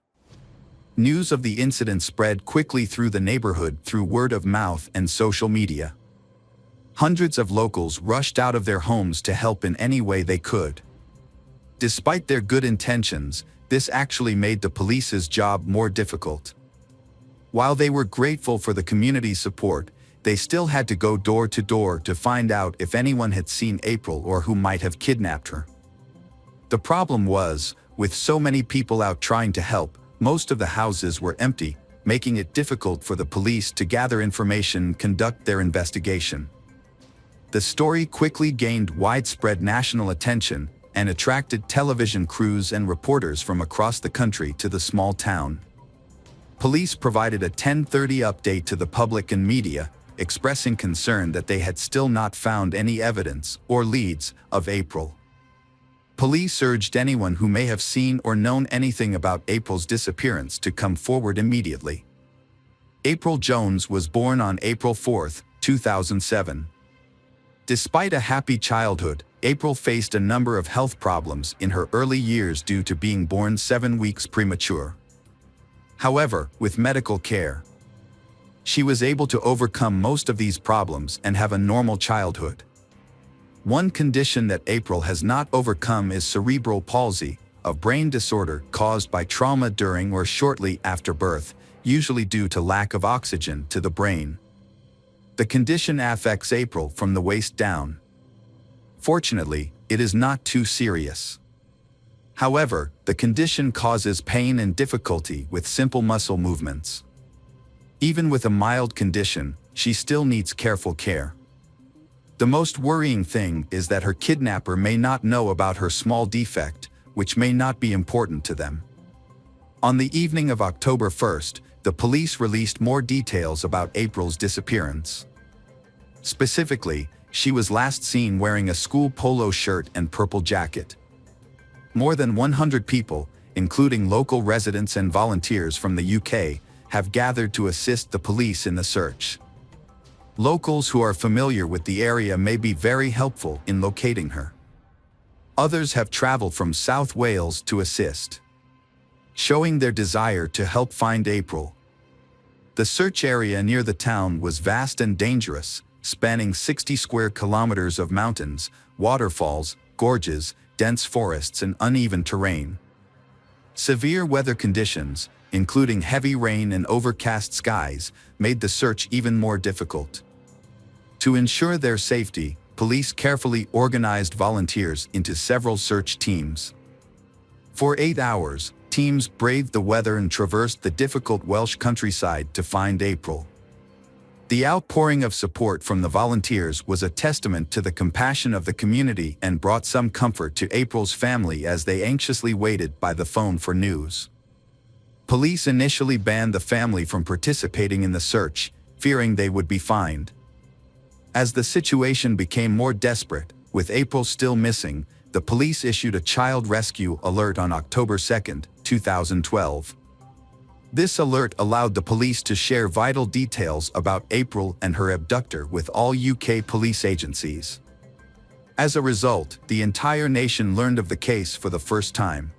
[SPEAKER 1] News of the incident spread quickly through the neighborhood through word of mouth and social media. Hundreds of locals rushed out of their homes to help in any way they could. Despite their good intentions, this actually made the police's job more difficult. While they were grateful for the community's support, they still had to go door to door to find out if anyone had seen April or who might have kidnapped her. The problem was, with so many people out trying to help, most of the houses were empty, making it difficult for the police to gather information and conduct their investigation. The story quickly gained widespread national attention and attracted television crews and reporters from across the country to the small town. Police provided a 10:30 update to the public and media, expressing concern that they had still not found any evidence or leads of April. Police urged anyone who may have seen or known anything about April's disappearance to come forward immediately. April Jones was born on April 4, 2007. Despite a happy childhood, April faced a number of health problems in her early years due to being born 7 weeks premature. However, with medical care, she was able to overcome most of these problems and have a normal childhood. One condition that April has not overcome is cerebral palsy, a brain disorder caused by trauma during or shortly after birth, usually due to lack of oxygen to the brain. The condition affects April from the waist down. Fortunately, it is not too serious. However, the condition causes pain and difficulty with simple muscle movements. Even with a mild condition, she still needs careful care. The most worrying thing is that her kidnapper may not know about her small defect, which may not be important to them. On the evening of October 1st, the police released more details about April's disappearance. Specifically, she was last seen wearing a school polo shirt and purple jacket. More than 100 people, including local residents and volunteers from the UK, have gathered to assist the police in the search. Locals who are familiar with the area may be very helpful in locating her. Others have traveled from South Wales to assist, showing their desire to help find April. The search area near the town was vast and dangerous, spanning 60 square kilometers of mountains, waterfalls, gorges, dense forests and uneven terrain. Severe weather conditions, including heavy rain and overcast skies, made the search even more difficult. To ensure their safety, police carefully organized volunteers into several search teams. For 8 hours, teams braved the weather and traversed the difficult Welsh countryside to find April. The outpouring of support from the volunteers was a testament to the compassion of the community and brought some comfort to April's family as they anxiously waited by the phone for news. Police initially banned the family from participating in the search, fearing they would be fined. As the situation became more desperate, with April still missing, the police issued a child rescue alert on October 2, 2012. This alert allowed the police to share vital details about April and her abductor with all UK police agencies. As a result, the entire nation learned of the case for the first time.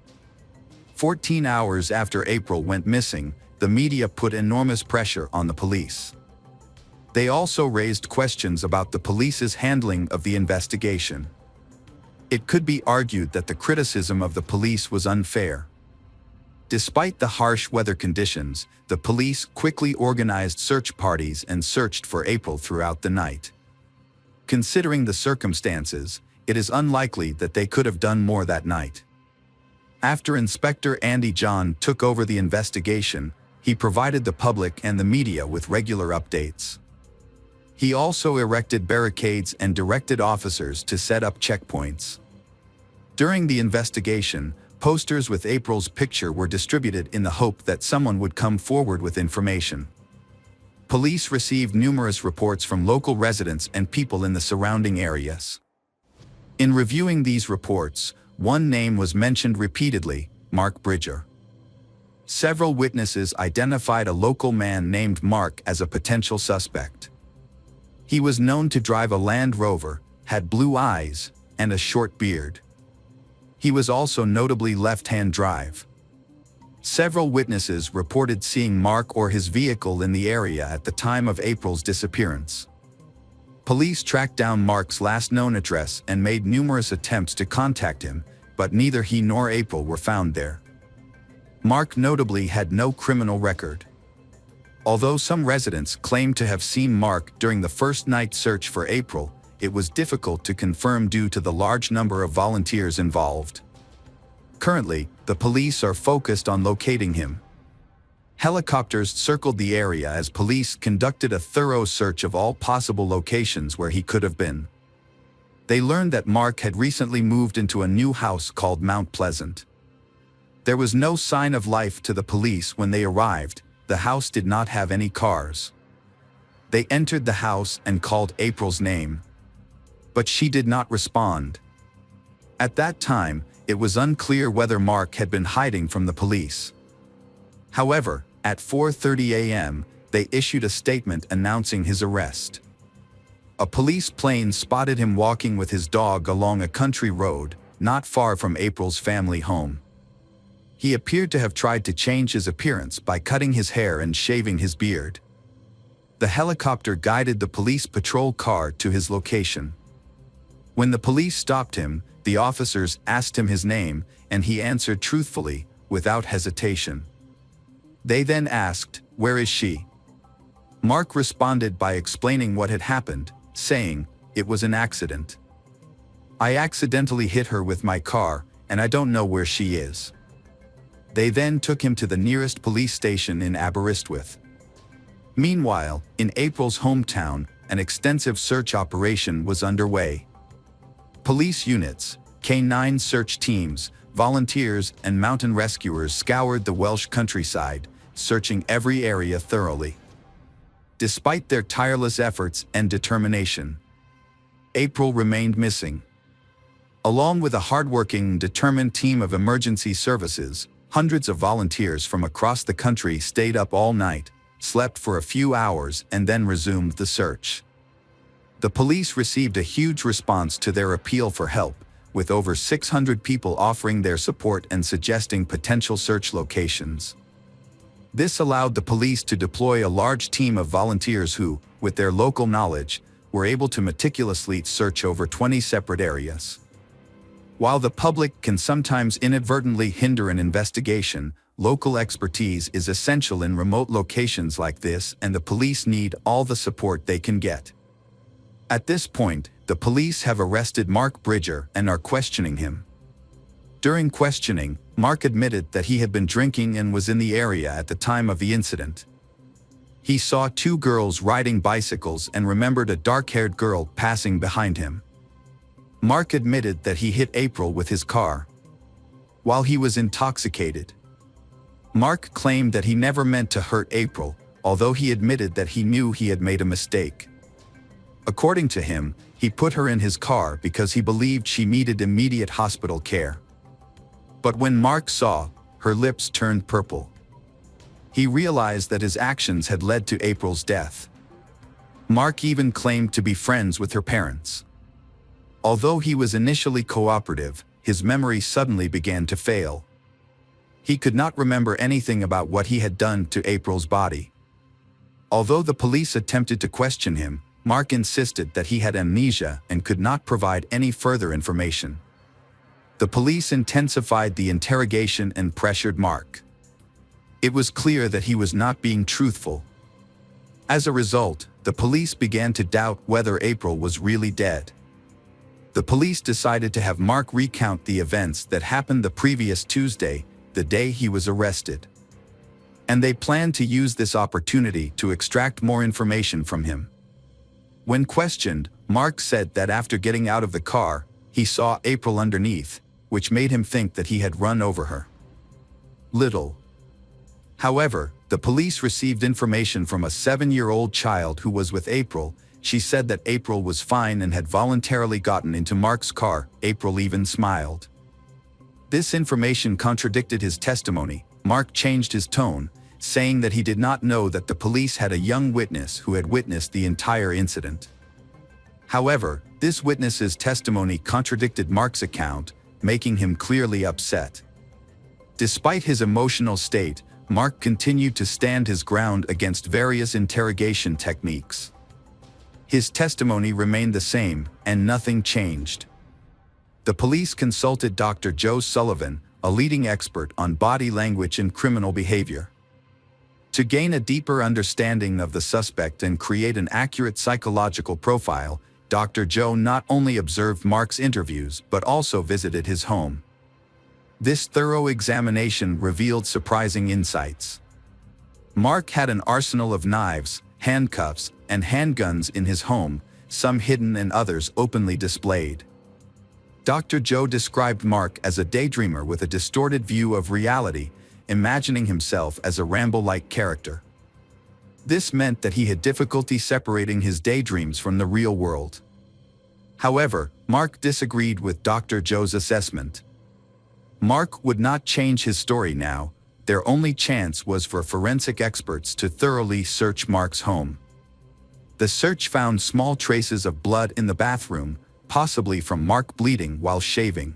[SPEAKER 1] 14 hours after April went missing, the media put enormous pressure on the police. They also raised questions about the police's handling of the investigation. It could be argued that the criticism of the police was unfair. Despite the harsh weather conditions, the police quickly organized search parties and searched for April throughout the night. Considering the circumstances, it is unlikely that they could have done more that night. After Inspector Andy John took over the investigation, he provided the public and the media with regular updates. He also erected barricades and directed officers to set up checkpoints. During the investigation, posters with April's picture were distributed in the hope that someone would come forward with information. Police received numerous reports from local residents and people in the surrounding areas. In reviewing these reports, one name was mentioned repeatedly: Mark Bridger. Several witnesses identified a local man named Mark as a potential suspect. He was known to drive a Land Rover, had blue eyes, and a short beard. He was also notably left-hand drive. Several witnesses reported seeing Mark or his vehicle in the area at the time of April's disappearance. Police tracked down Mark's last known address and made numerous attempts to contact him, but neither he nor April were found there. Mark notably had no criminal record. Although some residents claimed to have seen Mark during the first night search for April, it was difficult to confirm due to the large number of volunteers involved. Currently, the police are focused on locating him. Helicopters circled the area as police conducted a thorough search of all possible locations where he could have been. They learned that Mark had recently moved into a new house called Mount Pleasant. There was no sign of life to the police when they arrived. The house did not have any cars. They entered the house and called April's name, but she did not respond. At that time, it was unclear whether Mark had been hiding from the police. However, at 4:30 a.m., they issued a statement announcing his arrest. A police plane spotted him walking with his dog along a country road, not far from April's family home. He appeared to have tried to change his appearance by cutting his hair and shaving his beard. The helicopter guided the police patrol car to his location. When the police stopped him, the officers asked him his name, and he answered truthfully, without hesitation. They then asked, "Where is she?" Mark responded by explaining what had happened, saying, "It was an accident. I accidentally hit her with my car, and I don't know where she is." They then took him to the nearest police station in Aberystwyth. Meanwhile, in April's hometown, an extensive search operation was underway. Police units, K9 search teams, volunteers, and mountain rescuers scoured the Welsh countryside, searching every area thoroughly. Despite their tireless efforts and determination, April remained missing. Along with a hardworking, determined team of emergency services, hundreds of volunteers from across the country stayed up all night, slept for a few hours, and then resumed the search. The police received a huge response to their appeal for help, with over 600 people offering their support and suggesting potential search locations. This allowed the police to deploy a large team of volunteers who, with their local knowledge, were able to meticulously search over 20 separate areas. While the public can sometimes inadvertently hinder an investigation, local expertise is essential in remote locations like this, and the police need all the support they can get. At this point, the police have arrested Mark Bridger and are questioning him. During questioning, Mark admitted that he had been drinking and was in the area at the time of the incident. He saw two girls riding bicycles and remembered a dark-haired girl passing behind him. Mark admitted that he hit April with his car while he was intoxicated. Mark claimed that he never meant to hurt April, although he admitted that he knew he had made a mistake. According to him, he put her in his car because he believed she needed immediate hospital care. But when Mark saw, her lips turned purple. He realized that his actions had led to April's death. Mark even claimed to be friends with her parents. Although he was initially cooperative, his memory suddenly began to fail. He could not remember anything about what he had done to April's body. Although the police attempted to question him, Mark insisted that he had amnesia and could not provide any further information. The police intensified the interrogation and pressured Mark. It was clear that he was not being truthful. As a result, the police began to doubt whether April was really dead. The police decided to have Mark recount the events that happened the previous Tuesday, the day he was arrested. and they planned to use this opportunity to extract more information from him. When questioned, Mark said that after getting out of the car, he saw April underneath, which made him think that he had run over her. Little. However, the police received information from a 7-year-old child who was with April. She said that April was fine and had voluntarily gotten into Mark's car. April even smiled. This information contradicted his testimony. Mark changed his tone, saying that he did not know that the police had a young witness who had witnessed the entire incident. However, this witness's testimony contradicted Mark's account, making him clearly upset. Despite his emotional state, Mark continued to stand his ground against various interrogation techniques. His testimony remained the same, and nothing changed. The police consulted Dr. Joe Sullivan, a leading expert on body language and criminal behavior. To gain a deeper understanding of the suspect and create an accurate psychological profile, Dr. Joe not only observed Mark's interviews but also visited his home. This thorough examination revealed surprising insights. Mark had an arsenal of knives, handcuffs, and handguns in his home, some hidden and others openly displayed. Dr. Joe described Mark as a daydreamer with a distorted view of reality, imagining himself as a Rambo-like character. This meant that he had difficulty separating his daydreams from the real world. However, Mark disagreed with Dr. Joe's assessment. Mark would not change his story now. Their only chance was for forensic experts to thoroughly search Mark's home. The search found small traces of blood in the bathroom, possibly from Mark bleeding while shaving.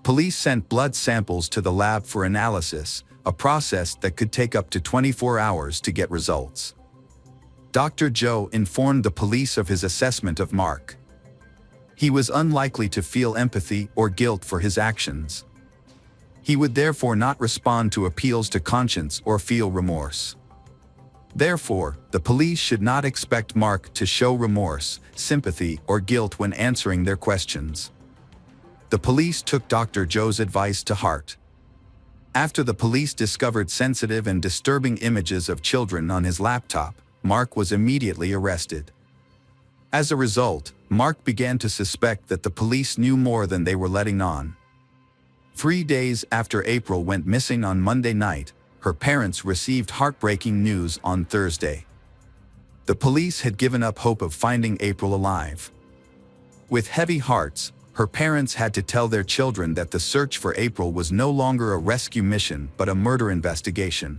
[SPEAKER 1] Police sent blood samples to the lab for analysis, a process that could take up to 24 hours to get results. Dr. Joe informed the police of his assessment of Mark. He was unlikely to feel empathy or guilt for his actions. He would therefore not respond to appeals to conscience or feel remorse. Therefore, the police should not expect Mark to show remorse, sympathy, or guilt when answering their questions. The police took Dr. Joe's advice to heart. After the police discovered sensitive and disturbing images of children on his laptop, Mark was immediately arrested. As a result, Mark began to suspect that the police knew more than they were letting on. 3 days after April went missing on Monday night, her parents received heartbreaking news on Thursday. The police had given up hope of finding April alive. With heavy hearts, her parents had to tell their children that the search for April was no longer a rescue mission but a murder investigation.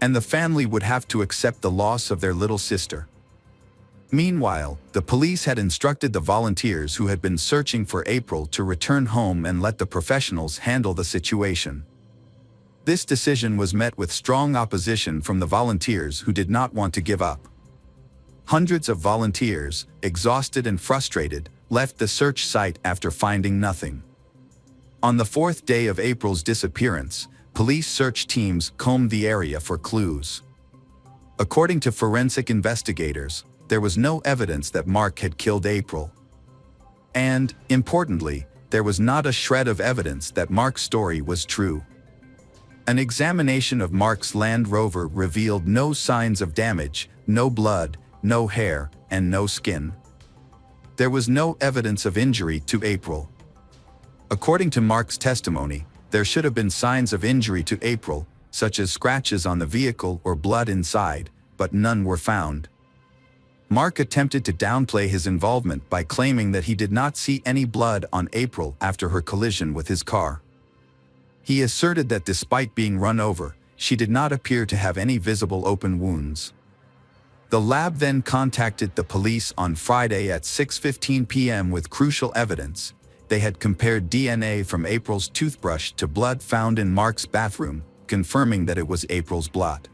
[SPEAKER 1] And the family would have to accept the loss of their little sister. Meanwhile, the police had instructed the volunteers who had been searching for April to return home and let the professionals handle the situation. This decision was met with strong opposition from the volunteers who did not want to give up. Hundreds of volunteers, exhausted and frustrated, left the search site after finding nothing. On the 4th day of April's disappearance, police search teams combed the area for clues. According to forensic investigators, there was no evidence that Mark had killed April. And, importantly, there was not a shred of evidence that Mark's story was true. An examination of Mark's Land Rover revealed no signs of damage, no blood, no hair, and no skin. There was no evidence of injury to April. According to Mark's testimony, there should have been signs of injury to April, such as scratches on the vehicle or blood inside, but none were found. Mark attempted to downplay his involvement by claiming that he did not see any blood on April after her collision with his car. He asserted that despite being run over, she did not appear to have any visible open wounds. The lab then contacted the police on Friday at 6:15 p.m. with crucial evidence. They had compared DNA from April's toothbrush to blood found in Mark's bathroom, confirming that it was April's blood.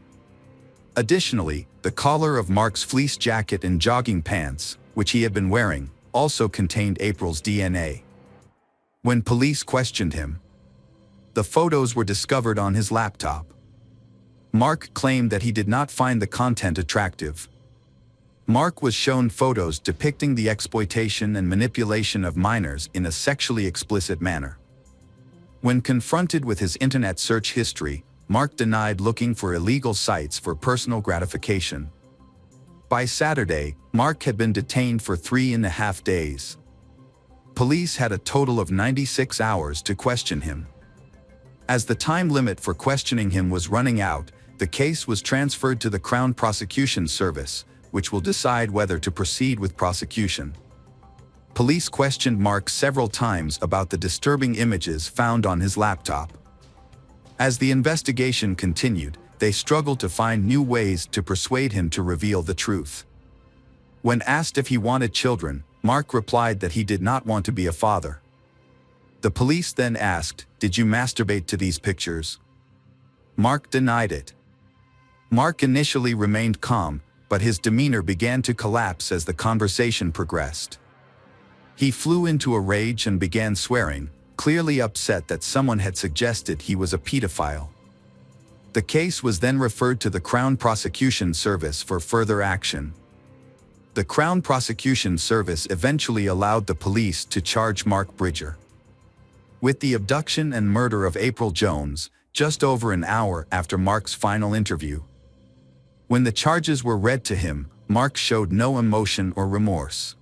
[SPEAKER 1] Additionally, the collar of Mark's fleece jacket and jogging pants, which he had been wearing, also contained April's DNA. When police questioned him, the photos were discovered on his laptop. Mark claimed that he did not find the content attractive. Mark was shown photos depicting the exploitation and manipulation of minors in a sexually explicit manner. When confronted with his internet search history, Mark denied looking for illegal sites for personal gratification. By Saturday, Mark had been detained for 3.5 days. Police had a total of 96 hours to question him. As the time limit for questioning him was running out, the case was transferred to the Crown Prosecution Service, which will decide whether to proceed with prosecution. Police questioned Mark several times about the disturbing images found on his laptop. As the investigation continued, they struggled to find new ways to persuade him to reveal the truth. When asked if he wanted children, Mark replied that he did not want to be a father. The police then asked, "Did you masturbate to these pictures?" Mark denied it. Mark initially remained calm, but his demeanor began to collapse as the conversation progressed. He flew into a rage and began swearing, clearly upset that someone had suggested he was a pedophile. The case was then referred to the Crown Prosecution Service for further action. The Crown Prosecution Service eventually allowed the police to charge Mark Bridger with the abduction and murder of April Jones, just over an hour after Mark's final interview. When the charges were read to him, Mark showed no emotion or remorse.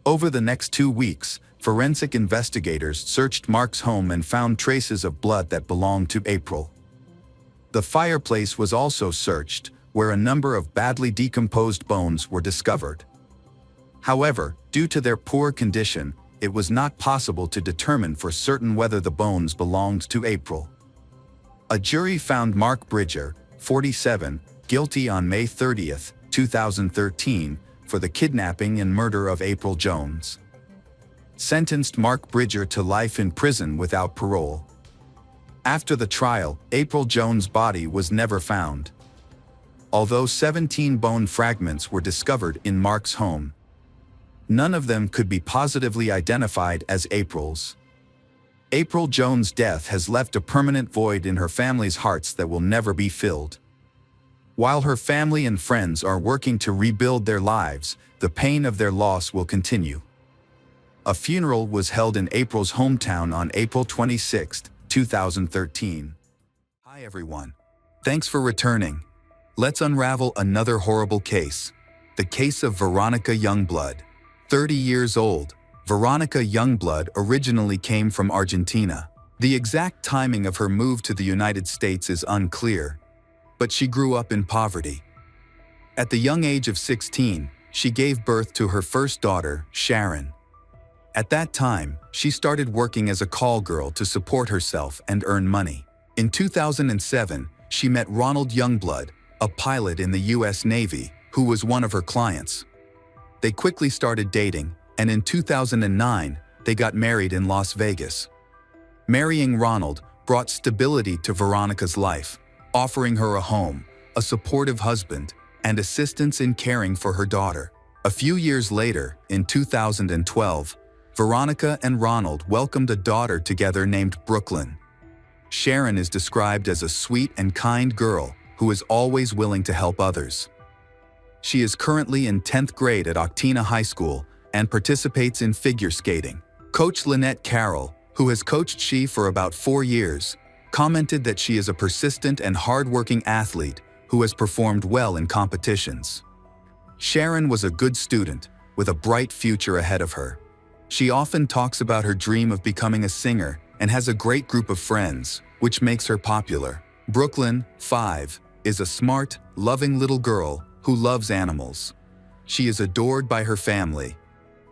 [SPEAKER 1] Over the next 2 weeks, forensic investigators searched Mark's home and found traces of blood that belonged to April. The fireplace was also searched, where a number of badly decomposed bones were discovered. However, due to their poor condition, it was not possible to determine for certain whether the bones belonged to April. A jury found Mark Bridger, 47, guilty on May 30, 2013, for the kidnapping and murder of April Jones. Sentenced Mark Bridger to life in prison without parole. After the trial, April Jones' body was never found. Although 17 bone fragments were discovered in Mark's home, none of them could be positively identified as April's. April Jones' death has left a permanent void in her family's hearts that will never be filled. While her family and friends are working to rebuild their lives, the pain of their loss will continue. A funeral was held in April's hometown on April 26, 2013. Hi everyone. Thanks for returning. Let's unravel another horrible case. The case of Veronica Youngblood. 30 years old, Veronica Youngblood originally came from Argentina. The exact timing of her move to the United States is unclear, but she grew up in poverty. At the young age of 16, she gave birth to her first daughter, Sharon. At that time, she started working as a call girl to support herself and earn money. In 2007, she met Ronald Youngblood, a pilot in the U.S. Navy, who was one of her clients. They quickly started dating, and in 2009, they got married in Las Vegas. Marrying Ronald brought stability to Veronica's life, offering her a home, a supportive husband, and assistance in caring for her daughter. A few years later, in 2012, Veronica and Ronald welcomed a daughter together named Brooklyn. Sharon is described as a sweet and kind girl who is always willing to help others. She is currently in 10th grade at Octina High School and participates in figure skating. Coach Lynette Carroll, who has coached she for about 4 years, commented that she is a persistent and hard-working athlete who has performed well in competitions. Sharon was a good student with a bright future ahead of her. She often talks about her dream of becoming a singer and has a great group of friends, which makes her popular. Brooklyn, 5, is a smart, loving little girl who loves animals. She is adored by her family.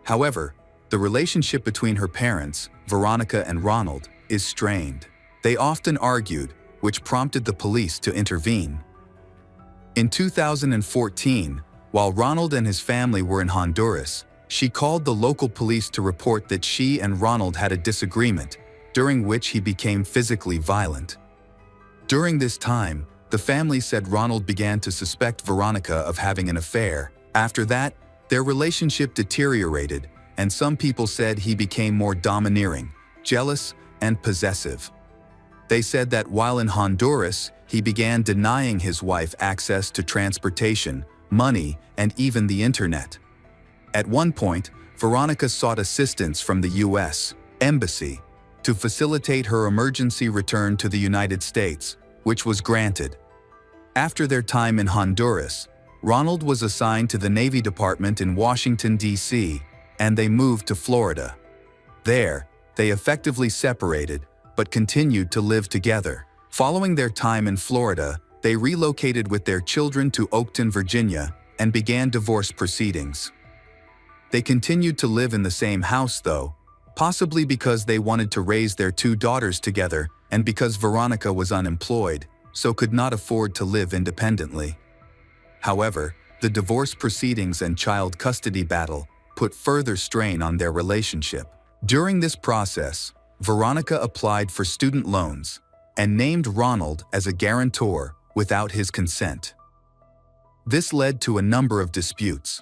[SPEAKER 1] However, the relationship between her parents, Veronica and Ronald, is strained. They often argued, which prompted the police to intervene. In 2014, while Ronald and his family were in Honduras, she called the local police to report that she and Ronald had a disagreement, during which he became physically violent. During this time, the family said Ronald began to suspect Veronica of having an affair. After that, their relationship deteriorated, and some people said he became more domineering, jealous, and possessive. They said that while in Honduras, he began denying his wife access to transportation, money, and even the internet. At one point, Veronica sought assistance from the U.S. Embassy to facilitate her emergency return to the United States, which was granted. After their time in Honduras, Ronald was assigned to the Navy Department in Washington, D.C., and they moved to Florida. There, they effectively separated, but continued to live together. Following their time in Florida, they relocated with their children to Oakton, Virginia, and began divorce proceedings. They continued to live in the same house though, possibly because they wanted to raise their 2 daughters together and because Veronica was unemployed, so could not afford to live independently. However, the divorce proceedings and child custody battle put further strain on their relationship. During this process, Veronica applied for student loans and named Ronald as a guarantor without his consent. This led to a number of disputes.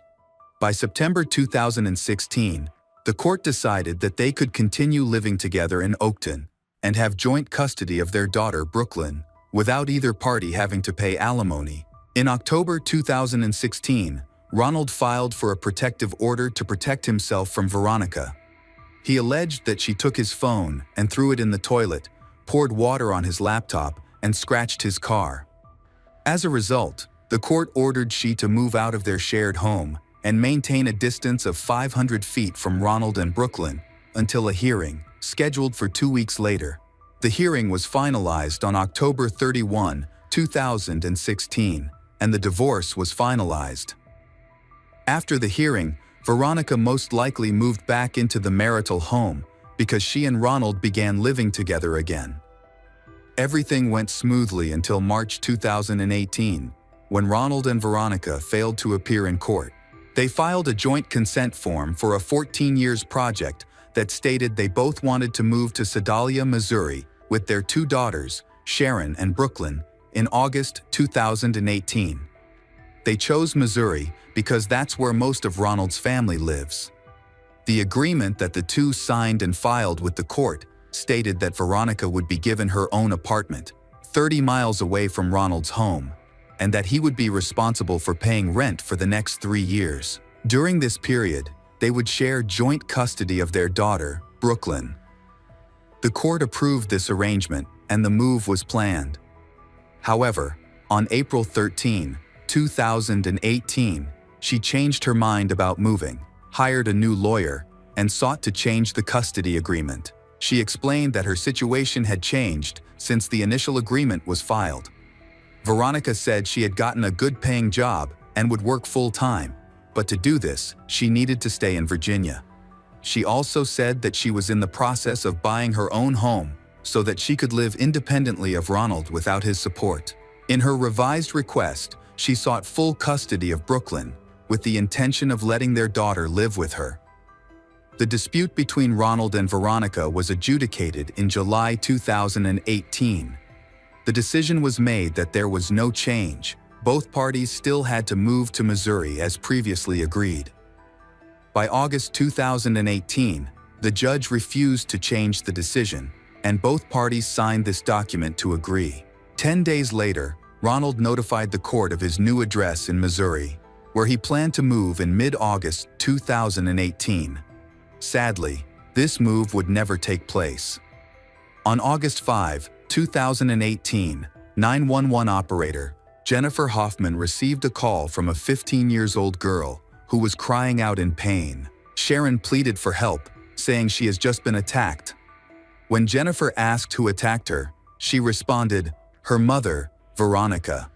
[SPEAKER 1] By September 2016, the court decided that they could continue living together in Oakton and have joint custody of their daughter Brooklyn, without either party having to pay alimony. In October 2016, Ronald filed for a protective order to protect himself from Veronica. He alleged that she took his phone and threw it in the toilet, poured water on his laptop, and scratched his car. As a result, the court ordered she to move out of their shared home and maintain a distance of 500 feet from Ronald and Brooklyn until a hearing, scheduled for 2 weeks later. The hearing was finalized on October 31, 2016, and the divorce was finalized. After the hearing, Veronica most likely moved back into the marital home because she and Ronald began living together again. Everything went smoothly until March 2018, when Ronald and Veronica failed to appear in court. They filed a joint consent form for a 14 years project that stated they both wanted to move to Sedalia, Missouri, with their 2 daughters, Sharon and Brooklyn, in August 2018. They chose Missouri because that's where most of Ronald's family lives. The agreement that the two signed and filed with the court stated that Veronica would be given her own apartment, 30 miles away from Ronald's home, and that he would be responsible for paying rent for the next 3 years. During this period, they would share joint custody of their daughter, Brooklyn. The court approved this arrangement, and the move was planned. However, on April 13, 2018, she changed her mind about moving, hired a new lawyer, and sought to change the custody agreement. She explained that her situation had changed since the initial agreement was filed. Veronica said she had gotten a good-paying job and would work full-time, but to do this, she needed to stay in Virginia. She also said that she was in the process of buying her own home so that she could live independently of Ronald without his support. In her revised request, she sought full custody of Brooklyn, with the intention of letting their daughter live with her. The dispute between Ronald and Veronica was adjudicated in July 2018. The decision was made that there was no change. Both parties still had to move to Missouri as previously agreed. By August 2018, the judge refused to change the decision, and both parties signed this document to agree. 10 days later, Ronald notified the court of his new address in Missouri, where he planned to move in mid-August 2018. Sadly, this move would never take place. On August 5, 2018, 911 operator Jennifer Hoffman received a call from a 15-year-old girl who was crying out in pain. Sharon pleaded for help, saying she has just been attacked. When Jennifer asked who attacked her, she responded, "Her mother, Veronica."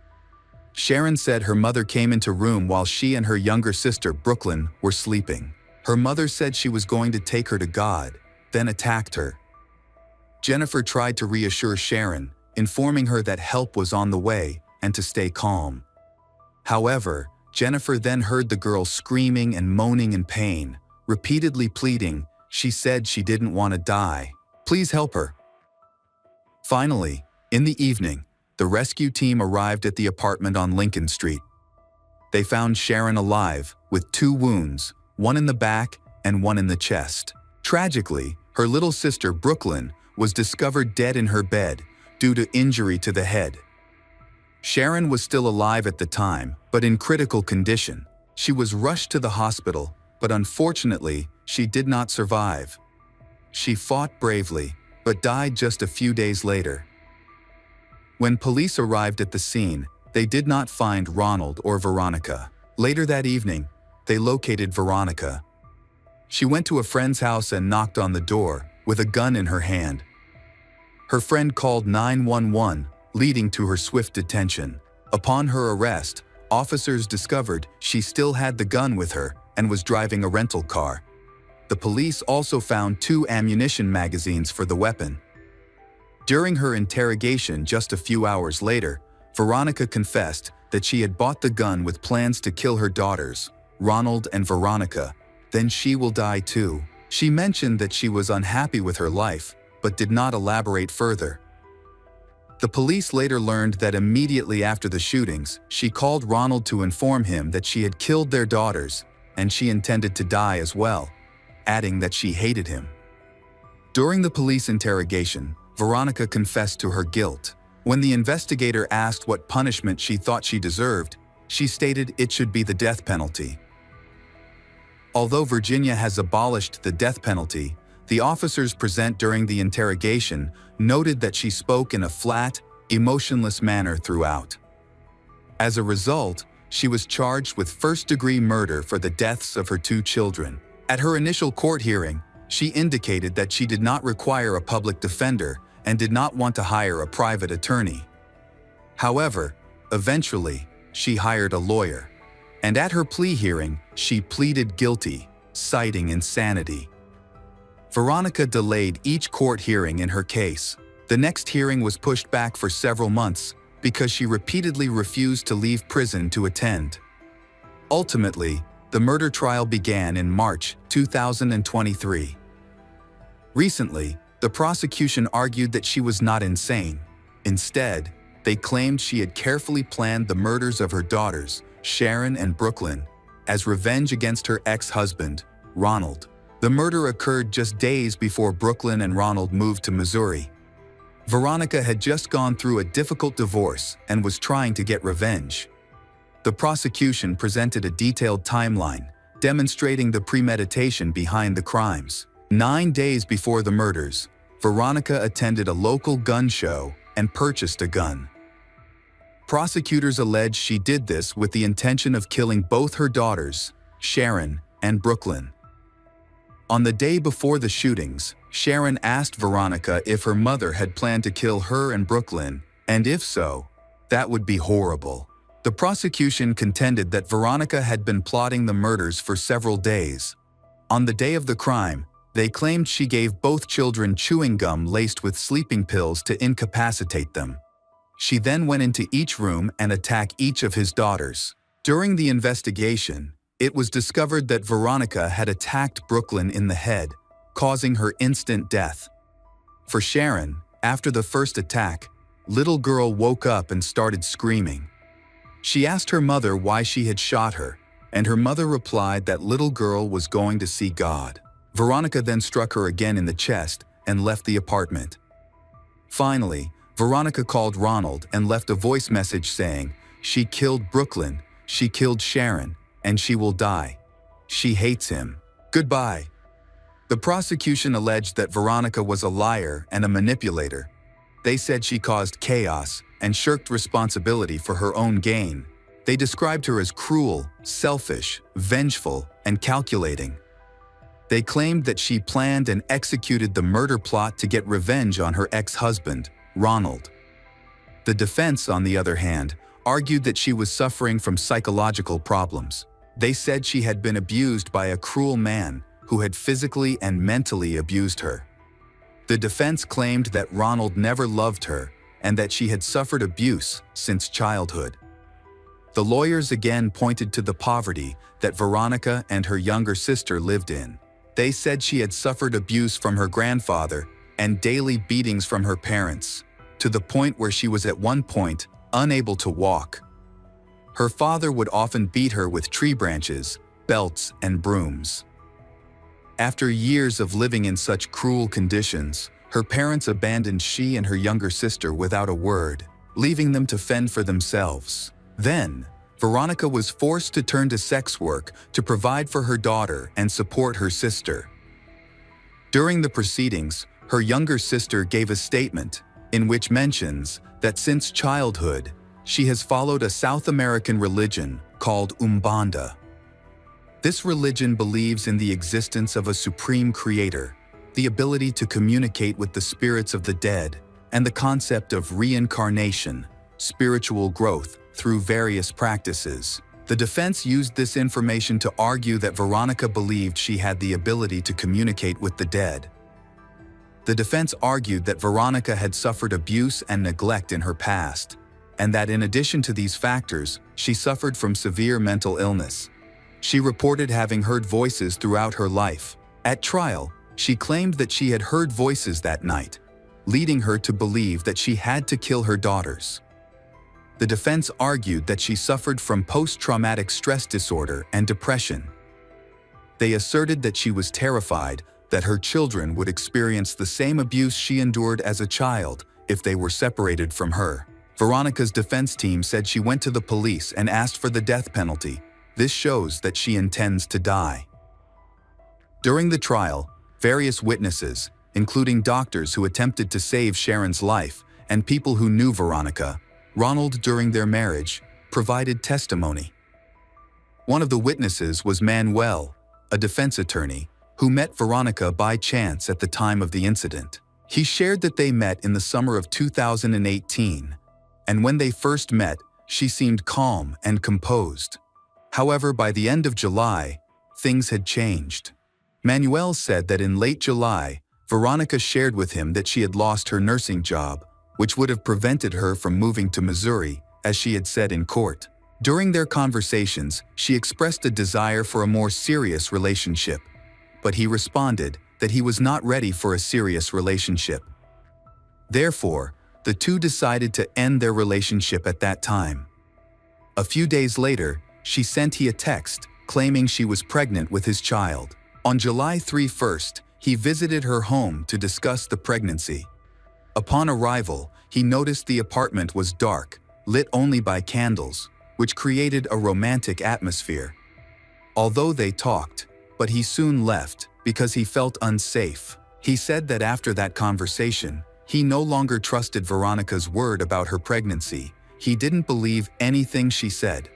[SPEAKER 1] Sharon said her mother came into room while she and her younger sister, Brooklyn, were sleeping. Her mother said she was going to take her to God, then attacked her. Jennifer tried to reassure Sharon, informing her that help was on the way and to stay calm. However, Jennifer then heard the girl screaming and moaning in pain, repeatedly pleading. She said she didn't want to die. Please help her. Finally, in the evening, the rescue team arrived at the apartment on Lincoln Street. They found Sharon alive, with 2 wounds, one in the back and one in the chest. Tragically, her little sister Brooklyn was discovered dead in her bed due to injury to the head. Sharon was still alive at the time, but in critical condition. She was rushed to the hospital, but unfortunately, she did not survive. She fought bravely, but died just a few days later. When police arrived at the scene, they did not find Ronald or Veronica. Later that evening, they located Veronica. She went to a friend's house and knocked on the door, with a gun in her hand. Her friend called 911, leading to her swift detention. Upon her arrest, officers discovered she still had the gun with her and was driving a rental car. The police also found 2 ammunition magazines for the weapon. During her interrogation just a few hours later, Veronica confessed that she had bought the gun with plans to kill her daughters, Ronald and Veronica. Then she will die too. She mentioned that she was unhappy with her life, but did not elaborate further. The police later learned that immediately after the shootings, she called Ronald to inform him that she had killed their daughters, and she intended to die as well, adding that she hated him. During the police interrogation, Veronica confessed to her guilt. When the investigator asked what punishment she thought she deserved, she stated it should be the death penalty. Although Virginia has abolished the death penalty, the officers present during the interrogation noted that she spoke in a flat, emotionless manner throughout. As a result, she was charged with first-degree murder for the deaths of her 2 children. At her initial court hearing, she indicated that she did not require a public defender and did not want to hire a private attorney. However, eventually, she hired a lawyer. And at her plea hearing, she pleaded guilty, citing insanity. Veronica delayed each court hearing in her case. The next hearing was pushed back for several months because she repeatedly refused to leave prison to attend. Ultimately, the murder trial began in March 2023. Recently, the prosecution argued that she was not insane. Instead, they claimed she had carefully planned the murders of her daughters, Sharon and Brooklyn, as revenge against her ex-husband, Ronald. The murder occurred just days before Brooklyn and Ronald moved to Missouri. Veronica had just gone through a difficult divorce and was trying to get revenge. The prosecution presented a detailed timeline, demonstrating the premeditation behind the crimes. 9 days before the murders, Veronica attended a local gun show and purchased a gun. Prosecutors allege she did this with the intention of killing both her daughters, Sharon and Brooklyn. On the day before the shootings, Sharon asked Veronica if her mother had planned to kill her and Brooklyn, and if so, that would be horrible. The prosecution contended that Veronica had been plotting the murders for several days. On the day of the crime, they claimed she gave both children chewing gum laced with sleeping pills to incapacitate them. She then went into each room and attacked each of his daughters. During the investigation, it was discovered that Veronica had attacked Brooklyn in the head, causing her instant death. For Sharon, after the first attack, little girl woke up and started screaming. She asked her mother why she had shot her, and her mother replied that little girl was going to see God. Veronica then struck her again in the chest and left the apartment. Finally, Veronica called Ronald and left a voice message saying, "She killed Brooklyn, she killed Sharon, and she will die. She hates him. Goodbye." The prosecution alleged that Veronica was a liar and a manipulator. They said she caused chaos and shirked responsibility for her own gain. They described her as cruel, selfish, vengeful, and calculating. They claimed that she planned and executed the murder plot to get revenge on her ex-husband, Ronald. The defense, on the other hand, argued that she was suffering from psychological problems. They said she had been abused by a cruel man who had physically and mentally abused her. The defense claimed that Ronald never loved her and that she had suffered abuse since childhood. The lawyers again pointed to the poverty that Veronica and her younger sister lived in. They said she had suffered abuse from her grandfather and daily beatings from her parents, to the point where she was at one point unable to walk. Her father would often beat her with tree branches, belts, and brooms. After years of living in such cruel conditions, her parents abandoned she and her younger sister without a word, leaving them to fend for themselves. Then, Veronica was forced to turn to sex work to provide for her daughter and support her sister. During the proceedings, her younger sister gave a statement in which mentions that since childhood, she has followed a South American religion called Umbanda. This religion believes in the existence of a supreme creator, the ability to communicate with the spirits of the dead, and the concept of reincarnation, spiritual growth, through various practices. The defense used this information to argue that Veronica believed she had the ability to communicate with the dead. The defense argued that Veronica had suffered abuse and neglect in her past, and that in addition to these factors, she suffered from severe mental illness. She reported having heard voices throughout her life. At trial, she claimed that she had heard voices that night, leading her to believe that she had to kill her daughters. The defense argued that she suffered from post-traumatic stress disorder and depression. They asserted that she was terrified that her children would experience the same abuse she endured as a child if they were separated from her. Veronica's defense team said she went to the police and asked for the death penalty. This shows that she intends to die. During the trial, various witnesses, including doctors who attempted to save Sharon's life and people who knew Veronica, Ronald during their marriage, provided testimony. One of the witnesses was Manuel, a defense attorney, who met Veronica by chance at the time of the incident. He shared that they met in the summer of 2018, and when they first met, she seemed calm and composed. However, by the end of July, things had changed. Manuel said that in late July, Veronica shared with him that she had lost her nursing job, which would have prevented her from moving to Missouri, as she had said in court. During their conversations, she expressed a desire for a more serious relationship, but he responded that he was not ready for a serious relationship. Therefore, the two decided to end their relationship at that time. A few days later, she sent him a text claiming she was pregnant with his child. On July 31st, he visited her home to discuss the pregnancy. Upon arrival, he noticed the apartment was dark, lit only by candles, which created a romantic atmosphere. Although they talked, but he soon left because he felt unsafe. He said that after that conversation, he no longer trusted Veronica's word about her pregnancy. He didn't believe anything she said.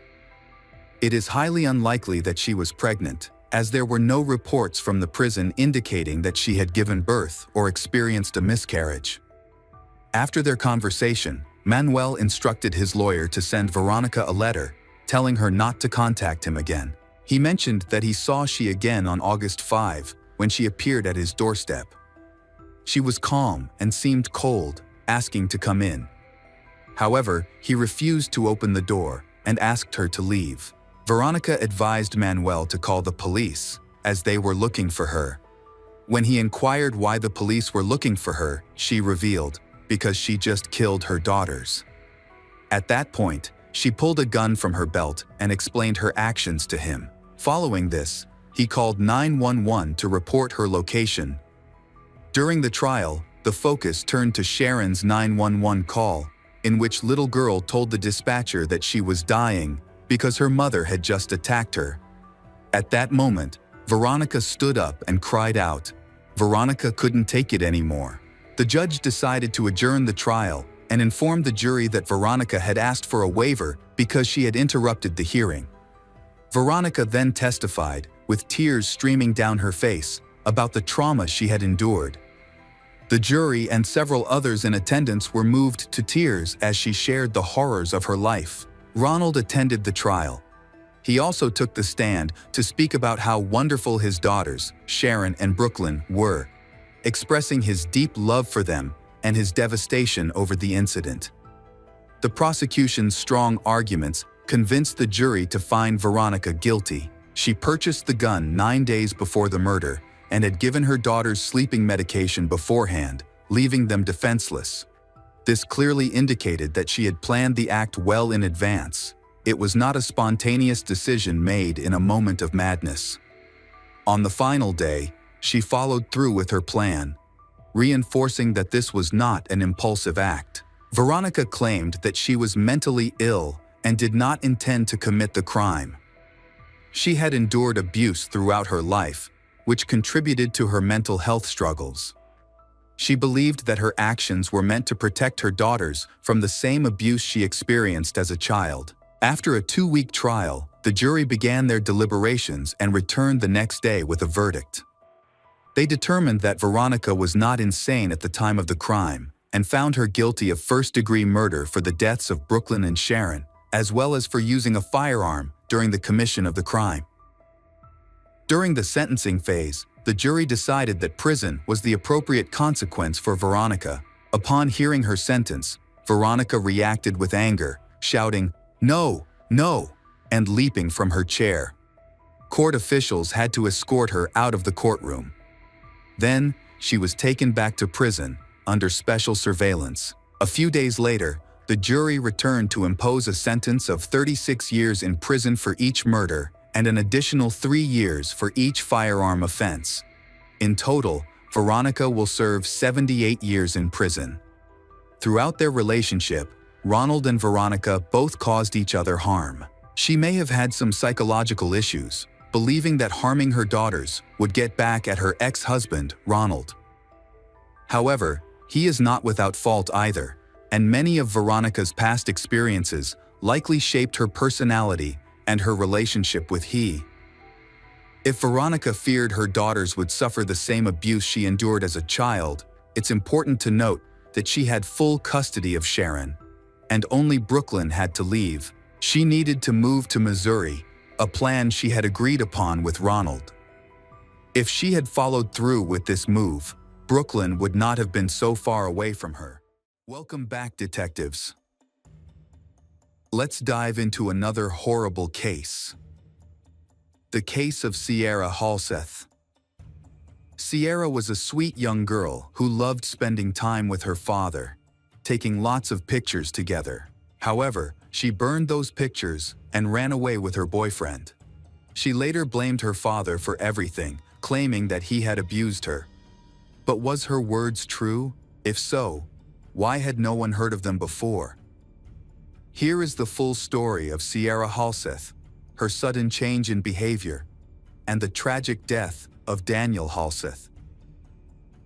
[SPEAKER 1] It is highly unlikely that she was pregnant, as there were no reports from the prison indicating that she had given birth or experienced a miscarriage. After their conversation, Manuel instructed his lawyer to send Veronica a letter, telling her not to contact him again. He mentioned that he saw she again on August 5, when she appeared at his doorstep. She was calm and seemed cold, asking to come in. However, he refused to open the door and asked her to leave. Veronica advised Manuel to call the police, as they were looking for her. When he inquired why the police were looking for her, she revealed, because she just killed her daughters. At that point, she pulled a gun from her belt and explained her actions to him. Following this, he called 911 to report her location. During the trial, the focus turned to Sharon's 911 call, in which little girl told the dispatcher that she was dying because her mother had just attacked her. At that moment, Veronica stood up and cried out. Veronica couldn't take it anymore. The judge decided to adjourn the trial and informed the jury that Veronica had asked for a waiver because she had interrupted the hearing. Veronica then testified, with tears streaming down her face, about the trauma she had endured. The jury and several others in attendance were moved to tears as she shared the horrors of her life. Ronald attended the trial. He also took the stand to speak about how wonderful his daughters, Sharon and Brooklyn, were, expressing his deep love for them and his devastation over the incident. The prosecution's strong arguments convinced the jury to find Veronica guilty. She purchased the gun 9 days before the murder and had given her daughters sleeping medication beforehand, leaving them defenseless. This clearly indicated that she had planned the act well in advance. It was not a spontaneous decision made in a moment of madness. On the final day, she followed through with her plan, reinforcing that this was not an impulsive act. Veronica claimed that she was mentally ill and did not intend to commit the crime. She had endured abuse throughout her life, which contributed to her mental health struggles. She believed that her actions were meant to protect her daughters from the same abuse she experienced as a child. After a 2-week trial, the jury began their deliberations and returned the next day with a verdict. They determined that Veronica was not insane at the time of the crime and found her guilty of first-degree murder for the deaths of Brooklyn and Sharon, as well as for using a firearm during the commission of the crime. During the sentencing phase, the jury decided that prison was the appropriate consequence for Veronica. Upon hearing her sentence, Veronica reacted with anger, shouting, "No, no," and leaping from her chair. Court officials had to escort her out of the courtroom. Then, she was taken back to prison under special surveillance. A few days later, the jury returned to impose a sentence of 36 years in prison for each murder and an additional 3 years for each firearm offense. In total, Veronica will serve 78 years in prison. Throughout their relationship, Ronald and Veronica both caused each other harm. She may have had some psychological issues, believing that harming her daughters would get back at her ex-husband, Ronald. However, he is not without fault either, and many of Veronica's past experiences likely shaped her personality and her relationship with he. If Veronica feared her daughters would suffer the same abuse she endured as a child, it's important to note that she had full custody of Sharon, and only Brooklyn had to leave. She needed to move to Missouri, a plan she had agreed upon with Ronald. If she had followed through with this move, Brooklyn would not have been so far away from her. Welcome back, detectives. Let's dive into another horrible case. The case of Sierra Halseth. Sierra was a sweet young girl who loved spending time with her father, taking lots of pictures together. However, she burned those pictures and ran away with her boyfriend. She later blamed her father for everything, claiming that he had abused her. But was her words true? If so, why had no one heard of them before? Here is the full story of Sierra Halseth, her sudden change in behavior, and the tragic death of Daniel Halseth.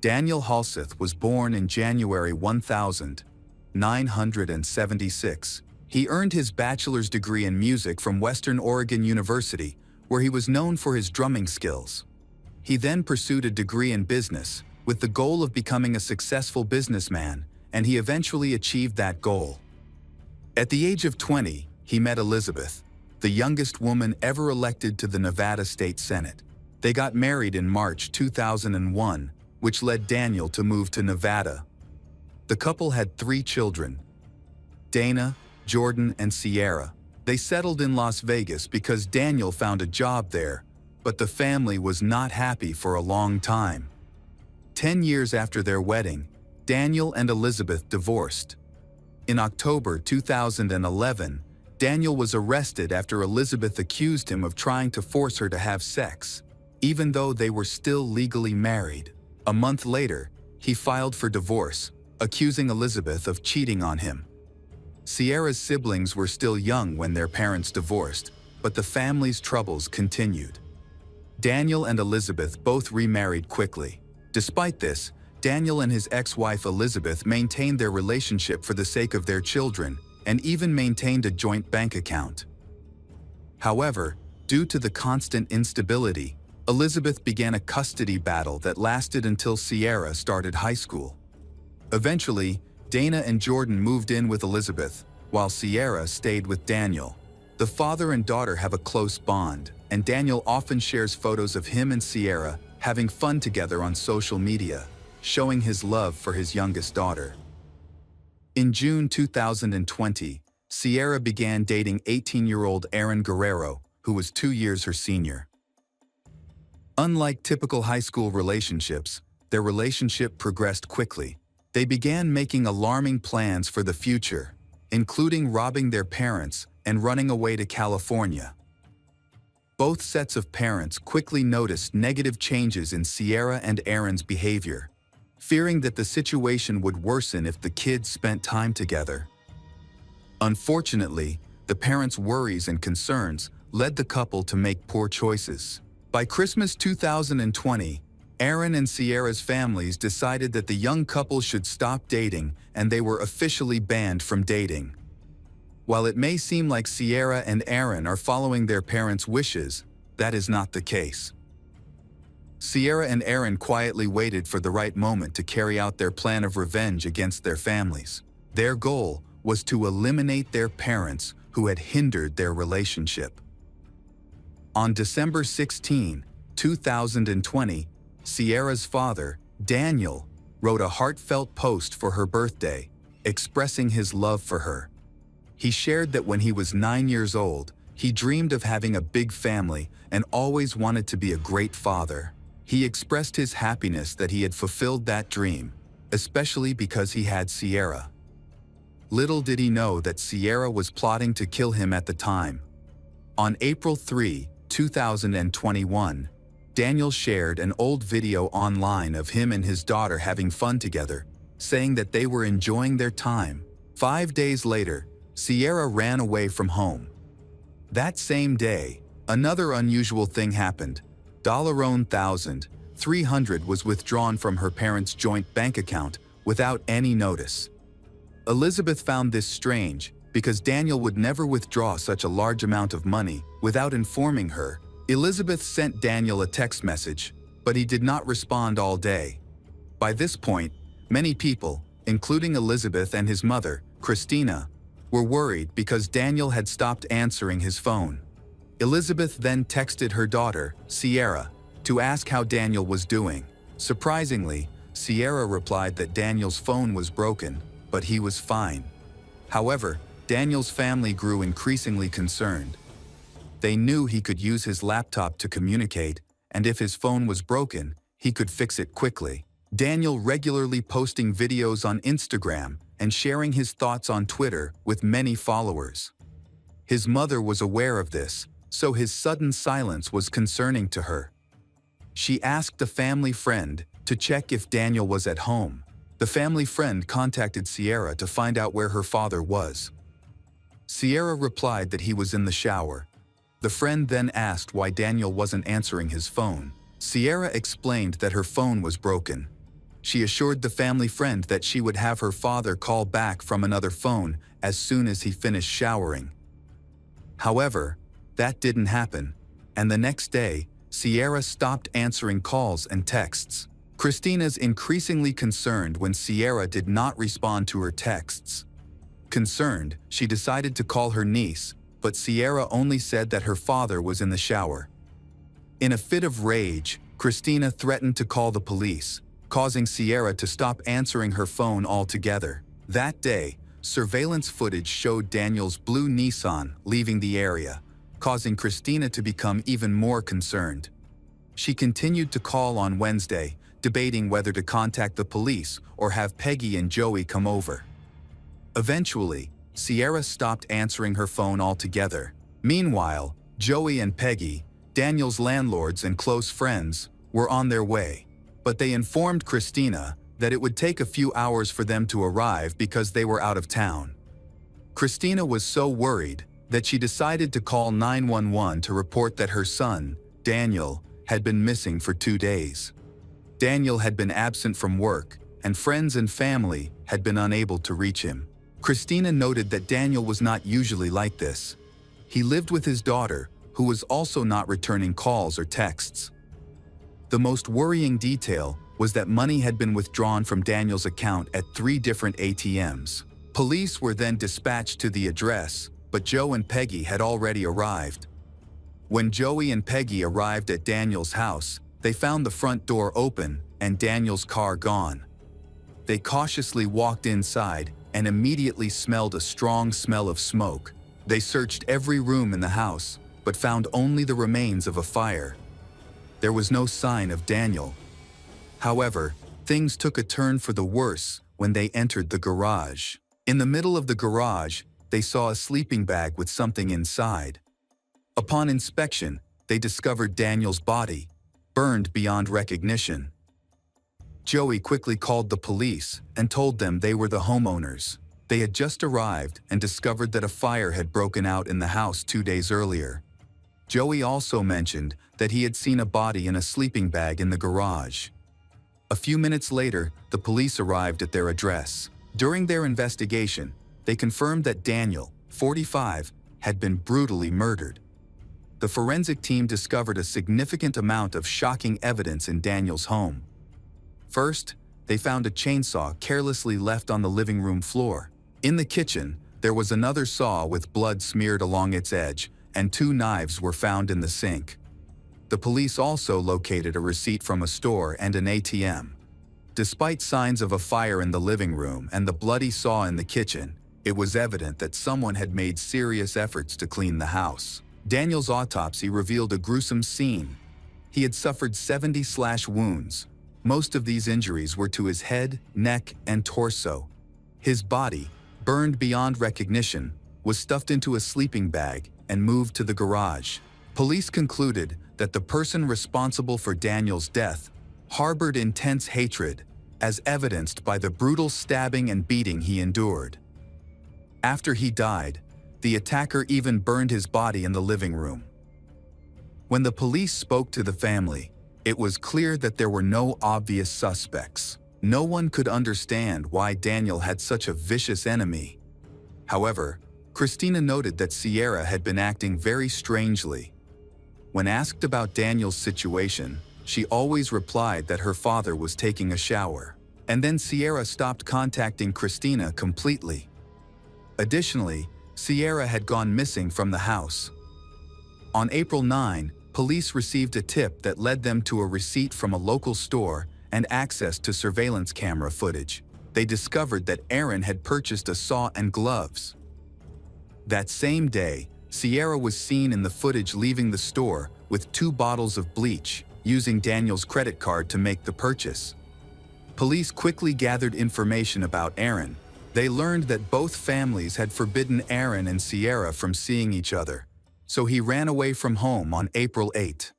[SPEAKER 1] Daniel Halseth was born in January 1976. He earned his bachelor's degree in music from Western Oregon University, where he was known for his drumming skills. He then pursued a degree in business, with the goal of becoming a successful businessman, and he eventually achieved that goal. At the age of 20, he met Elizabeth, the youngest woman ever elected to the Nevada State Senate. They got married in March 2001, which led Daniel to move to Nevada. The couple had 3 children, Dana, Jordan, and Sierra. They settled in Las Vegas because Daniel found a job there, but the family was not happy for a long time. 10 years after their wedding, Daniel and Elizabeth divorced. In October 2011, Daniel was arrested after Elizabeth accused him of trying to force her to have sex, even though they were still legally married. A month later, he filed for divorce, accusing Elizabeth of cheating on him. Sierra's siblings were still young when their parents divorced, but the family's troubles continued. Daniel and Elizabeth both remarried quickly. Despite this, Daniel and his ex-wife Elizabeth maintained their relationship for the sake of their children and even maintained a joint bank account. However, due to the constant instability, Elizabeth began a custody battle that lasted until Sierra started high school. Eventually, Dana and Jordan moved in with Elizabeth, while Sierra stayed with Daniel. The father and daughter have a close bond, and Daniel often shares photos of him and Sierra having fun together on social media, showing his love for his youngest daughter. In June 2020, Sierra began dating 18-year-old Aaron Guerrero, who was 2 years her senior. Unlike typical high school relationships, their relationship progressed quickly. They began making alarming plans for the future, including robbing their parents and running away to California. Both sets of parents quickly noticed negative changes in Sierra and Aaron's behavior, fearing that the situation would worsen if the kids spent time together. Unfortunately, the parents' worries and concerns led the couple to make poor choices. By Christmas 2020, Aaron and Sierra's families decided that the young couple should stop dating, and they were officially banned from dating. While it may seem like Sierra and Aaron are following their parents' wishes, that is not the case. Sierra and Aaron quietly waited for the right moment to carry out their plan of revenge against their families. Their goal was to eliminate their parents who had hindered their relationship. On December 16, 2020, Sierra's father, Daniel, wrote a heartfelt post for her birthday, expressing his love for her. He shared that when he was 9 years old, he dreamed of having a big family and always wanted to be a great father. He expressed his happiness that he had fulfilled that dream, especially because he had Sierra. Little did he know that Sierra was plotting to kill him at the time. On April 3, 2021, Daniel shared an old video online of him and his daughter having fun together, saying that they were enjoying their time. 5 days later, Sierra ran away from home. That same day, another unusual thing happened. $1,300 was withdrawn from her parents' joint bank account without any notice. Elizabeth found this strange because Daniel would never withdraw such a large amount of money without informing her. Elizabeth sent Daniel a text message, but he did not respond all day. By this point, many people, including Elizabeth and his mother, Christina, were worried because Daniel had stopped answering his phone. Elizabeth then texted her daughter, Sierra, to ask how Daniel was doing. Surprisingly, Sierra replied that Daniel's phone was broken, but he was fine. However, Daniel's family grew increasingly concerned. They knew he could use his laptop to communicate, and if his phone was broken, he could fix it quickly. Daniel regularly posting videos on Instagram and sharing his thoughts on Twitter with many followers. His mother was aware of this, so his sudden silence was concerning to her. She asked a family friend to check if Daniel was at home. The family friend contacted Sierra to find out where her father was. Sierra replied that he was in the shower. The friend then asked why Daniel wasn't answering his phone. Sierra explained that her phone was broken. She assured the family friend that she would have her father call back from another phone as soon as he finished showering. However, that didn't happen, and the next day, Sierra stopped answering calls and texts. Christina's increasingly concerned when Sierra did not respond to her texts. Concerned, she decided to call her niece, but Sierra only said that her father was in the shower. In a fit of rage, Christina threatened to call the police, causing Sierra to stop answering her phone altogether. That day, surveillance footage showed Daniel's blue Nissan leaving the area, causing Christina to become even more concerned. She continued to call on Wednesday, debating whether to contact the police or have Peggy and Joey come over. Eventually, Sierra stopped answering her phone altogether. Meanwhile, Joey and Peggy, Daniel's landlords and close friends, were on their way, but they informed Christina that it would take a few hours for them to arrive because they were out of town. Christina was so worried that she decided to call 911 to report that her son, Daniel, had been missing for 2 days. Daniel had been absent from work, and friends and family had been unable to reach him. Christina noted that Daniel was not usually like this. He lived with his daughter, who was also not returning calls or texts. The most worrying detail was that money had been withdrawn from Daniel's account at 3 different ATMs. Police were then dispatched to the address, but Joe and Peggy had already arrived. When Joey and Peggy arrived at Daniel's house, they found the front door open and Daniel's car gone. They cautiously walked inside and immediately smelled a strong smell of smoke. They searched every room in the house, but found only the remains of a fire. There was no sign of Daniel. However, things took a turn for the worse when they entered the garage. In the middle of the garage, they saw a sleeping bag with something inside. Upon inspection, they discovered Daniel's body, burned beyond recognition. Joey quickly called the police and told them they were the homeowners. They had just arrived and discovered that a fire had broken out in the house 2 days earlier. Joey also mentioned that he had seen a body in a sleeping bag in the garage. A few minutes later, the police arrived at their address. During their investigation, they confirmed that Daniel, 45, had been brutally murdered. The forensic team discovered a significant amount of shocking evidence in Daniel's home. First, they found a chainsaw carelessly left on the living room floor. In the kitchen, there was another saw with blood smeared along its edge, and 2 knives were found in the sink. The police also located a receipt from a store and an ATM. Despite signs of a fire in the living room and the bloody saw in the kitchen, it was evident that someone had made serious efforts to clean the house. Daniel's autopsy revealed a gruesome scene. He had suffered 70 slash wounds. Most of these injuries were to his head, neck, and torso. His body, burned beyond recognition, was stuffed into a sleeping bag and moved to the garage. Police concluded that the person responsible for Daniel's death harbored intense hatred, as evidenced by the brutal stabbing and beating he endured. After he died, the attacker even burned his body in the living room. When the police spoke to the family, it was clear that there were no obvious suspects. No one could understand why Daniel had such a vicious enemy. However, Christina noted that Sierra had been acting very strangely. When asked about Daniel's situation, she always replied that her father was taking a shower. And then Sierra stopped contacting Christina completely. Additionally, Sierra had gone missing from the house. On April 9, police received a tip that led them to a receipt from a local store and access to surveillance camera footage. They discovered that Aaron had purchased a saw and gloves. That same day, Sierra was seen in the footage leaving the store with 2 bottles of bleach, using Daniel's credit card to make the purchase. Police quickly gathered information about Aaron. They learned that both families had forbidden Aaron and Sierra from seeing each other, so he ran away from home on April 8.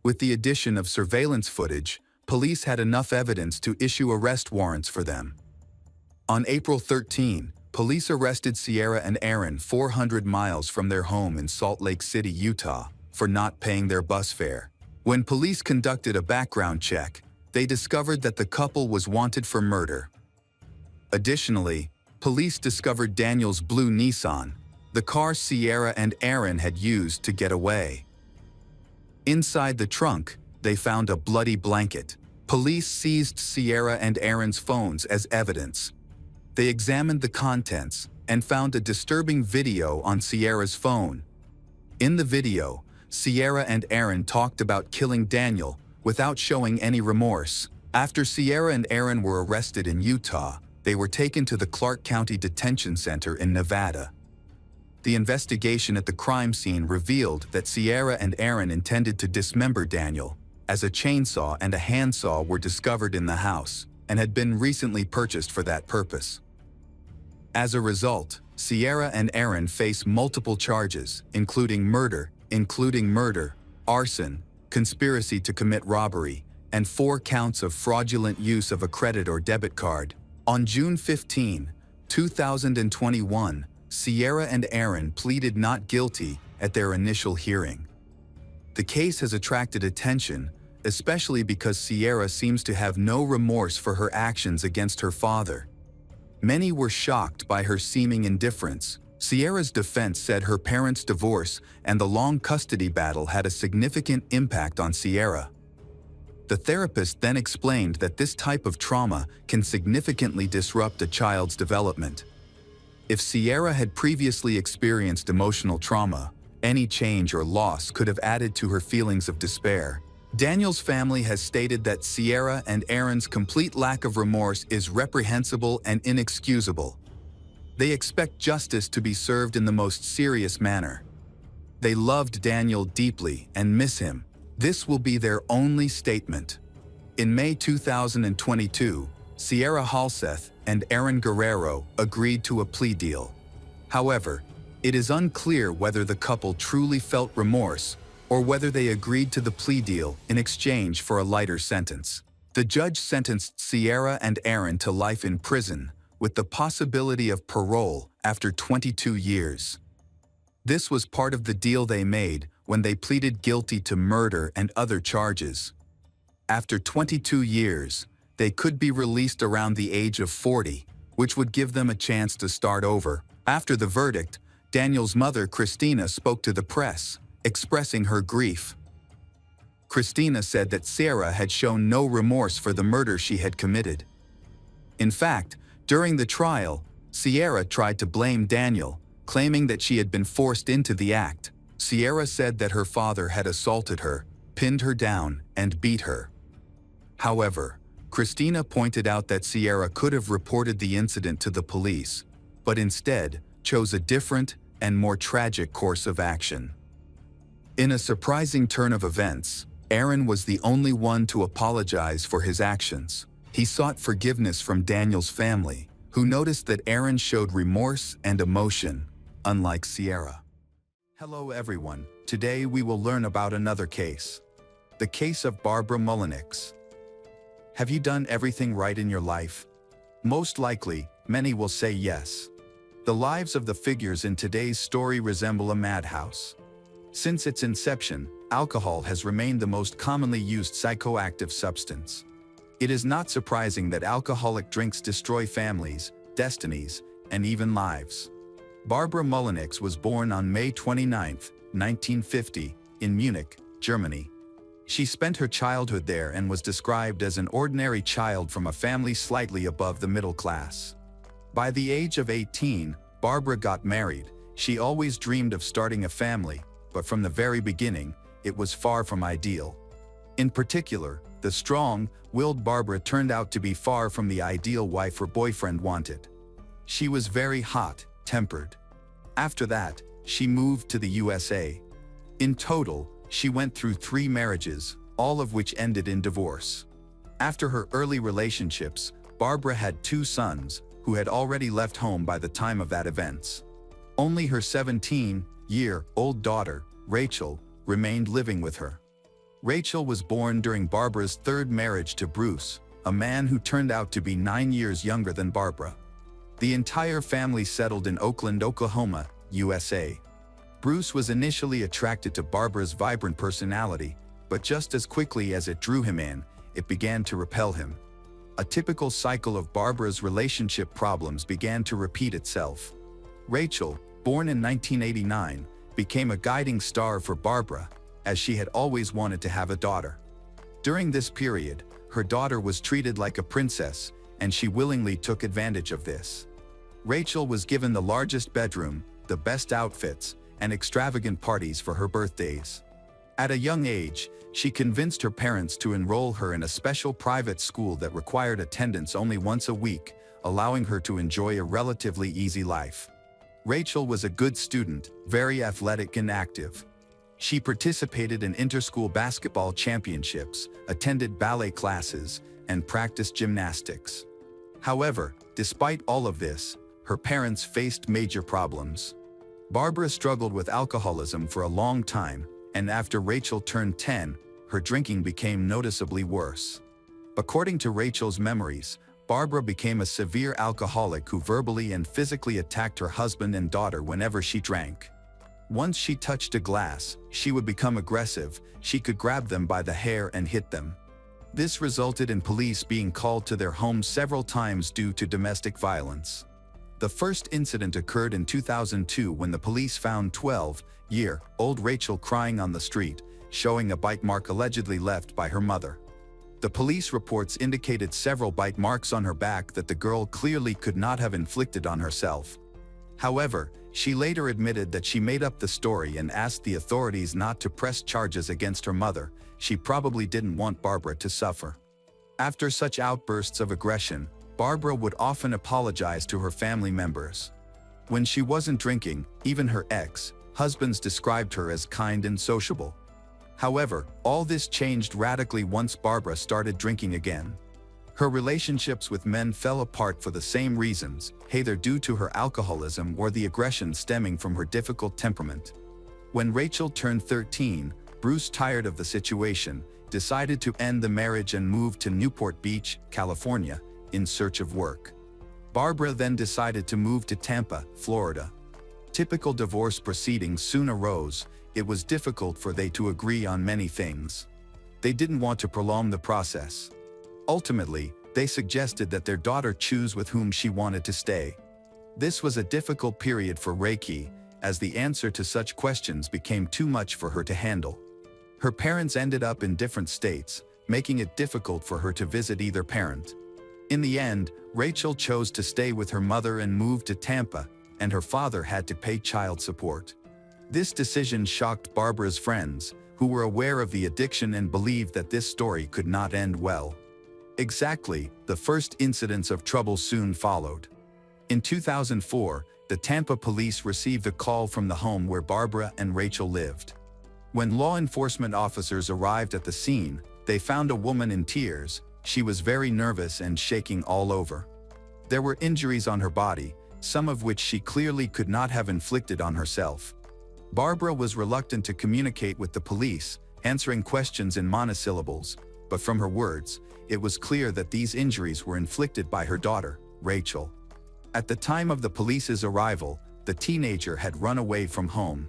[SPEAKER 1] With the addition of surveillance footage, police had enough evidence to issue arrest warrants for them. On April 13, police arrested Sierra and Aaron 400 miles from their home in Salt Lake City, Utah, for not paying their bus fare. When police conducted a background check, they discovered that the couple was wanted for murder. Additionally, police discovered Daniel's blue Nissan, the car Sierra and Aaron had used to get away. Inside the trunk, they found a bloody blanket. Police seized Sierra and Aaron's phones as evidence. They examined the contents and found a disturbing video on Sierra's phone. In the video, Sierra and Aaron talked about killing Daniel without showing any remorse. After Sierra and Aaron were arrested in Utah, they were taken to the Clark County Detention Center in Nevada. The investigation at the crime scene revealed that Sierra and Aaron intended to dismember Daniel, as a chainsaw and a handsaw were discovered in the house and had been recently purchased for that purpose. As a result, Sierra and Aaron face multiple charges, including murder, arson, conspiracy to commit robbery, and 4 counts of fraudulent use of a credit or debit card. On June 15, 2021, Sierra and Aaron pleaded not guilty at their initial hearing. The case has attracted attention, especially because Sierra seems to have no remorse for her actions against her father. Many were shocked by her seeming indifference. Sierra's defense said her parents' divorce and the long custody battle had a significant impact on Sierra. The therapist then explained that this type of trauma can significantly disrupt a child's development. If Sierra had previously experienced emotional trauma, any change or loss could have added to her feelings of despair. Daniel's family has stated that Sierra and Aaron's complete lack of remorse is reprehensible and inexcusable. They expect justice to be served in the most serious manner. They loved Daniel deeply and miss him. This will be their only statement. In May 2022, Sierra Halseth and Aaron Guerrero agreed to a plea deal. However, it is unclear whether the couple truly felt remorse or whether they agreed to the plea deal in exchange for a lighter sentence. The judge sentenced Sierra and Aaron to life in prison, with the possibility of parole after 22 years. This was part of the deal they made when they pleaded guilty to murder and other charges. After 22 years, they could be released around the age of 40, which would give them a chance to start over. After the verdict, Daniel's mother, Christina, spoke to the press, expressing her grief. Christina said that Sarah had shown no remorse for the murder she had committed. In fact, during the trial, Sierra tried to blame Daniel, claiming that she had been forced into the act. Sierra said that her father had assaulted her, pinned her down, and beat her. However, Christina pointed out that Sierra could have reported the incident to the police, but instead chose a different and more tragic course of action. In a surprising turn of events, Aaron was the only one to apologize for his actions. He sought forgiveness from Daniel's family, who noticed that Aaron showed remorse and emotion, unlike Sierra. Hello everyone, today we will learn about another case. The case of Barbara Mullenix. Have you done everything right in your life? Most likely, many will say yes. The lives of the figures in today's story resemble a madhouse. Since its inception, alcohol has remained the most commonly used psychoactive substance. It is not surprising that alcoholic drinks destroy families, destinies, and even lives. Barbara Mullenix was born on May 29, 1950, in Munich, Germany. She spent her childhood there and was described as an ordinary child from a family slightly above the middle class. By the age of 18, Barbara got married. She always dreamed of starting a family, but from the very beginning, it was far from ideal. In particular, the strong-willed Barbara turned out to be far from the ideal wife her boyfriend wanted. She was very hot-tempered. After that, she moved to the USA. In total, she went through 3 marriages, all of which ended in divorce. After her early relationships, Barbara had 2 sons, who had already left home by the time of that events. Only her 17-year-old daughter, Rachel, remained living with her. Rachel was born during Barbara's 3rd marriage to Bruce, a man who turned out to be 9 years younger than Barbara. The entire family settled in Oakland, Oklahoma, USA. Bruce was initially attracted to Barbara's vibrant personality, but just as quickly as it drew him in, it began to repel him. A typical cycle of Barbara's relationship problems began to repeat itself. Rachel, born in 1989, became a guiding star for Barbara, as she had always wanted to have a daughter. During this period, her daughter was treated like a princess, and she willingly took advantage of this. Rachel was given the largest bedroom, the best outfits, and extravagant parties for her birthdays. At a young age, she convinced her parents to enroll her in a special private school that required attendance only once a week, allowing her to enjoy a relatively easy life. Rachel was a good student, very athletic and active. She participated in inter-school basketball championships, attended ballet classes, and practiced gymnastics. However, despite all of this, her parents faced major problems. Barbara struggled with alcoholism for a long time, and after Rachel turned 10, her drinking became noticeably worse. According to Rachel's memories, Barbara became a severe alcoholic who verbally and physically attacked her husband and daughter whenever she drank. Once she touched a glass, she would become aggressive. She could grab them by the hair and hit them. This resulted in police being called to their home several times due to domestic violence. The first incident occurred in 2002 when the police found 12-year-old Rachel crying on the street, showing a bite mark allegedly left by her mother. The police reports indicated several bite marks on her back that the girl clearly could not have inflicted on herself. However, she later admitted that she made up the story and asked the authorities not to press charges against her mother. She probably didn't want Barbara to suffer. After such outbursts of aggression, Barbara would often apologize to her family members. When she wasn't drinking, even her ex-husbands described her as kind and sociable. However, all this changed radically once Barbara started drinking again. Her relationships with men fell apart for the same reasons, either due to her alcoholism or the aggression stemming from her difficult temperament. When Rachel turned 13, Bruce, tired of the situation, decided to end the marriage and moved to Newport Beach, California, in search of work. Barbara then decided to move to Tampa, Florida. Typical divorce proceedings soon arose. It was difficult for they to agree on many things. They didn't want to prolong the process. Ultimately, they suggested that their daughter choose with whom she wanted to stay. This was a difficult period for Reiki, as the answer to such questions became too much for her to handle. Her parents ended up in different states, making it difficult for her to visit either parent. In the end, Rachel chose to stay with her mother and moved to Tampa, and her father had to pay child support. This decision shocked Barbara's friends, who were aware of the addiction and believed that this story could not end well. Exactly, the first incidents of trouble soon followed. In 2004, the Tampa police received a call from the home where Barbara and Rachel lived. When law enforcement officers arrived at the scene, they found a woman in tears. She was very nervous and shaking all over. There were injuries on her body, some of which she clearly could not have inflicted on herself. Barbara was reluctant to communicate with the police, answering questions in monosyllables, but from her words, it was clear that these injuries were inflicted by her daughter, Rachel. At the time of the police's arrival, the teenager had run away from home.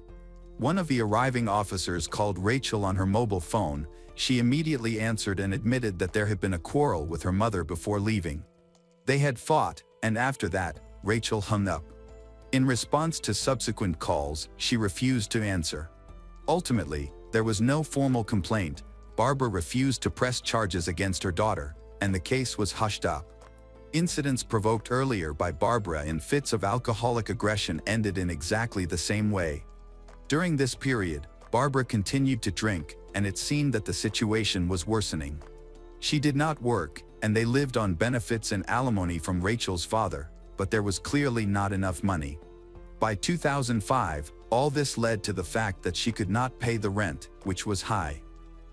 [SPEAKER 1] One of the arriving officers called Rachel on her mobile phone. She immediately answered and admitted that there had been a quarrel with her mother before leaving. They had fought, and after that, Rachel hung up. In response to subsequent calls, she refused to answer. Ultimately, there was no formal complaint. Barbara refused to press charges against her daughter, and the case was hushed up. Incidents provoked earlier by Barbara in fits of alcoholic aggression ended in exactly the same way. During this period, Barbara continued to drink, and it seemed that the situation was worsening. She did not work, and they lived on benefits and alimony from Rachel's father, but there was clearly not enough money. By 2005, all this led to the fact that she could not pay the rent, which was high.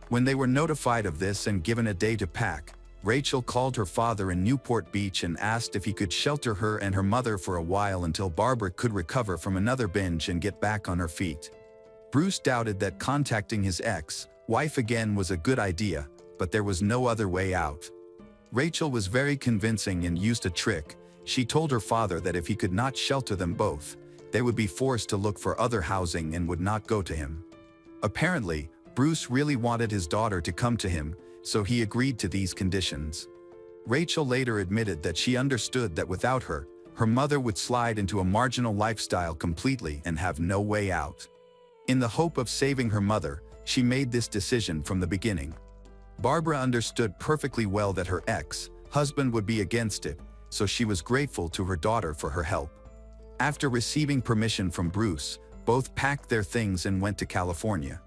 [SPEAKER 1] When they were notified of this and given a day to pack, Rachel called her father in Newport Beach and asked if he could shelter her and her mother for a while until Barbara could recover from another binge and get back on her feet. Bruce doubted that contacting his ex-wife again was a good idea, but there was no other way out. Rachel was very convincing and used a trick. She told her father that if he could not shelter them both, they would be forced to look for other housing and would not go to him. Apparently, Bruce really wanted his daughter to come to him, so he agreed to these conditions. Rachel later admitted that she understood that without her, her mother would slide into a marginal lifestyle completely and have no way out. In the hope of saving her mother, she made this decision from the beginning. Barbara understood perfectly well that her ex-husband would be against it, so she was grateful to her daughter for her help. After receiving permission from Bruce, both packed their things and went to California.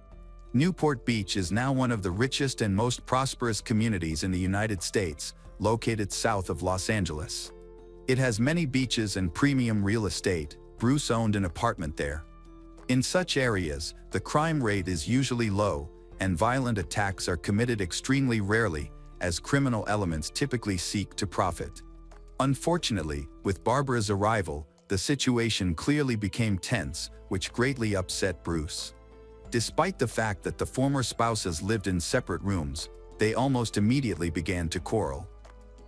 [SPEAKER 1] Newport Beach is now one of the richest and most prosperous communities in the United States, located south of Los Angeles. It has many beaches and premium real estate. Bruce owned an apartment there. In such areas, the crime rate is usually low, and violent attacks are committed extremely rarely, as criminal elements typically seek to profit. Unfortunately, with Barbara's arrival, the situation clearly became tense, which greatly upset Bruce. Despite the fact that the former spouses lived in separate rooms, they almost immediately began to quarrel.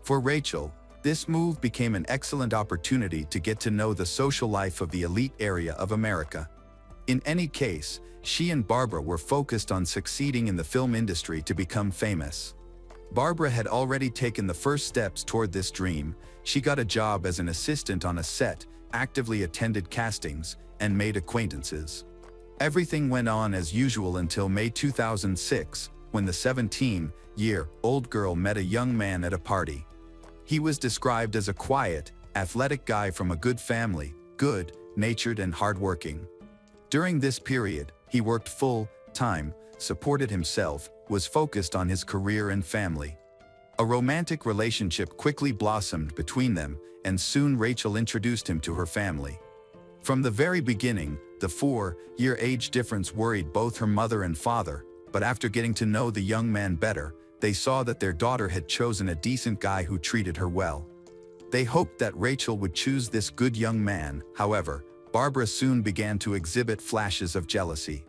[SPEAKER 1] For Rachel, this move became an excellent opportunity to get to know the social life of the elite area of America. In any case, she and Barbara were focused on succeeding in the film industry to become famous. Barbara had already taken the first steps toward this dream. She got a job as an assistant on a set, actively attended castings, and made acquaintances. Everything went on as usual until May 2006, when the 17-year-old girl met a young man at a party. He was described as a quiet, athletic guy from a good family, good-natured and hardworking. During this period, he worked full-time, supported himself, was focused on his career and family. A romantic relationship quickly blossomed between them, and soon Rachel introduced him to her family. From the very beginning, the 4-year age difference worried both her mother and father, but after getting to know the young man better, they saw that their daughter had chosen a decent guy who treated her well. They hoped that Rachel would choose this good young man. However, Barbara soon began to exhibit flashes of jealousy.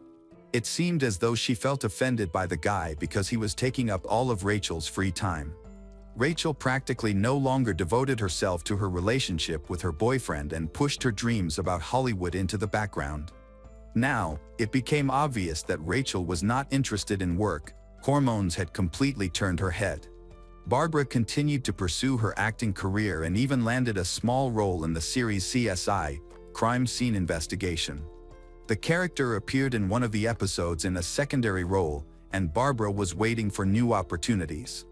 [SPEAKER 1] It seemed as though she felt offended by the guy because he was taking up all of Rachel's free time. Rachel practically no longer devoted herself to her relationship with her boyfriend and pushed her dreams about Hollywood into the background. Now, it became obvious that Rachel was not interested in work. Hormones had completely turned her head. Barbara continued to pursue her acting career and even landed a small role in the series CSI, Crime Scene Investigation. The character appeared in one of the episodes in a secondary role, and Barbara was waiting for new opportunities.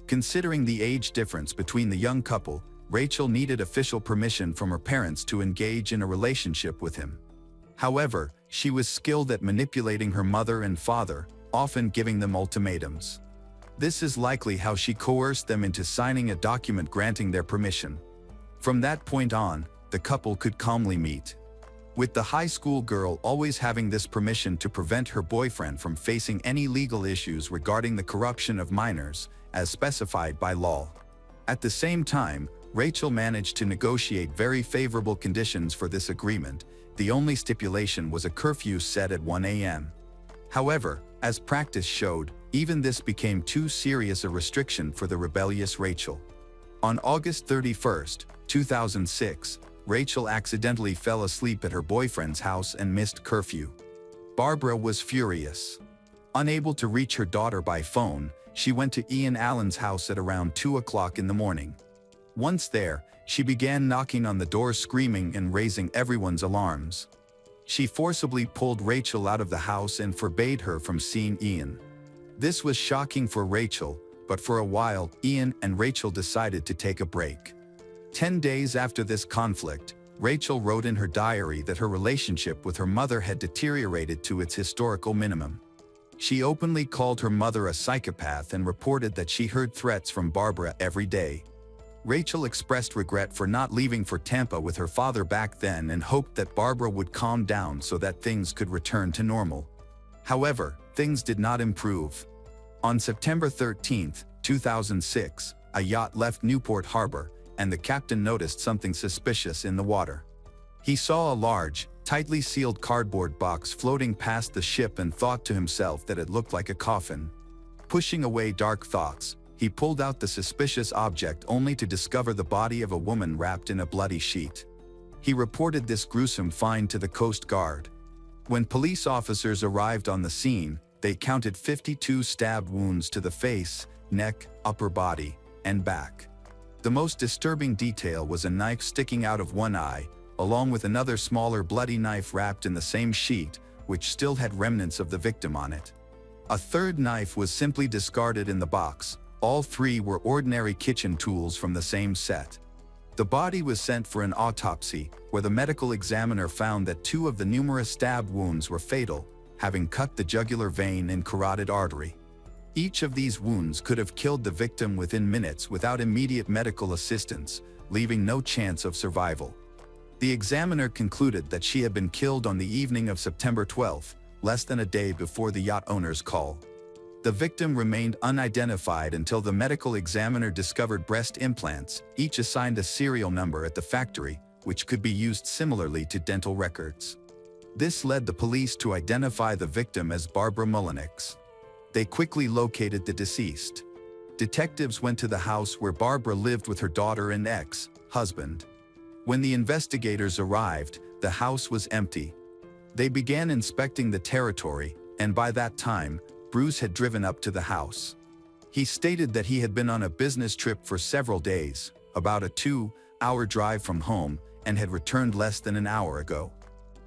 [SPEAKER 1] Considering the age difference between the young couple, Rachel needed official permission from her parents to engage in a relationship with him. However, she was skilled at manipulating her mother and father, often giving them ultimatums. This is likely how she coerced them into signing a document granting their permission. From that point on, the couple could calmly meet. With the high school girl always having this permission to prevent her boyfriend from facing any legal issues regarding the corruption of minors, as specified by law. At the same time, Rachel managed to negotiate very favorable conditions for this agreement. The only stipulation was a curfew set at 1 a.m. However, as practice showed, even this became too serious a restriction for the rebellious Rachel. On August 31, 2006, Rachel accidentally fell asleep at her boyfriend's house and missed curfew. Barbara was furious. Unable to reach her daughter by phone, she went to Ian Allen's house at around 2 o'clock in the morning. Once there, she began knocking on the door, screaming and raising everyone's alarms. She forcibly pulled Rachel out of the house and forbade her from seeing Ian. This was shocking for Rachel, but for a while, Ian and Rachel decided to take a break. 10 days after this conflict, Rachel wrote in her diary that her relationship with her mother had deteriorated to its historical minimum. She openly called her mother a psychopath and reported that she heard threats from Barbara every day. Rachel expressed regret for not leaving for Tampa with her father back then and hoped that Barbara would calm down so that things could return to normal. However, things did not improve. On September 13, 2006, a yacht left Newport Harbor, and the captain noticed something suspicious in the water. He saw a large, tightly sealed cardboard box floating past the ship and thought to himself that it looked like a coffin. Pushing away dark thoughts, he pulled out the suspicious object only to discover the body of a woman wrapped in a bloody sheet. He reported this gruesome find to the Coast Guard. When police officers arrived on the scene, they counted 52 stab wounds to the face, neck, upper body, and back. The most disturbing detail was a knife sticking out of one eye, along with another smaller bloody knife wrapped in the same sheet, which still had remnants of the victim on it. A third knife was simply discarded in the box. All three were ordinary kitchen tools from the same set. The body was sent for an autopsy, where the medical examiner found that 2 of the numerous stab wounds were fatal, having cut the jugular vein and carotid artery. Each of these wounds could have killed the victim within minutes without immediate medical assistance, leaving no chance of survival. The examiner concluded that she had been killed on the evening of September 12, less than a day before the yacht owner's call. The victim remained unidentified until the medical examiner discovered breast implants, each assigned a serial number at the factory, which could be used similarly to dental records. This led the police to identify the victim as Barbara Mullenix. They quickly located the deceased. Detectives went to the house where Barbara lived with her daughter and ex-husband. When the investigators arrived, the house was empty. They began inspecting the territory, and by that time, Bruce had driven up to the house. He stated that he had been on a business trip for several days, about a 2-hour drive from home, and had returned less than an hour ago.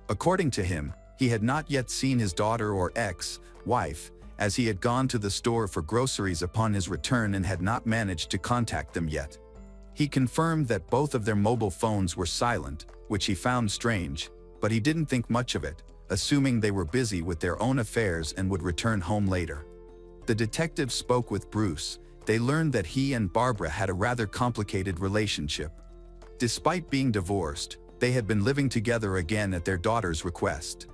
[SPEAKER 1] According to him, he had not yet seen his daughter or ex-wife, as he had gone to the store for groceries upon his return and had not managed to contact them yet. He confirmed that both of their mobile phones were silent, which he found strange, but he didn't think much of it, assuming they were busy with their own affairs and would return home later. The detectives spoke with Bruce. They learned that he and Barbara had a rather complicated relationship. Despite being divorced, they had been living together again at their daughter's request.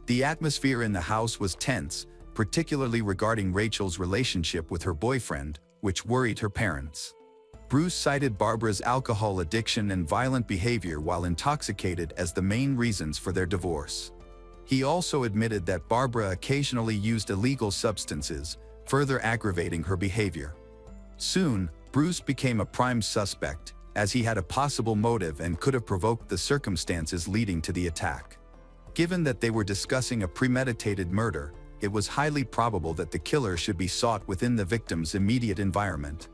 [SPEAKER 1] The atmosphere in the house was tense, particularly regarding Rachel's relationship with her boyfriend, which worried her parents. Bruce cited Barbara's alcohol addiction and violent behavior while intoxicated as the main reasons for their divorce. He also admitted that Barbara occasionally used illegal substances, further aggravating her behavior. Soon, Bruce became a prime suspect, as he had a possible motive and could have provoked the circumstances leading to the attack. Given that they were discussing a premeditated murder, it was highly probable that the killer should be sought within the victim's immediate environment.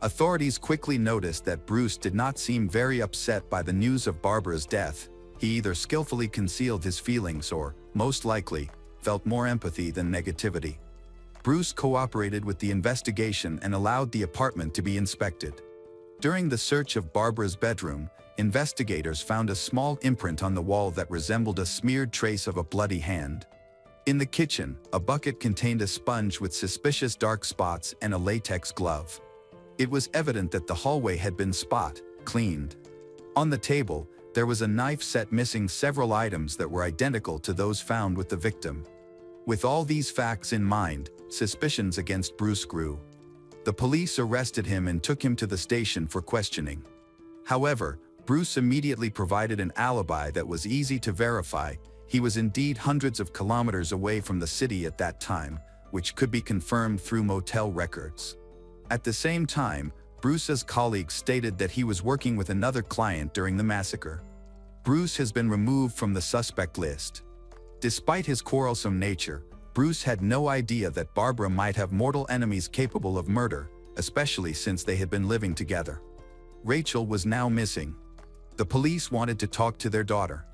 [SPEAKER 1] Authorities quickly noticed that Bruce did not seem very upset by the news of Barbara's death. He either skillfully concealed his feelings or, most likely, felt more empathy than negativity. Bruce cooperated with the investigation and allowed the apartment to be inspected. During the search of Barbara's bedroom, investigators found a small imprint on the wall that resembled a smeared trace of a bloody hand. In the kitchen, a bucket contained a sponge with suspicious dark spots and a latex glove. It was evident that the hallway had been cleaned. On the table, there was a knife set missing several items that were identical to those found with the victim. With all these facts in mind, suspicions against Bruce grew. The police arrested him and took him to the station for questioning. However, Bruce immediately provided an alibi that was easy to verify. He was indeed hundreds of kilometers away from the city at that time, which could be confirmed through motel records. At the same time, Bruce's colleagues stated that he was working with another client during the massacre. Bruce has been removed from the suspect list. Despite his quarrelsome nature, Bruce had no idea that Barbara might have mortal enemies capable of murder, especially since they had been living together. Rachel was now missing. The police wanted to talk to their daughter.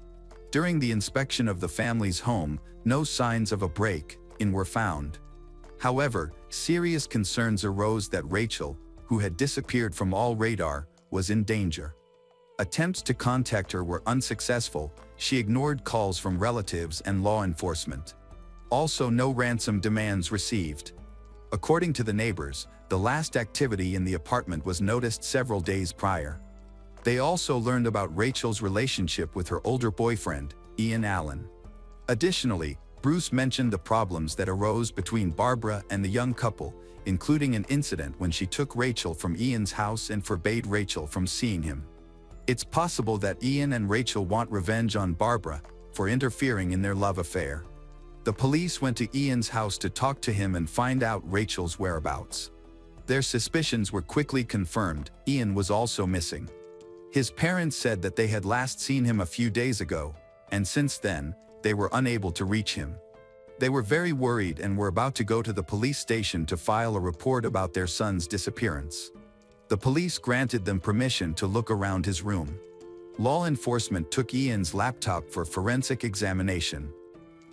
[SPEAKER 1] During the inspection of the family's home, no signs of a break-in were found. However, serious concerns arose that Rachel, who had disappeared from all radar, was in danger. Attempts to contact her were unsuccessful. She ignored calls from relatives and law enforcement. Also, no ransom demands received. According to the neighbors, the last activity in the apartment was noticed several days prior. They also learned about Rachel's relationship with her older boyfriend, Ian Allen. Additionally, Bruce mentioned the problems that arose between Barbara and the young couple, including an incident when she took Rachel from Ian's house and forbade Rachel from seeing him. It's possible that Ian and Rachel want revenge on Barbara for interfering in their love affair. The police went to Ian's house to talk to him and find out Rachel's whereabouts. Their suspicions were quickly confirmed. Ian was also missing. His parents said that they had last seen him a few days ago, and since then, they were unable to reach him. They were very worried and were about to go to the police station to file a report about their son's disappearance. The police granted them permission to look around his room. Law enforcement took Ian's laptop for forensic examination.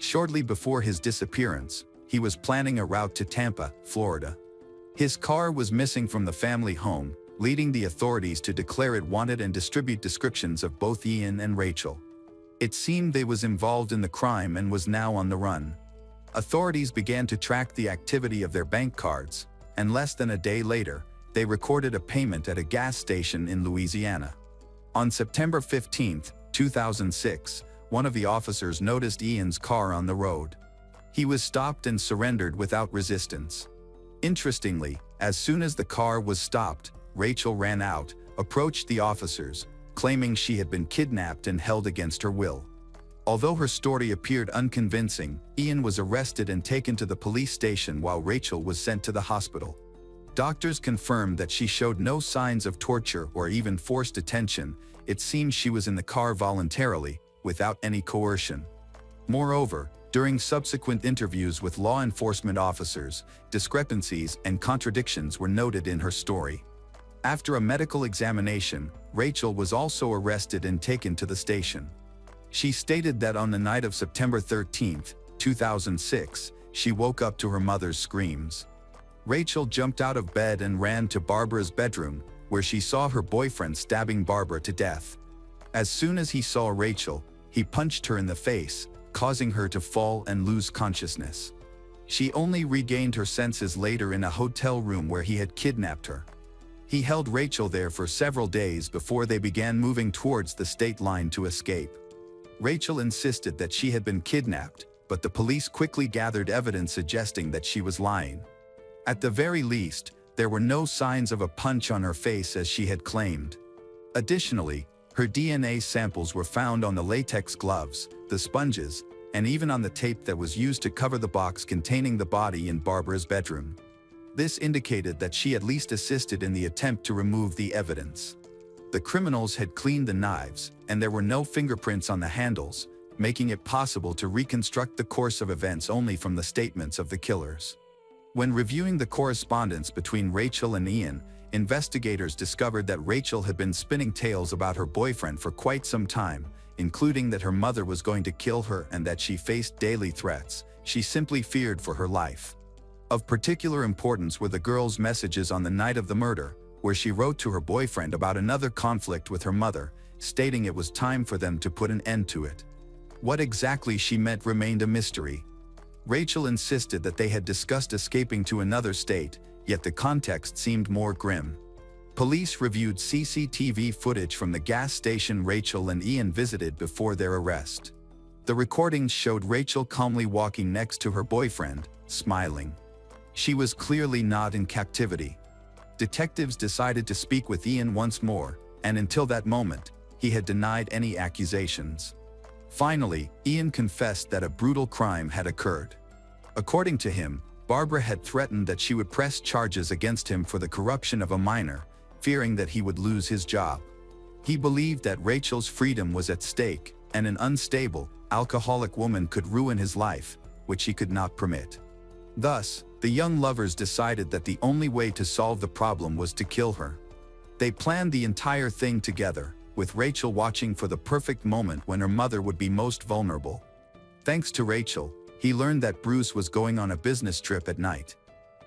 [SPEAKER 1] Shortly before his disappearance, he was planning a route to Tampa, Florida. His car was missing from the family home, leading the authorities to declare it wanted and distribute descriptions of both Ian and Rachel. It seemed they was involved in the crime and was now on the run. Authorities began to track the activity of their bank cards, and less than a day later, they recorded a payment at a gas station in Louisiana. On September 15, 2006, one of the officers noticed Ian's car on the road. He was stopped and surrendered without resistance. Interestingly, as soon as the car was stopped, Rachel ran out, approached the officers, claiming she had been kidnapped and held against her will. Although her story appeared unconvincing, Ian was arrested and taken to the police station while Rachel was sent to the hospital. Doctors confirmed that she showed no signs of torture or even forced detention. It seems she was in the car voluntarily, without any coercion. Moreover, during subsequent interviews with law enforcement officers, discrepancies and contradictions were noted in her story. After a medical examination, Rachel was also arrested and taken to the station. She stated that on the night of September 13, 2006, she woke up to her mother's screams. Rachel jumped out of bed and ran to Barbara's bedroom, where she saw her boyfriend stabbing Barbara to death. As soon as he saw Rachel, he punched her in the face, causing her to fall and lose consciousness. She only regained her senses later in a hotel room where he had kidnapped her. He held Rachel there for several days before they began moving towards the state line to escape. Rachel insisted that she had been kidnapped, but the police quickly gathered evidence suggesting that she was lying. At the very least, there were no signs of a punch on her face as she had claimed. Additionally, her DNA samples were found on the latex gloves, the sponges, and even on the tape that was used to cover the box containing the body in Barbara's bedroom. This indicated that she at least assisted in the attempt to remove the evidence. The criminals had cleaned the knives, and there were no fingerprints on the handles, making it possible to reconstruct the course of events only from the statements of the killers. When reviewing the correspondence between Rachel and Ian, investigators discovered that Rachel had been spinning tales about her boyfriend for quite some time, including that her mother was going to kill her and that she faced daily threats. She simply feared for her life. Of particular importance were the girl's messages on the night of the murder, where she wrote to her boyfriend about another conflict with her mother, stating it was time for them to put an end to it. What exactly she meant remained a mystery. Rachel insisted that they had discussed escaping to another state, yet the context seemed more grim. Police reviewed CCTV footage from the gas station Rachel and Ian visited before their arrest. The recordings showed Rachel calmly walking next to her boyfriend, smiling. She was clearly not in captivity. Detectives decided to speak with Ian once more, and until that moment, he had denied any accusations. Finally, Ian confessed that a brutal crime had occurred. According to him, Barbara had threatened that she would press charges against him for the corruption of a minor, fearing that he would lose his job. He believed that Rachel's freedom was at stake, and an unstable, alcoholic woman could ruin his life, which he could not permit. Thus, the young lovers decided that the only way to solve the problem was to kill her. They planned the entire thing together, with Rachel watching for the perfect moment when her mother would be most vulnerable. Thanks to Rachel, he learned that Bruce was going on a business trip at night.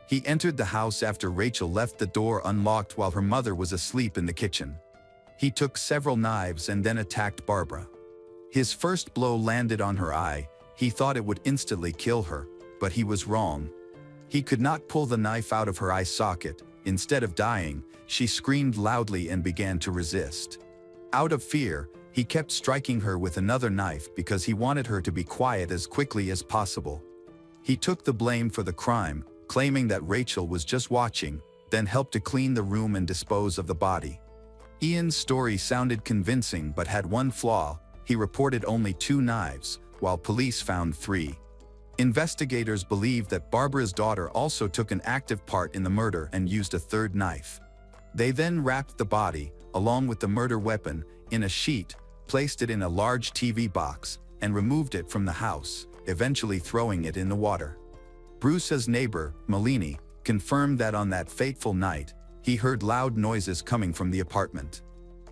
[SPEAKER 1] He entered the house after Rachel left the door unlocked while her mother was asleep in the kitchen. He took several knives and then attacked Barbara. His first blow landed on her eye. He thought it would instantly kill her, but he was wrong. He could not pull the knife out of her eye socket. Instead of dying, she screamed loudly and began to resist. Out of fear, he kept striking her with another knife because he wanted her to be quiet as quickly as possible. He took the blame for the crime, claiming that Rachel was just watching, then helped to clean the room and dispose of the body. Ian's story sounded convincing but had one flaw. He reported only 2 knives, while police found 3. Investigators believed that Barbara's daughter also took an active part in the murder and used a 3rd knife. They then wrapped the body, along with the murder weapon, in a sheet, placed it in a large TV box, and removed it from the house, eventually throwing it in the water. Bruce's neighbor, Malini, confirmed that on that fateful night, he heard loud noises coming from the apartment.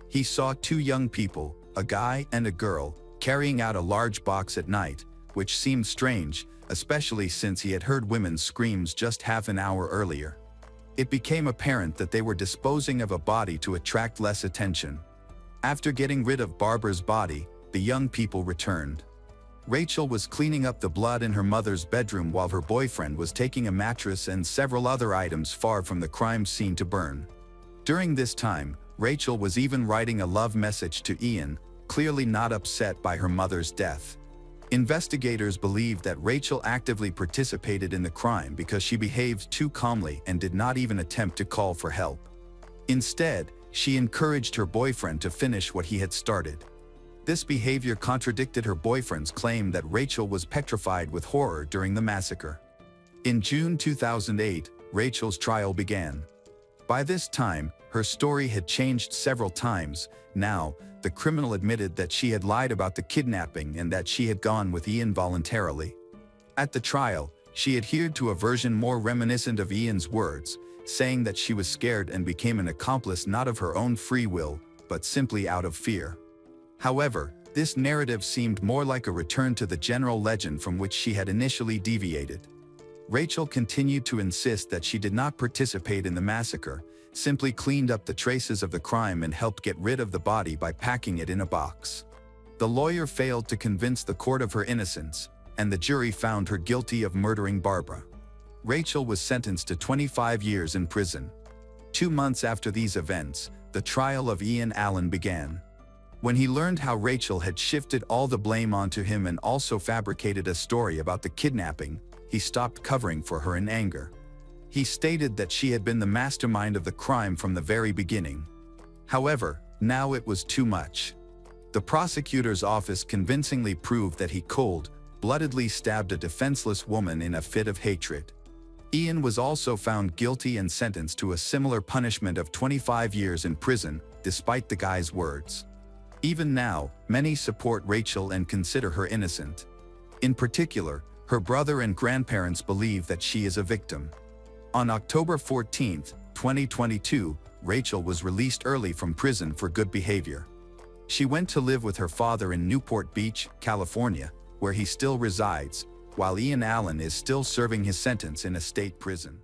[SPEAKER 1] He saw 2 young people, a guy and a girl, carrying out a large box at night, which seemed strange, especially since he had heard women's screams just half an hour earlier. It became apparent that they were disposing of a body to attract less attention. After getting rid of Barbara's body, the young people returned. Rachel was cleaning up the blood in her mother's bedroom while her boyfriend was taking a mattress and several other items far from the crime scene to burn. During this time, Rachel was even writing a love message to Ian, clearly not upset by her mother's death. Investigators believe that Rachel actively participated in the crime because she behaved too calmly and did not even attempt to call for help. Instead, she encouraged her boyfriend to finish what he had started. This behavior contradicted her boyfriend's claim that Rachel was petrified with horror during the massacre. In June 2008, Rachel's trial began. By this time, her story had changed several times. Now, the criminal admitted that she had lied about the kidnapping and that she had gone with Ian voluntarily. At the trial, she adhered to a version more reminiscent of Ian's words, saying that she was scared and became an accomplice not of her own free will, but simply out of fear. However, this narrative seemed more like a return to the general legend from which she had initially deviated. Rachel continued to insist that she did not participate in the massacre, simply cleaned up the traces of the crime and helped get rid of the body by packing it in a box. The lawyer failed to convince the court of her innocence, and the jury found her guilty of murdering Barbara. Rachel was sentenced to 25 years in prison. 2 months after these events, the trial of Ian Allen began. When he learned how Rachel had shifted all the blame onto him and also fabricated a story about the kidnapping, he stopped covering for her in anger. He stated that she had been the mastermind of the crime from the very beginning. However, now it was too much. The prosecutor's office convincingly proved that he cold-bloodedly stabbed a defenseless woman in a fit of hatred. Ian was also found guilty and sentenced to a similar punishment of 25 years in prison, despite the guy's words. Even now, many support Rachel and consider her innocent. In particular, her brother and grandparents believe that she is a victim. On October 14, 2022, Rachel was released early from prison for good behavior. She went to live with her father in Newport Beach, California, where he still resides, while Ian Allen is still serving his sentence in a state prison.